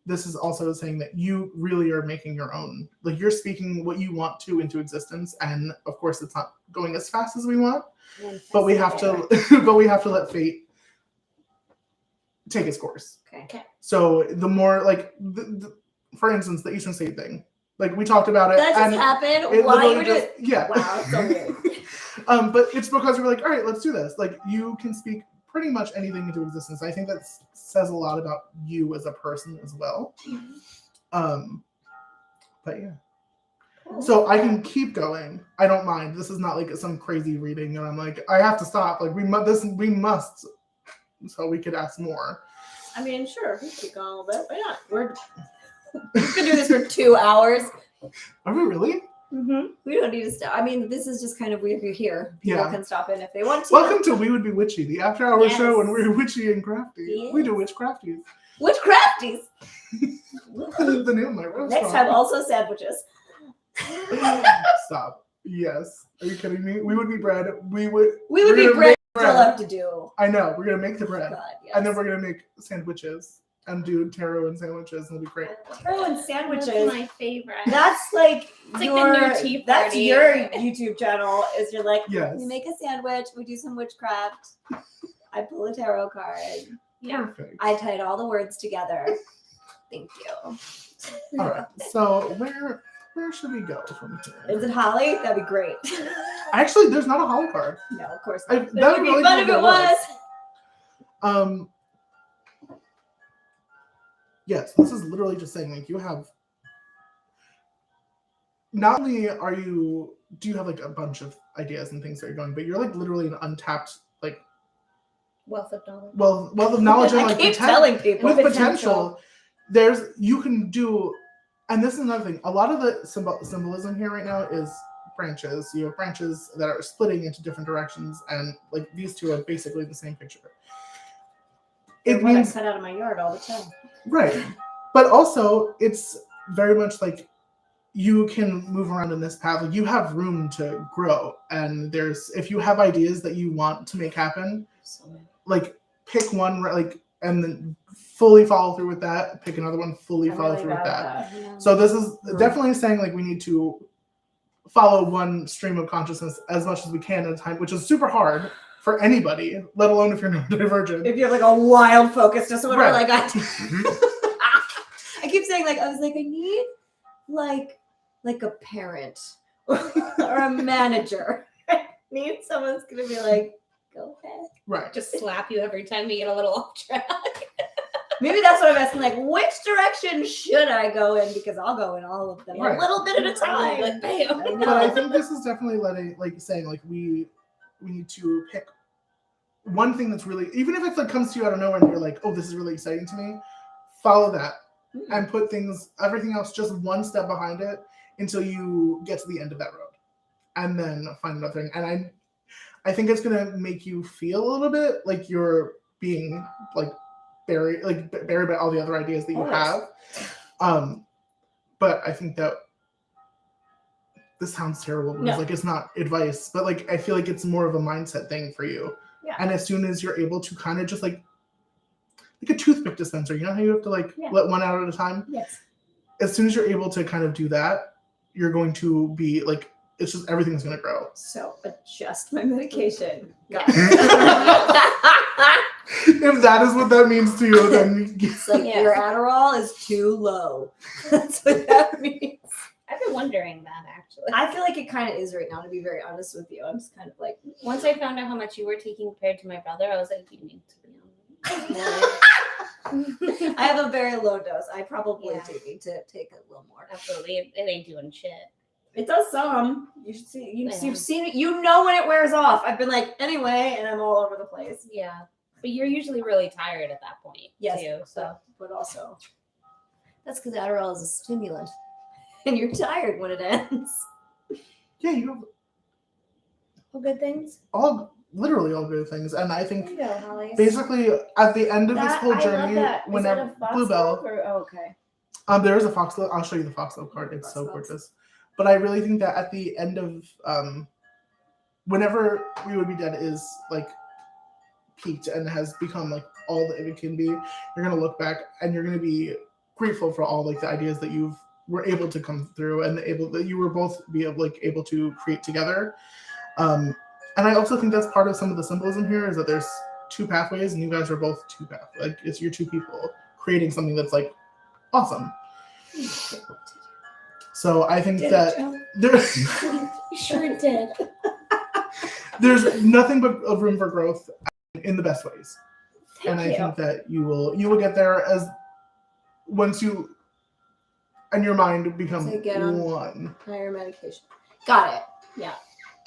this is also saying that you really are making your own, like you're speaking what you want to into existence. And of course, it's not going as fast as we want, but we have to, let fate take its course. Okay. So the more like, for instance, the Eastern State thing, like we talked about it. That just and happened it while you literally were doing. yeah. Wow, it's so weird. But it's because we're like, all right, let's do this. Like you can speak pretty much anything into existence. I think that says a lot about you as a person as well. But yeah. So I can keep going. I don't mind. This is not like some crazy reading, and I'm like, I have to stop. Like we must. So we could ask more. I mean, sure, we keep going a little bit. Why not? We could do this for 2 hours. Are we really? Mm-hmm. We don't need to stop. I mean, this is just kind of weird. You're here. People Yeah. can stop in if they want to. Welcome to We Would Be Witchy, the after-hour Yes. show when we're witchy and crafty. We do Yes. witchcrafties. Witchcrafties. The name of my restaurant. Next time, also sandwiches. Stop. Yes. Are you kidding me? We would be bread. We would We would We're be gonna bread. make Still bread. have to do. I know. We're gonna make the bread. God, yes. And then we're gonna make sandwiches and do taro and sandwiches and it'll be great. Oh, and That's sandwiches. my favorite. That's like like the your. new tea That's party. your YouTube channel. Is you're like, Yes. we make a sandwich. We do some witchcraft. I pull a tarot card. Yeah. Perfect. I tied all the words together. Thank you. All right. So where should we go from here? Is it Holly? That'd be great. Actually, there's not a holly card. No, of course I- not. But that it would be really fun cool if if it it was. Yes, this is literally just saying like you have not only do you have like a bunch of ideas and things that you're going, but you're like literally an untapped like Wealth of knowledge. wealth of knowledge and I like keep telling people. with potential. You can do, and this is another thing. A lot of the symbolism here right now is branches. You have branches that are splitting into different directions, and like these two are basically the same picture. It means I cut out of my yard all the time. Right, but also it's very much like you can move around in this path. Like you have room to grow, and if you have ideas that you want to make happen, like pick one, like, and then fully follow through with that. Pick another one, fully follow through with that. So this is definitely saying like we need to follow one stream of consciousness as much as we can at a time, which is super hard for anybody, let alone if you're neurodivergent. If you have like a wild focus disorder, Right. like I keep saying, like I was like, I need like a parent or a manager. I need someone's gonna be like, go ahead. Right. Just slap you every time you get a little off track. Maybe that's what I'm asking. Like, which direction should I go in? Because I'll go in all of them Right. a little bit at a time. Like, bam. I know. But I think this is definitely saying like we need to pick one thing that's really, even if it like comes to you out of nowhere and you're like, oh, this is really exciting to me, follow that and put everything else just one step behind it until you get to the end of that road, and then find another thing. And I think it's gonna make you feel a little bit like you're being like buried by all the other ideas that you have. But I think that this sounds terrible because like it's not advice, but like I feel like it's more of a mindset thing for you. Yeah. And as soon as you're able to kind of just like a toothpick dispenser, you know how you have to like let one out at a time? Yes. As soon as you're able to kind of do that, you're going to be like, it's just everything's going to grow. So adjust my medication. Got If that is what that means to you, then It's like your Adderall is too low. That's what that means. I've been wondering that actually. I feel like it kind of is right now, to be very honest with you. I'm just kind of like, Once I found out how much you were taking compared to my brother, I was like, you need to be on. I have a very low dose. I probably do need to take a little more. Absolutely, it ain't doing shit. It does some. You should see. You've seen it. You know when it wears off. I've been like, anyway, and I'm all over the place. Yeah, but you're usually really tired at that point. Yes. Too, so But also, that's because Adderall is a stimulant, and you're tired when it ends. yeah, you have all good things. literally all good things. And I think There you go, Holly. basically at the end of this whole I journey, love that. whenever Is that a fox Bluebell, love or, oh, okay. there is a foxglove. I'll show you the foxglove card. It's so gorgeous. But I really think that at the end of whenever We Would Be Dead is like peaked and has become like all that it can be, you're gonna look back and you're gonna be grateful for all like the ideas that you were able to come through and that you were both able to create together. And I also think that's part of some of the symbolism here is that there's two pathways and you guys are both two paths. Like it's your two people creating something that's like awesome. So I think that there's You sure did. there's nothing but room for growth in the best ways. Thank you. Think that you will get there as once you and your mind become one. Higher medication. Got it. Yeah.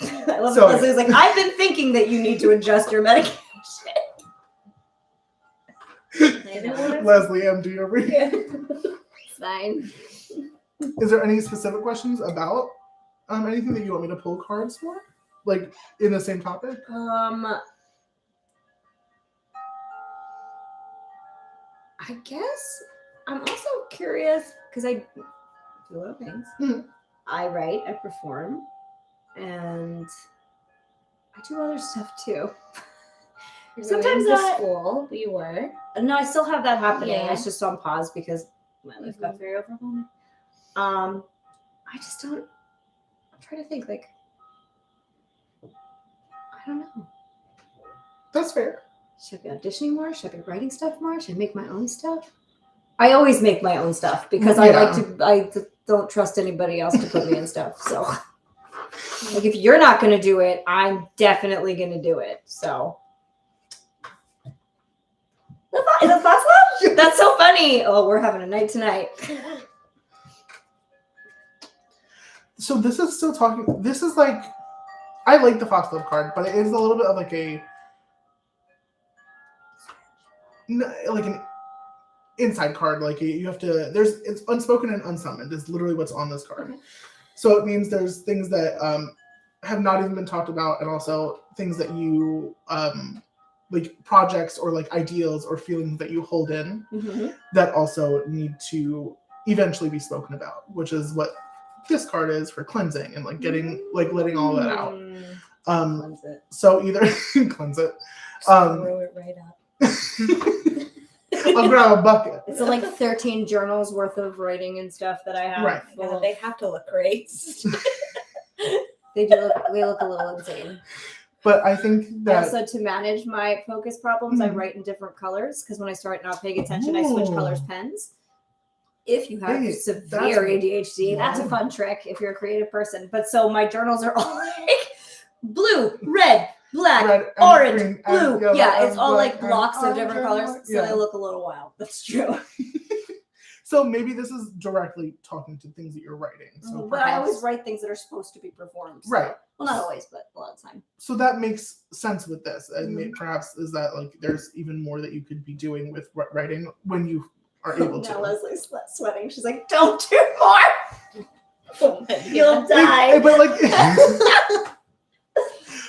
I love So- it. Leslie's like, I've been thinking that you need to adjust your medication. Leslie MD over here. It's fine. Is there any specific questions about anything that you want me to pull cards for? Like in the same topic? I guess I'm also curious because I do a lot of things. Mhm. I write, I perform, and I do other stuff too. Sometimes to school, we were. No, I still have that happening. Yeah. It's just on pause because my life got very overwhelming. I just don't. I'm trying to think. Like, I don't know. That's fair. Should I be auditioning more? Should I be writing stuff more? Should I make my own stuff? I always make my own stuff because I like to. I don't trust anybody else to put me in stuff. So, like, if you're not going to do it, I'm definitely going to do it. So. Is that Fox Love? That's so funny. Oh, we're having a night tonight. So this is still talking. This is like, I like the Foxglove card, but it is a little bit of like like an inside card. Like you have to. It's unspoken and unsummoned. Is literally what's on this card. Okay. So it means there's things that have not even been talked about, and also things that you like projects or like ideals or feelings that you hold in that also need to eventually be spoken about, which is what this card is for cleansing and like getting like letting all that out. Cleanse it. So either cleanse it. Throw it right up. I'll grab a bucket. It's like 13 journals worth of writing and stuff that I have. Right. full of- They have to look great. They look a little insane. But I think that Also, to manage my focus problems, I write in different colors because when I start not paying attention, I switch colors pens. If you have Hey, severe that's- ADHD, that's a wow. fun trick if you're a creative person. But so my journals are all like blue, red, black, red and orange, green and blue. yellow Yeah, it's and all black like and blocks of orange different and colors, white. so Yeah. they look a little wild. That's true. So maybe this is directly talking to things that you're writing. So But I always perhaps- write things that are supposed to be performed. so- Right. Well, not always, but a lot of the time. So that makes sense with this, and Mm-hmm. perhaps is that like there's even more that you could be doing with writing when you are able Now to. Leslie's sweating. She's like, "Don't do more. Oh my You'll God. die." But like,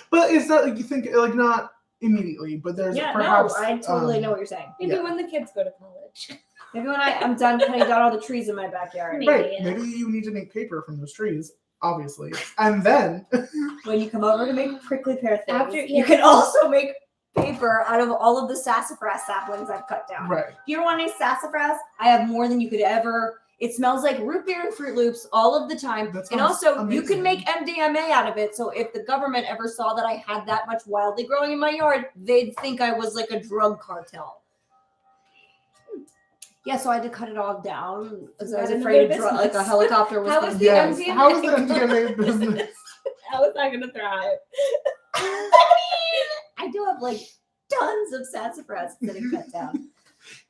but it's not like you think like not immediately, but there's Yeah, perhaps. no, I totally know what you're saying. Maybe Yeah. when the kids go to college. Maybe when I'm done cutting down all the trees in my backyard. Maybe. Right. Yeah. Maybe you need to make paper from those trees, obviously, and then When you come over to make prickly pear things, After- you yeah. can also make paper out of all of the sassafras saplings I've cut down. right. You don't want any sassafras? I have more than you could ever. It smells like root beer and Fruit Loops all of the time. That And sounds also, you can amazing. make MDMA out of it. So if the government ever saw that I had that much wildly growing in my yard, they'd think I was like a drug cartel. Yeah, so I had to cut it all down because I was Got afraid another of like a business. helicopter was How gonna was be- the Yes. MDMA? How is the MDMA business? How is that going to thrive? I do have like tons of sassafras sitting cut down.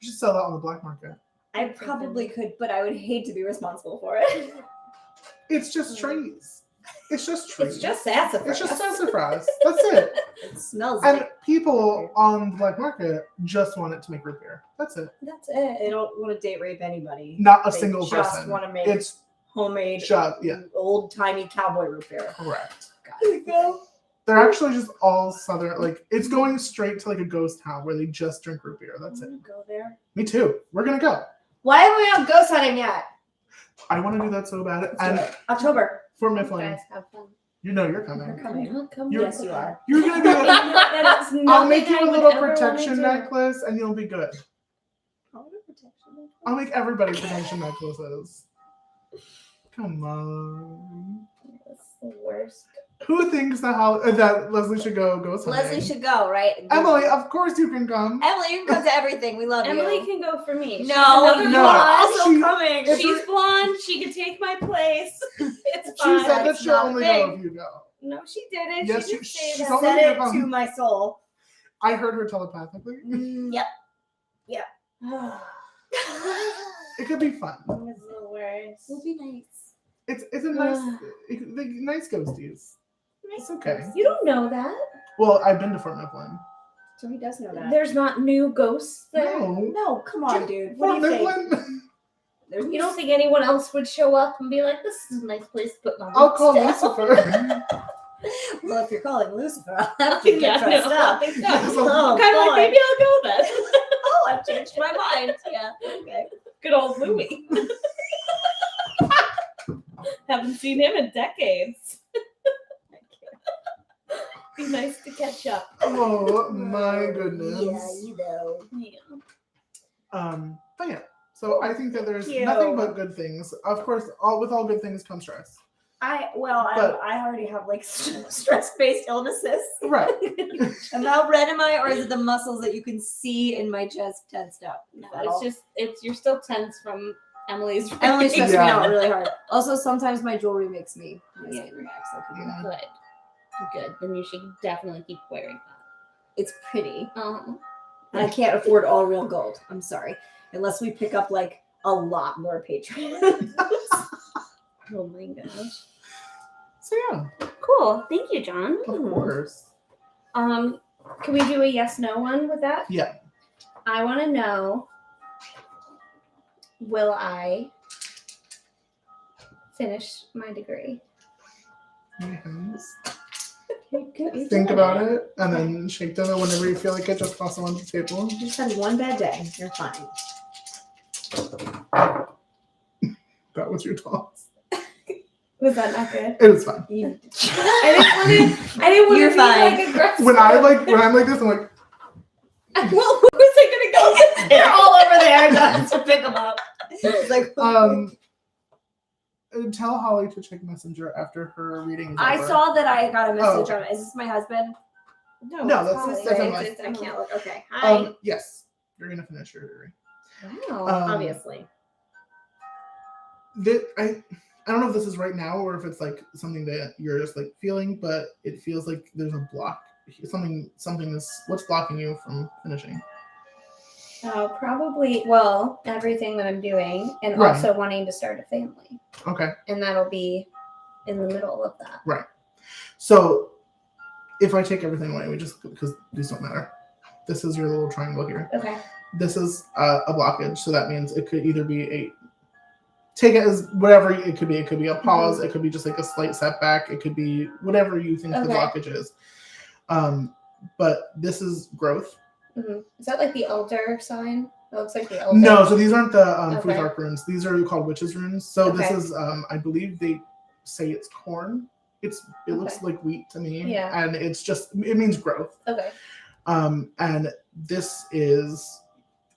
You should sell that on the black market. I probably could, but I would hate to be responsible for it. It's just trees. It's just trees. It's just sassafras. It's just sassafras. That's it. It smells And like people on the black market just want it to make root beer. That's it. That's it. they don't want to date rape anybody. Not a They single just person. want to make It's homemade, just yeah, old timey cowboy root beer. correct. There you go. They're actually just all southern. Like it's going straight to like a ghost town where they just drink root beer. That's it. Go there. Me too. We're gonna go. Why have we not ghost hunting yet? I want to do that so bad. Let's do And it. October. for You Mifflin, guys have fun. you know you're You're coming. coming. I'm not coming. You're- Yes, you are. You're gonna be. Like, That's I'll make nothing you I a would little ever wanna protection do. necklace, and you'll be good. Protection. I'll make everybody protection necklaces. Come on. That's the worst. Who thinks that Leslie should go ghost hunting? Leslie should go, right? Emily, of course you can come. Emily, you can come to everything. We love Emily you. can go for me. She's No, another you No. are blonde. also She- coming. She's blonde. She can take my place. It's She fine. said that That's she'll not a only thing. go if you go. No, she didn't. Yes, she didn't she- say she's that. only Said gonna it come. to my soul. I heard her telepathically. Yep. It could be fun. It's the worst. It'll be nice. It's a nice, nice ghosties. It's okay. You don't know that. Well, I've been to Fort Mifflin. So he does know that. There's not new ghosts there. No, No, come on, dude. What Fort do you think? Mifflin. There's You don't think anyone else would show up and be like, "This is a nice place to put my I'll call boots down." Lucifer. Well, if you're calling Lucifer, I'll have to Yeah, get dressed no, up. I think so. Oh, I'm kind of boy. like, maybe I'll go then. Oh, I've changed my mind. Yeah. Okay. Good old Louie. Haven't seen him in decades. Be nice to catch up. Oh my goodness. Yeah, you know. Yeah. But yeah. So I think that there's Thank you. nothing but good things. Of course, with all good things comes stress. I But- already have like stress-based illnesses. Right. Am I red am I, or is it the muscles that you can see in my chest tensed up? No, it's you're still tense from Emily's. Emily stressed Yeah. me out really hard. Also, sometimes my jewelry makes me my skin react. So it could be that. Good. Good. Then you should definitely keep wearing that. It's pretty. Uh-huh. And I can't afford all real gold. I'm sorry. Unless we pick up like a lot more patrons. Oh my gosh. So yeah, Cool. Thank you, John. of course. Can we do a yes/no one with that? Yeah. I want to know, will I finish my degree? Yes. You Think did about it and then shake them whenever you feel like it. Just toss them on the table. You just had one bad day. You're fine. That was your toss. Was that not good? It was fine. You, I didn't want You're to be fine. like aggressive. When I'm like this, I'm like, well, who was I gonna go? they're all over there. Just to pick them up. It's like, tell Holly to check Messenger after her reading is I over. saw that I got a message Oh. on it. Is this my husband? No, it's that's Holly. that's Emily. I can't look. Okay. Hi. Yes, you're gonna finish your degree. Wow. Obviously. I don't know if this is right now or if it's like something that you're just like feeling, but it feels like there's a block. Something is what's blocking you from finishing. Probably, everything that I'm doing and Right. also wanting to start a family. Okay. And that'll be in the middle of that. Right. So if I take everything away, because these don't matter. This is your little triangle here. Okay. This is a blockage. So that means it could either be take it as whatever it could be. It could be a pause. It could be just like a slight setback. It could be whatever you think the blockage is. But this is growth. Mm-hmm. Is that like the elder sign? It looks like the elder. No, so these aren't the Okay. Futhark runes. These are called witches runes. So this Okay. is, I believe they say it's corn. It looks like wheat to me. Yeah. And it means growth. Okay. And this is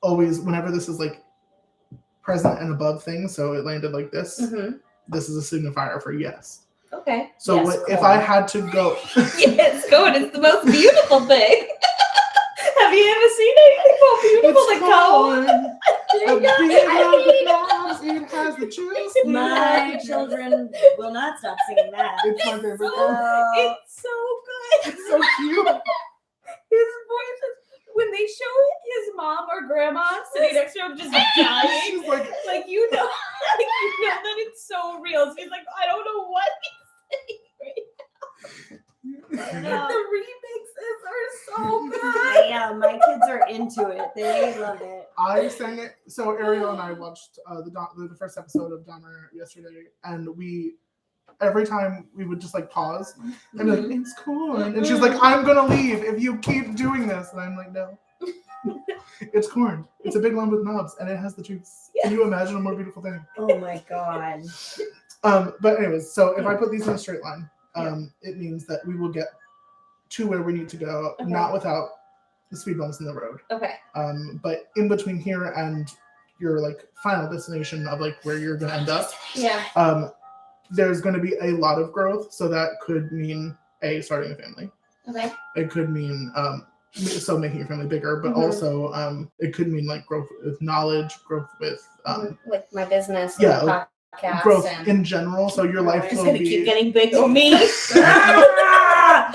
always, whenever this is like present and above things, so it landed like this, Mm-hmm. this is a signifier for yes. Okay. So Yes, if corn. I had to go, Yes, corn. It's the most beautiful thing. Have you ever seen anything more beautiful than corn? A big round of knobs, it has the juice. My children will not stop singing that. It's my favorite. It's so good. It's so cute. His voice is when they show his mom or grandma sitting next to him just dying. She's like, you know that it's so real. So he's like, I don't know what he's saying right now. The remixes are so good. Yeah, my kids are into it. They love it. I sang it. So Ariel and I watched the first episode of Dahmer yesterday, and every time we would just like pause and be like, it's corn, and she's like, I'm gonna leave if you keep doing this, and I'm like, no. It's corn. It's a big lump with knobs, and it has the juice. Can you imagine a more beautiful thing? Oh my god. But anyways, so if I put these in a straight line, it means that we will get to where we need to go, not without the speed bumps in the road. Okay. But in between here and your like final destination of like where you're gonna end up, there's gonna be a lot of growth. So that could mean starting a family. Okay. It could mean so making your family bigger, but also it could mean like growth with knowledge, growth with like my business, like podcast, growth and in general. So your life it's will gonna be keep getting big on me. Yeah,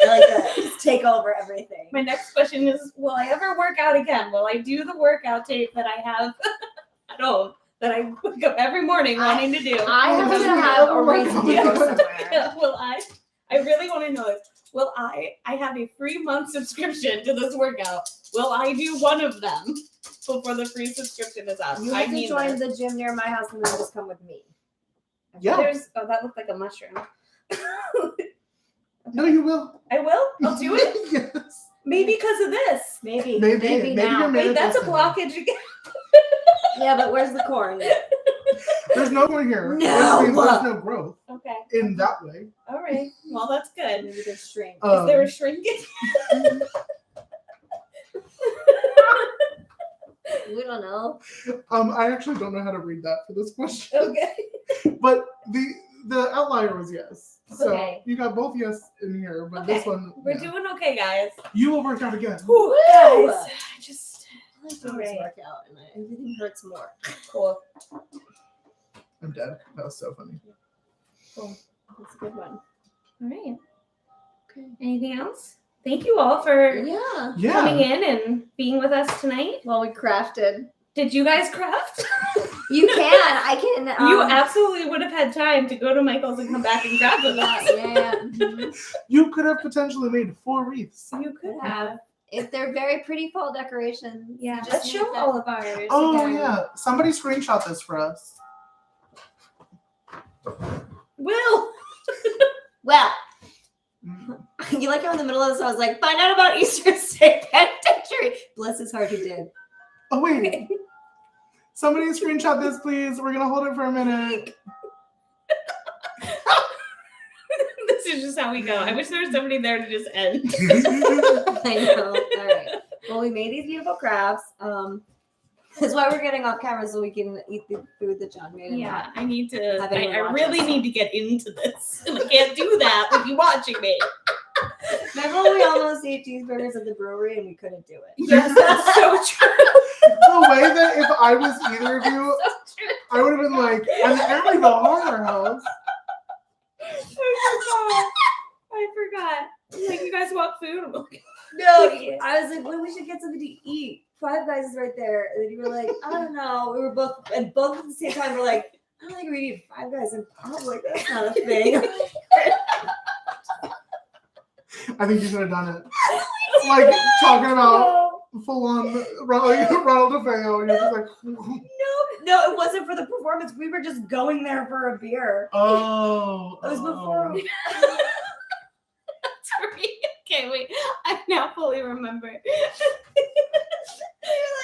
I like that. Just take over everything. My next question is, will I ever work out again? Will I do the workout tape that I have at home that I wake up every morning wanting to do? I have to have a reason to go somewhere. Yeah, will I really want to know this. Will I have a free month subscription to this workout. Will I do one of them before the free subscription is up? You have to join the gym near my house and then just come with me. Yeah. That looked like a mushroom. No, you will. I will? I'll do it? Yes. Maybe because of this. Maybe Maybe now. you're Wait, that's a manifesting. blockage again. Yeah, but where's the corn? There's no one here. No. There's no growth Okay. in that way. All right. Well, that's good. Maybe there's shrink. Is there a shrinkage? We don't know. I actually don't know how to read that for this question. Okay. But the outlier was yes. So Okay. you got both yes in here, but this one We're doing okay, guys. you will work out again. Woo, guys. I just I like to Alright. work out and everything hurts more. cool. I'm dead. That was so funny. Cool. That's a good one. All right. Okay. Anything else? Thank you all for Yeah. Yeah. coming in and being with us tonight. Well, we crafted. Did you guys craft? You can. I can. You absolutely would have had time to go to Michael's and come back and grab them. Yeah. Mhm. You could have potentially made 4 wreaths. You could have. If they're very pretty fall decorations. Yeah, You just let's need show that- all of ours. Oh again. yeah, somebody screenshot this for us. Will. Well, Mm. you like how in the middle of this I was like, find out about Easter State Penitentiary. Bless his heart, he did. Oh wait, somebody screenshot this, please. We're gonna hold it for a minute. This is just how we go. I wish there was somebody there to just end. I know. All right. Well, we made these beautiful crafts. That's why we're getting off camera so we can eat the food that John made. and Yeah, I need to. Have anyone I watch really us. need to get into this. And I can't do that with you watching me. Remember when we almost ate cheeseburgers at the brewery and we couldn't do it? Yes, that's so true. The way that if I was either of you, So true. I would have been like, I'm entering the horror house. I forgot. Like, you guys want food? I'm like, No, Yeah. I was like, well, we should get something to eat. Five Guys is right there. And then you were like, I don't know. We were both at the same time, we're like, I don't think we need Five Guys in public. That's not a thing. I think you should have done it. Like talking about full on Ronald DeFeo. You're just like, No, it wasn't for the performance. We were just going there for a beer. oh. It was before. Sorry. Okay, wait. I now fully remember. You're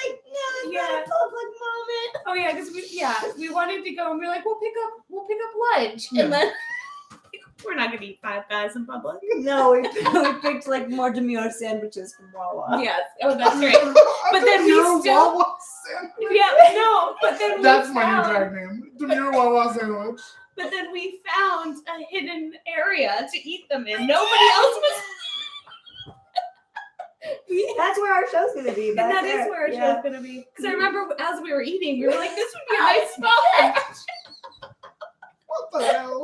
like, no, it's not a public moment. Oh yeah, because we wanted to go and we were like, we'll pick up lunch, Yeah. and then we're not gonna eat Five Guys in public. No, we picked like more demure sandwiches from Wawa. Yes. Oh, that's right. But then we Demure still- Wawa sandwich. Yeah, no, but then That's we my new found, drag name. Demure Wawa sandwich. but then we found a hidden area to eat them in. Nobody else was. That's where our show's gonna be. And back that is there. where our Yeah. show's gonna be. Because I remember as we were eating, we were like, "This would be a nice spot." What the hell?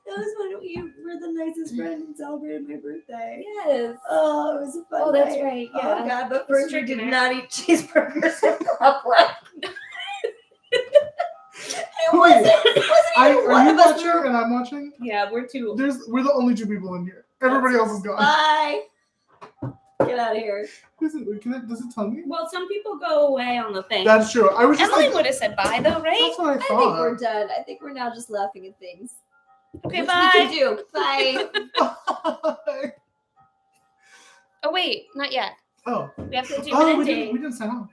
That was when you were the nicest friend and celebrated my birthday. Yes. Oh, it was a fun Oh, that's night. right. Oh Yeah. god, but first we Stricken did her. not eat cheeseburgers in public. Wait, are you one of us watching and I'm watching? Yeah, we're too. We're the only 2 people in here. Everybody else is gone. Bye. Get out of here. Does it tell me? Well, some people go away on the thing. That's true. I was just Emily like, would have said bye though, right? that's what I I think we're thought. done. I think we're now just laughing at things. Okay, Which bye. we can do. Bye. Oh wait, not yet. Oh, We have to do oh, an we ending. didn't sign off.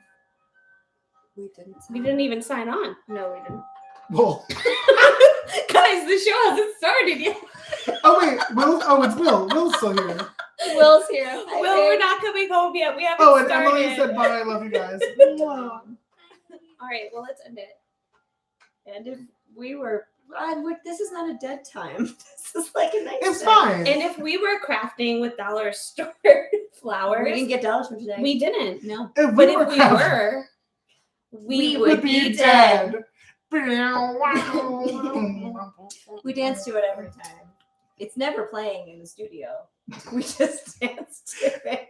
We We didn't even sign on. No, we didn't. Well, Guys, the show hasn't started yet. oh wait, Will. Oh, it's Will. Will's still here. Will's here. Hi, Well, we're babe. not coming home yet. We haven't Oh, and started. Emily said bye. I love you guys. All right, well, let's end it. And if we were, this is not a dead time. This is like a nice. It's day. fine. And if we were crafting with dollar store flowers, We didn't get dollars for today. we didn't. no. If But we if we crafting, were, we would would be dead. We dance to it every time. It's never playing in the studio. We just dance to it.